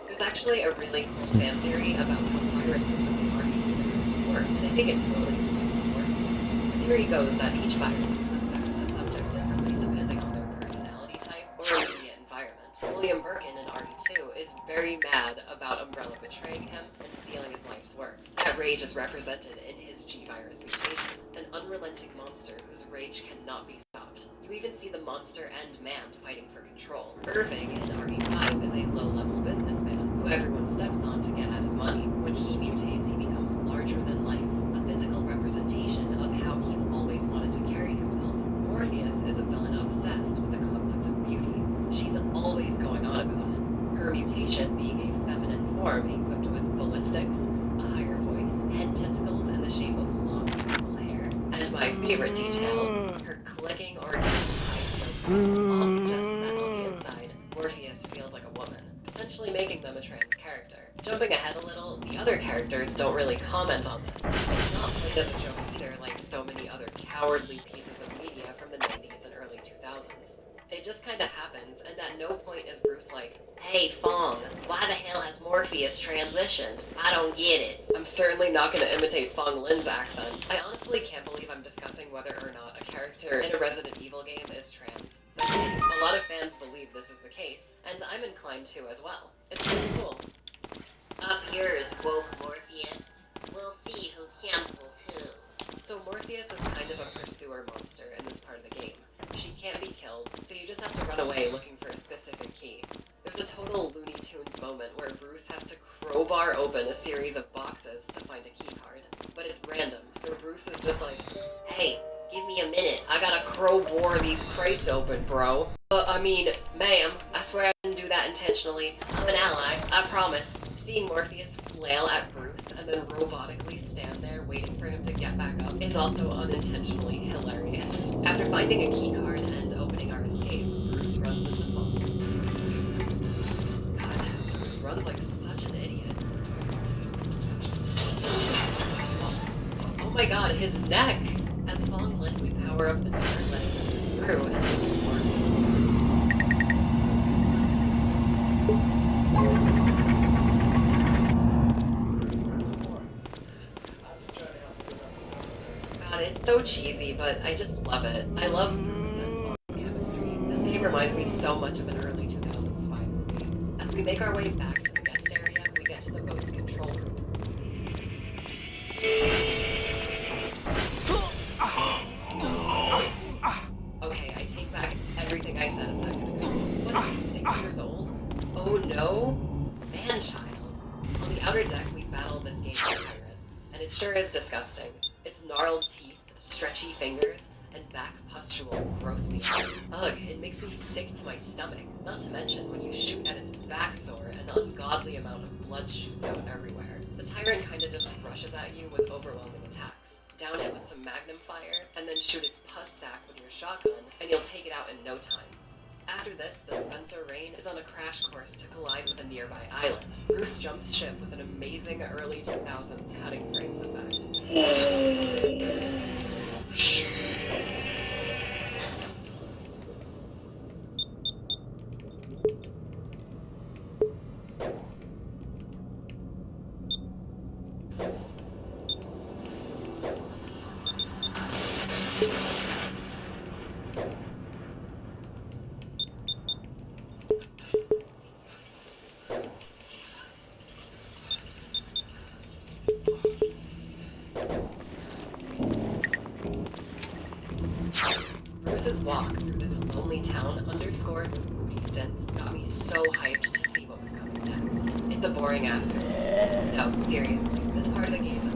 There's actually a really cool fan theory about how viruses in the market universe work, and I think it totally applies to Orpheus. The theory goes that each virus affects a subject differently depending on their personality type or immediate environment. William Birkin in RE2 is very mad about Umbrella betraying him and stealing his life's work. That rage is represented in his G-virus mutation, an unrelenting monster whose rage cannot be stopped. You even see the monster and man fighting for control. Irving in RE5 is a low-level businessman who everyone steps on to get at his money. When he mutates, he becomes larger than life, a physical representation of how he's always wanted to carry himself. Morpheus is a villain obsessed with the concept of beauty. She's always going on about it. Her mutation being a feminine form equipped with ballistics, a higher voice, head tentacles in the shape of long, beautiful hair, and my favorite detail, her clicking organic all suggest that on the inside, Morpheus feels like a woman, potentially making them a trans character. Jumping ahead a little, the other characters don't really comment on this. It's not played as a joke either, like so many other cowardly pieces of media from the 90s and early 2000s. It just kinda happens, and at no point is Bruce like, "Hey, Fong, why the hell has Morpheus transitioned? I don't get it." I'm certainly not gonna imitate Fong Lin's accent. I honestly can't believe I'm discussing whether or not a character in a Resident Evil game is trans. But hey, a lot of fans believe this is the case, and I'm inclined to as well. It's pretty cool. Up yours, woke Morpheus. We'll see who cancels who. So Morpheus is kind of a pursuer monster in this part of the game. She can't be killed, so you just have to run away looking for a specific key. There's a total Looney Tunes moment where Bruce has to crowbar open a series of boxes to find a key card. But it's random, so Bruce is just like, "Hey, give me a minute, I gotta crowbar these crates open, bro." Ma'am, I swear I didn't do that intentionally. I'm an ally, I promise. Seeing Morpheus flail at Bruce and then robotically stand there waiting for him to get back up is also unintentionally hilarious. After finding a key card and opening our escape, Bruce runs into Fong. God, Bruce runs like such an idiot. Oh my god, his neck! As Fong Lin, we power up the door, letting Bruce through, and then Morpheus. God, it's so cheesy, but I just love it. I love Bruce and Fong's chemistry. This game reminds me so much of an early 2000s spy movie. As we make our way back to the guest area, we get to the boat's control room. Okay, I take back everything I said a second ago. What is he, 6 years old? Oh no? Man-child. On the outer deck, we battle this game's pirate, and it sure is disgusting. Its gnarled teeth, stretchy fingers, and back pustule gross me out. Ugh, it makes me sick to my stomach. Not to mention, when you shoot at its back sore, an ungodly amount of blood shoots out everywhere. The tyrant kinda just rushes at you with overwhelming attacks. Down it with some magnum fire, and then shoot its pus sack with your shotgun, and you'll take it out in no time. After this, the Spencer Rain is on a crash course to collide with a nearby island. Bruce jumps ship with an amazing early 2000s cutting frames effect. Bruce's walk through this lonely town, underscored with moody synths, got me so hyped to see what was coming next. It's a boring ass story. No, seriously, this part of the game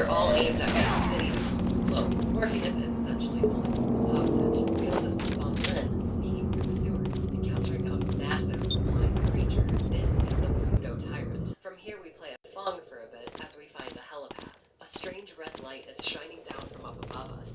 They're all aimed at different cities across the globe. Morpheus is essentially holding the world hostage. We also see Von Lin sneaking through the sewers, encountering a massive blind creature. This is the Pluto Tyrant. From here we play as Fong for a bit as we find a helipad. A strange red light is shining down from up above us.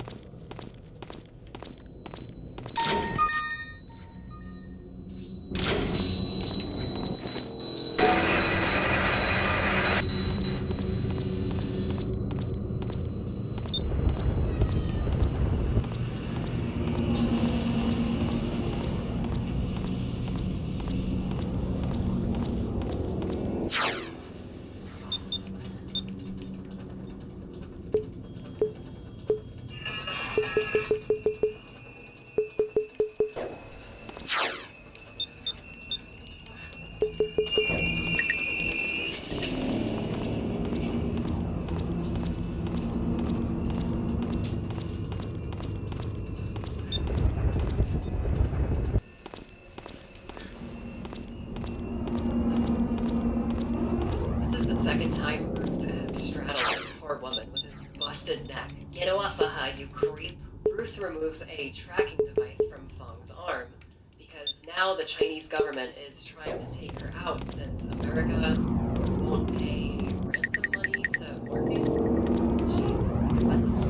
Second time Bruce has straddled this poor woman with his busted neck. Get off of her, you creep. Bruce removes a tracking device from Fong's arm, because now the Chinese government is trying to take her out since America won't pay ransom money to Morpheus. She's expendable.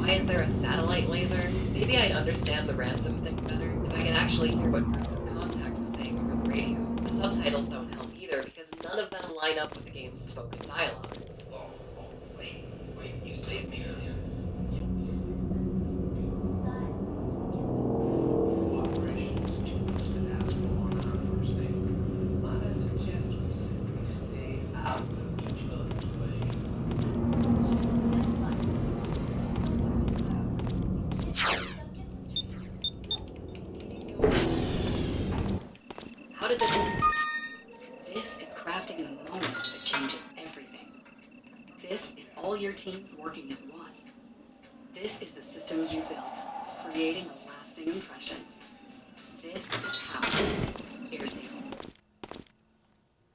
Why is there a satellite laser? Maybe I'd understand the ransom thing better if I could actually hear what Bruce's contact was saying over the radio. The subtitles don't help either because none of them line up with the game's spoken dialogue. Whoa, wait, you saved me earlier. Business doesn't mean staying silent, so Cooperation is too much to ask for on our first date. Might I suggest we simply stay out of each other's way? How did this... This is crafting a moment that changes everything. This is all your teams working as one. This is the system you built, creating a lasting impression. This is how. Airtable.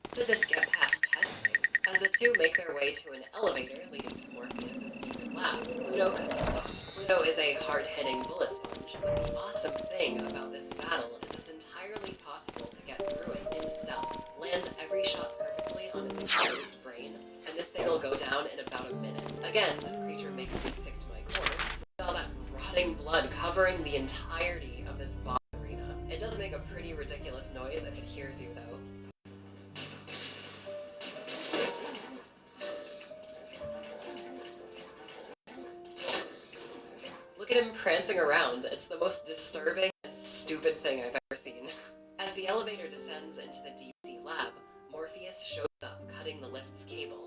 How did this get past testing? As the two make their way to an elevator leading to Morpheus' secret lab, Pluto comes along. Pluto is a hard-hitting bullet sponge, but the awesome thing about this battle is it's entirely possible to get through it in stealth. Land every shot perfectly on its exposed brain, and this thing will go down in about a minute. Again, this creature makes me sick to my core. Look at all that rotting blood covering the entirety of this boss arena. It does make a pretty ridiculous noise if it hears you, though. Look at him prancing around. It's the most disturbing and stupid thing I've ever seen. As the elevator descends into the deep sea lab, Morpheus shows up, cutting the lift's cable.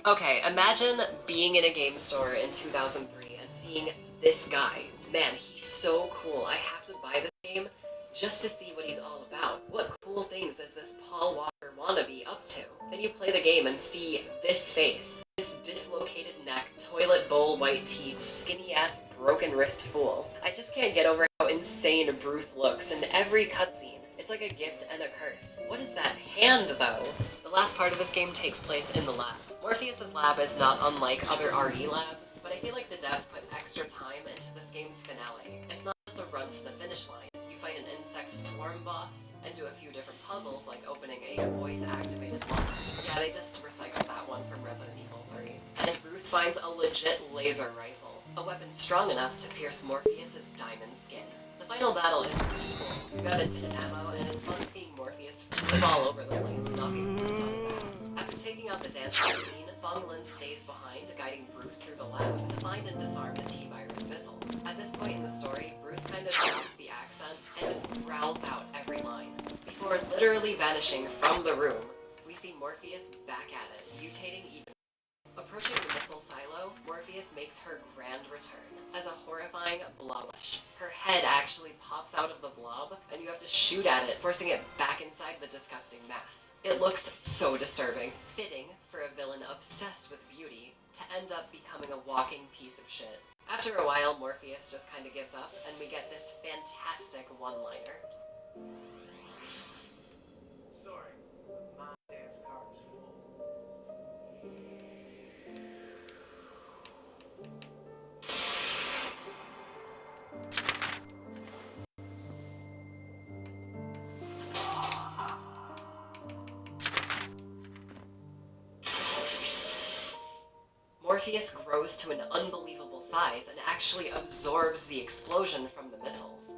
Okay, imagine being in a game store in 2003 and seeing this guy. Man, he's so cool. I have to buy this game just to see what he's all about. What cool things is this Paul Walker wannabe up to? Then you play the game and see this face. This dislocated neck, toilet bowl white teeth, skinny ass broken wrist fool. I just can't get over how insane Bruce looks in every cutscene. It's like a gift and a curse. What is that hand, though? The last part of this game takes place in the lab. Morpheus' lab is not unlike other RE labs, but I feel like the devs put extra time into this game's finale. It's not just a run to the finish line. You fight an insect swarm boss, and do a few different puzzles like opening a voice-activated lock. Yeah, they just recycled that one from Resident Evil 3. And Bruce finds a legit laser rifle, a weapon strong enough to pierce Morpheus' diamond skin. The final battle is pretty cool. You have infinite ammo, and it's fun seeing Morpheus flip all over the place, knocking Bruce on his ass. After taking out the dance queen, Fong Lin stays behind, guiding Bruce through the lab to find and disarm the T-Virus missiles. At this point in the story, Bruce kind of drops the accent and just growls out every line. Before literally vanishing from the room, we see Morpheus back at it, mutating even. Approaching the missile silo, Morpheus makes her grand return as a horrifying blobish. Her head actually pops out of the blob, and you have to shoot at it, forcing it back inside the disgusting mass. It looks so disturbing, fitting for a villain obsessed with beauty to end up becoming a walking piece of shit. After a while, Morpheus just kinda gives up, and we get this fantastic one-liner. Sorry, my dance card is full. Morpheus grows to an unbelievable size and actually absorbs the explosion from the missiles.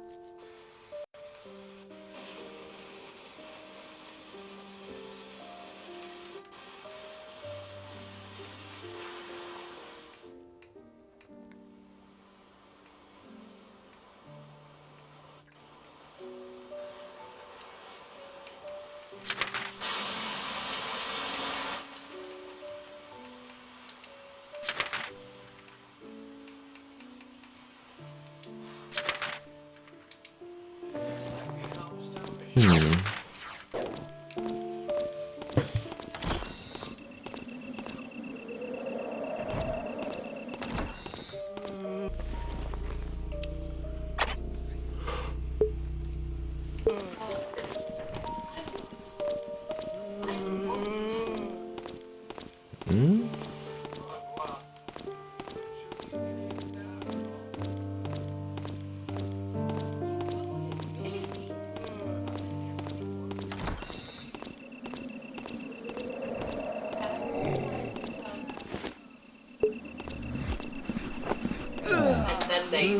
They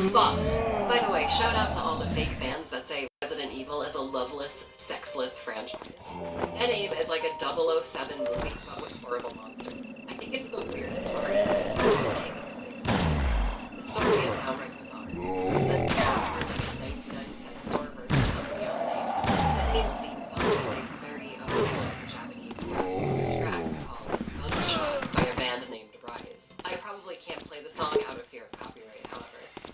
fuck. By the way, shout out to all the fake fans that say Resident Evil is a loveless, sexless franchise. Dead Aim is like a 007 movie, but with horrible monsters. I think it's the weirdest story to take it seriously. The story is downright bizarre. There's a like a 99-cent store version of Neon Name. Dead Aim's theme song is a very original Japanese track called Gunshot by a band named Rise. I probably can't play the song out of fear of copyright.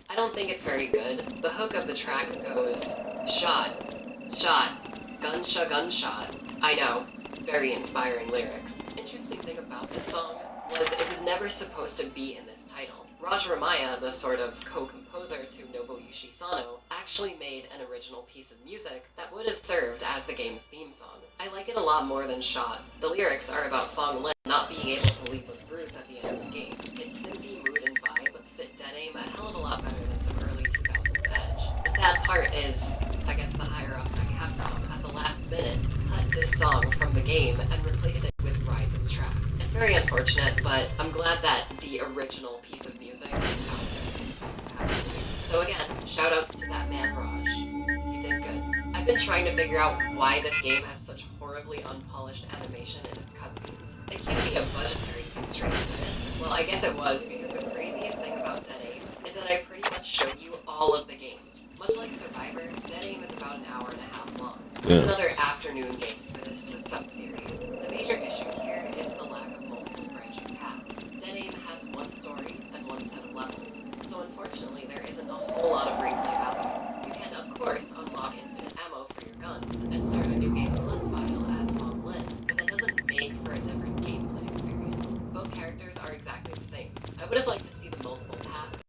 I don't think it's very good. The hook of the track goes, shot, shot, gunshot, gunshot. I know, very inspiring lyrics. Interesting thing about this song was it was never supposed to be in this title. Raj Ramaya, the sort of co-composer to Nobuyushi Sano, actually made an original piece of music that would have served as the game's theme song. I like it a lot more than Shot. The lyrics are about Fong Lin not being able to leave with Bruce at the end of the game. Its synthy mood and vibe fit Dead Aim a hell of a lot better than some early 2000s Edge. The sad part is, I guess the higher-ups at Capcom at the last minute cut this song from the game and replaced it with Rise's track. It's very unfortunate, but I'm glad that the original piece of music is out there in some capacity. So again, shoutouts to that man Raj. You did good. I've been trying to figure out why this game has such horribly unpolished animation in its cutscenes. It can't be a budgetary constraint, could it? Well, I guess it was, because the craziest thing about Dead Aim is that I pretty much showed you all of the game. Much like Survivor, Dead Aim is about an hour and a half long. It's another afternoon game for this sub-series. The major issue here is the lack of multiple branching paths. Dead Aim has one story and one set of levels, so unfortunately there isn't a whole lot of replay value. You can, of course, unlock infinite ammo for your guns and start a new game plus file as Fong Lin, but that doesn't make for a different gameplay experience. Both characters are exactly the same. I would have liked to see the multiple paths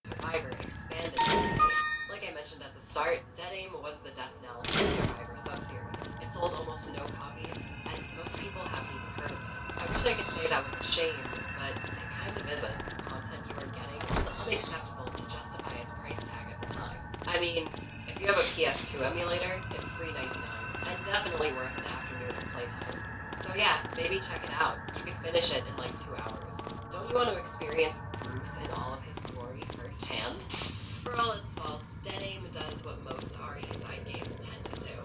Survivor expanded. Like I mentioned at the start, Dead Aim was the death knell of the Survivor sub-series. It sold almost no copies, and most people haven't even heard of it. I wish I could say that was a shame, but it kind of isn't. The content you were getting was unacceptable to justify its price tag at the time. I mean, if you have a PS2 emulator, it's free $99, and definitely worth an afternoon of playtime. So yeah, maybe check it out. You can finish it in like 2 hours. Don't you want to experience Bruce in all of his glory firsthand? For all its faults, Dead Aim does what most RE side games tend to do.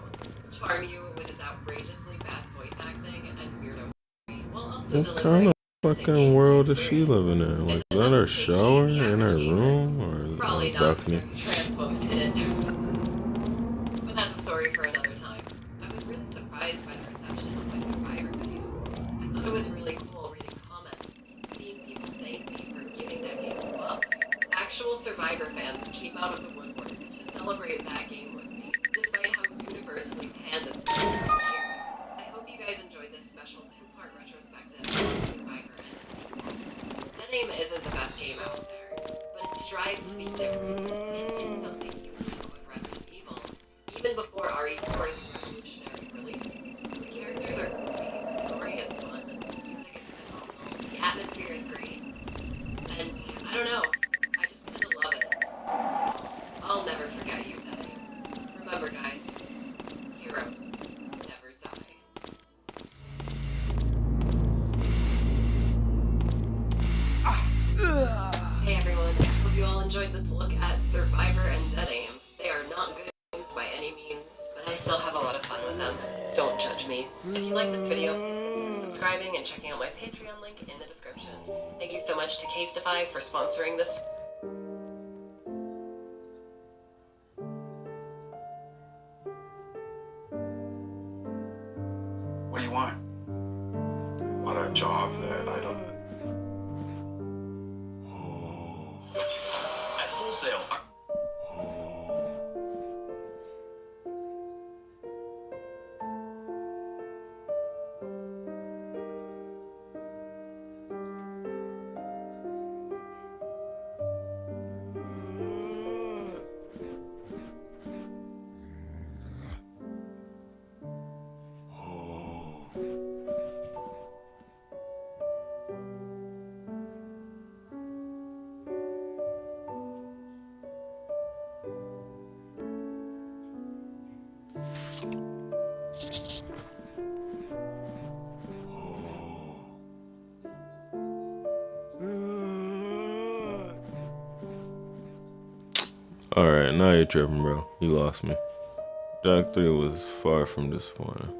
Charm you with its outrageously bad voice acting and weirdo story, while also What kind delivering of fucking world is she living in? Like, is that her shower in her room? Or probably is it not, a because balcony? there's a trans woman in it. But that's a story for another time. I was really surprised by the reception of my Survivor video. I thought it was really cool reading comments, seeing people thank me for giving that game a swap. Actual Survivor fans came out of the woodwork to celebrate that game with me, despite how universally panned it's been for years. I hope you guys enjoyed this special 2-part retrospective on Survivor and its sequel. Dead Aim isn't the best game out there, but it strived to be different. It did something unique with Resident Evil, even before RE4's revolutionary release. The characters are goofy, the story is fun, the music is phenomenal, the atmosphere is great, and I don't know, I just kind of love it. So, I'll never forget you, Dead Aim. Remember guys, heroes never die. Hey everyone, hope you all enjoyed this look at Survivor and Dead Aim. They are not good games by any means, but I still have a lot of fun with them. Don't judge me. If you like this video, please consider subscribing and checking out my Patreon link in the description. Thank you so much to Casetify for sponsoring this. What do you want? Want a job that I don't. At Full Sail. Alright, now you're tripping, bro. You lost me. Jack 3 was far from disappointing.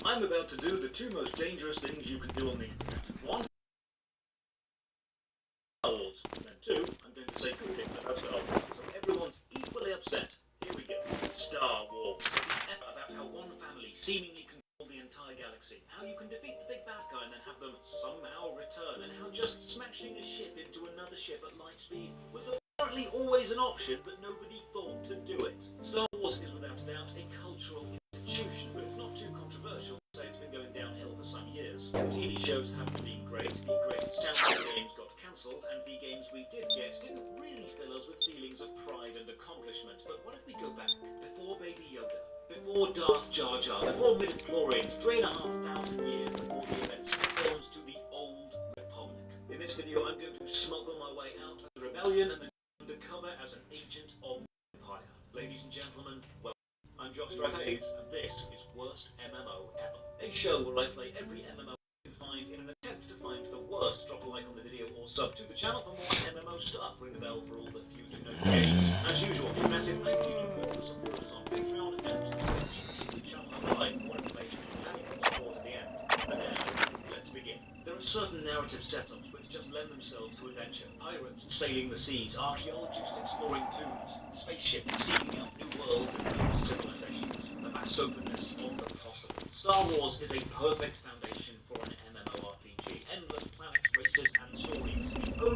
I'm about to do the 2 most dangerous things you can do on the internet. 1, Star Wars. And then 2, I'm going to say good things about Star Wars, so everyone's equally upset. Here we go. Star Wars. About how one family seemingly control the entire galaxy, how you can defeat the big bad guy and then have them somehow return, and how just smashing a ship into another ship at light speed was apparently always an option, but nobody thought to do it. Star Wars is without a doubt a cultural institution, but it's not too controversial to say it's been going downhill for some years. The TV shows haven't been great, the great sound games got cancelled, and the games we did get didn't really fill us with feelings of pride and accomplishment. But what if we go back, before Baby Yoda, before Darth Jar Jar, before midichlorians, 3,500 years before the events of the films to the Old Republic. In this video I'm going to smuggle my way out of the rebellion and then undercover as an agent of the Empire. Ladies and gentlemen, welcome. I'm Josh Hayes, and this is Worst MMO Ever, a show where I play every MMO you can find in an attempt to find the worst. Drop a like on the video or sub to the channel for more MMO stuff. Ring the bell for all the future notifications. As usual, a massive thank you to all the supporters on Patreon and to keep the channel alive. More information and valuable support at the end. But now, let's begin. There are certain narrative setups which just lend themselves to adventure. Pirates sailing the seas, archaeologists exploring tombs, spaceships seeking out new worlds and new civilizations. The vast openness of the possible. Star Wars is a perfect foundation for an MMORPG. Endless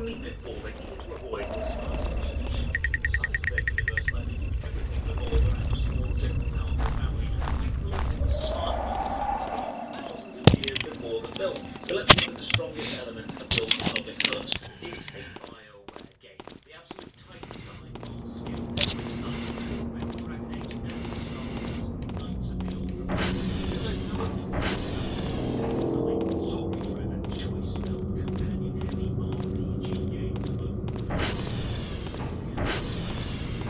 only pitfall they needed to avoid was artificially shrinking the size of their universe by making everything revolve around a small, simple, powerful family. And thankfully, they were smart about this and this game thousands of years before the film. So let's look at the strongest element that built the public first. It's a BioWare game. The absolute titans behind Mars skill. It's Knights of Mass Effect, Dragon Age, and Star Wars. Knights of the Old Republic. There's no design, story-driven, choice-filled, companion-heavy RPG games, but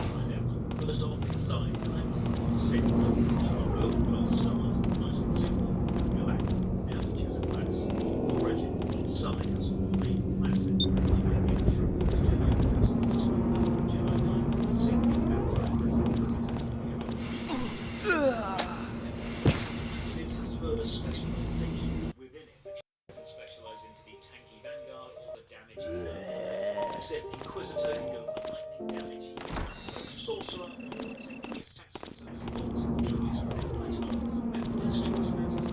find out. First off, inside, 19 both, but I'll start nice and simple. Galactic. Now to choose a class. Origin. Each side has 4 main classes. They may be troopers, Jedi Councilors, smugglers, Jedi Knights, and Sith Baptizers, Inquisitors, and classes has further specializations within it, which can specialize into the tanky vanguard or the damage healer. The Sith Inquisitor can go for lightning damage healer, Sorcerer, or tanky assassin, so there's lots of choice within playstyle. And this choice matters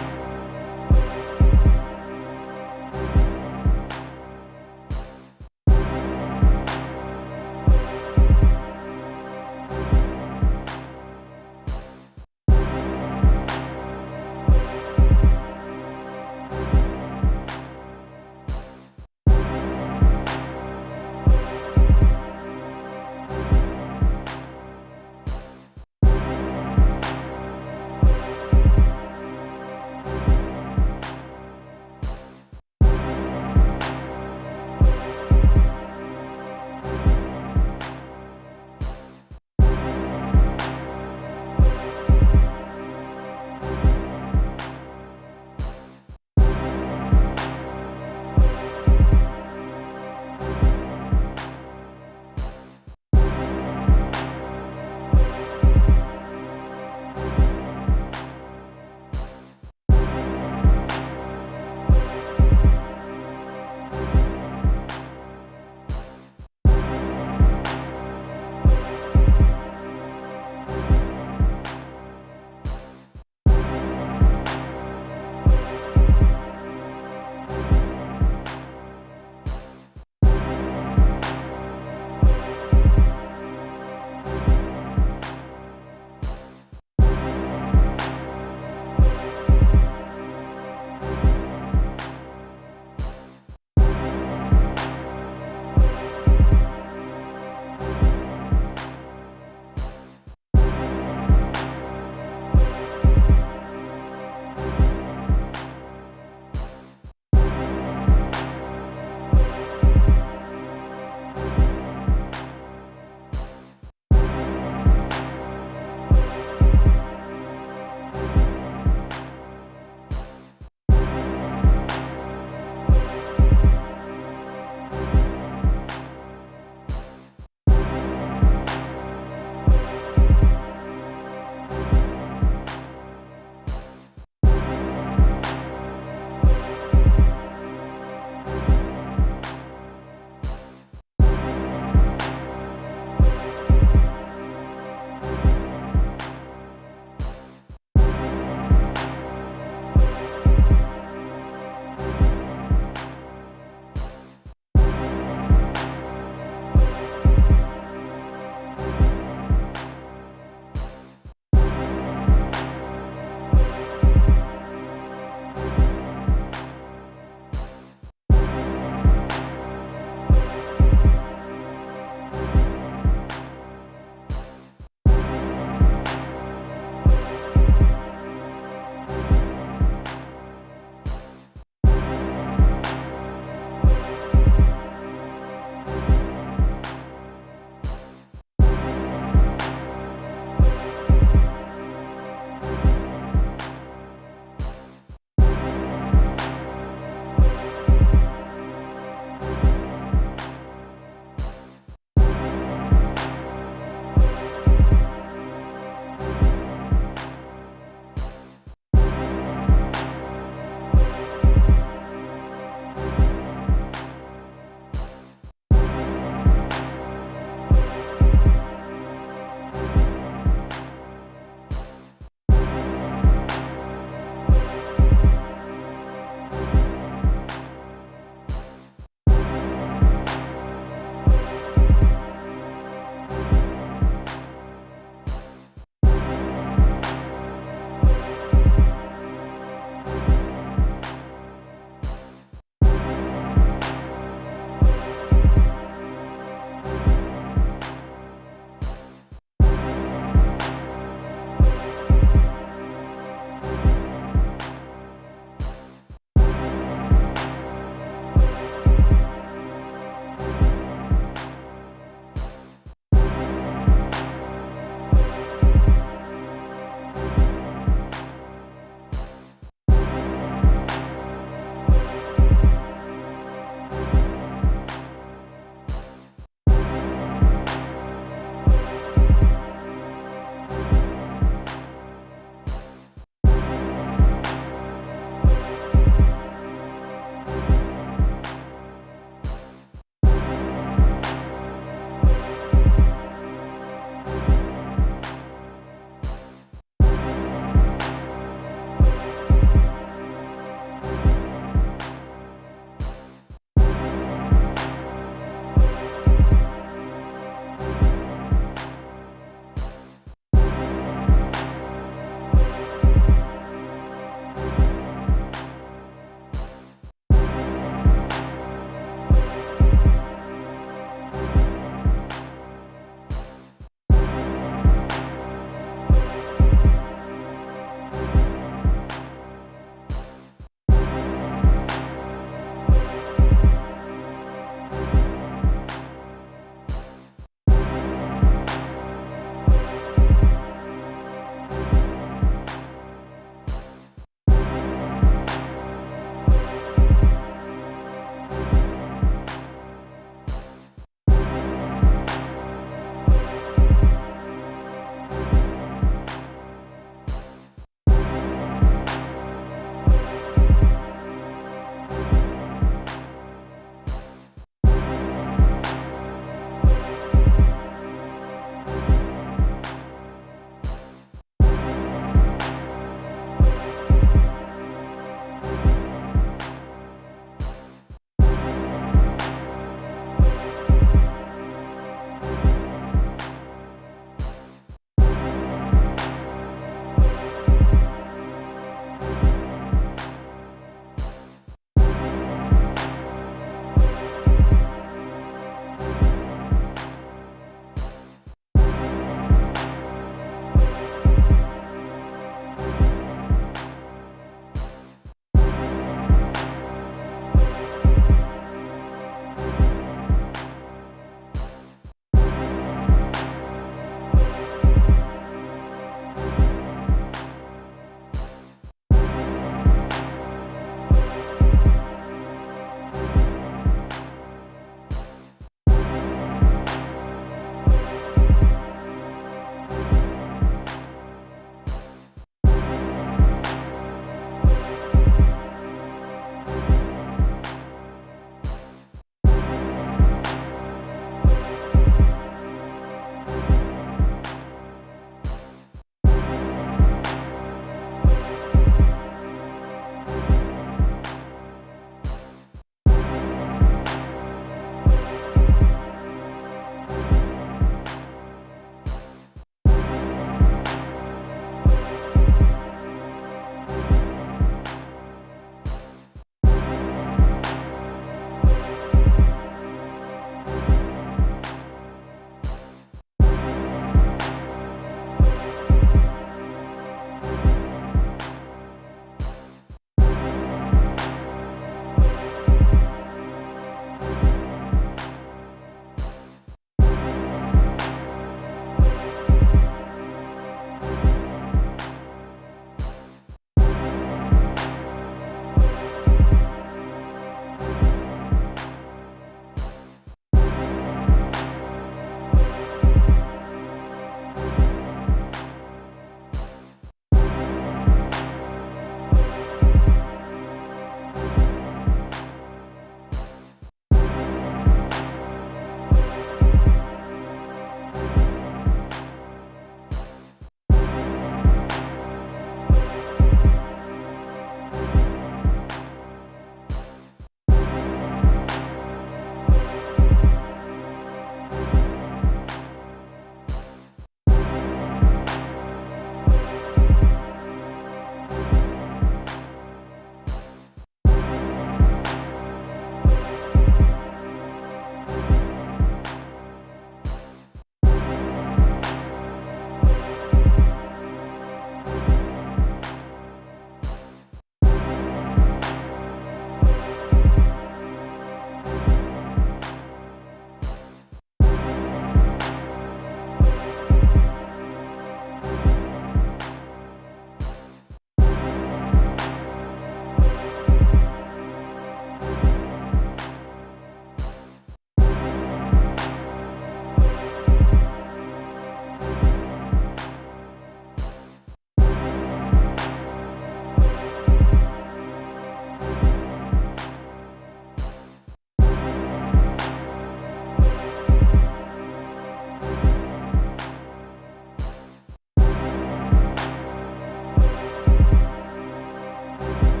Bye.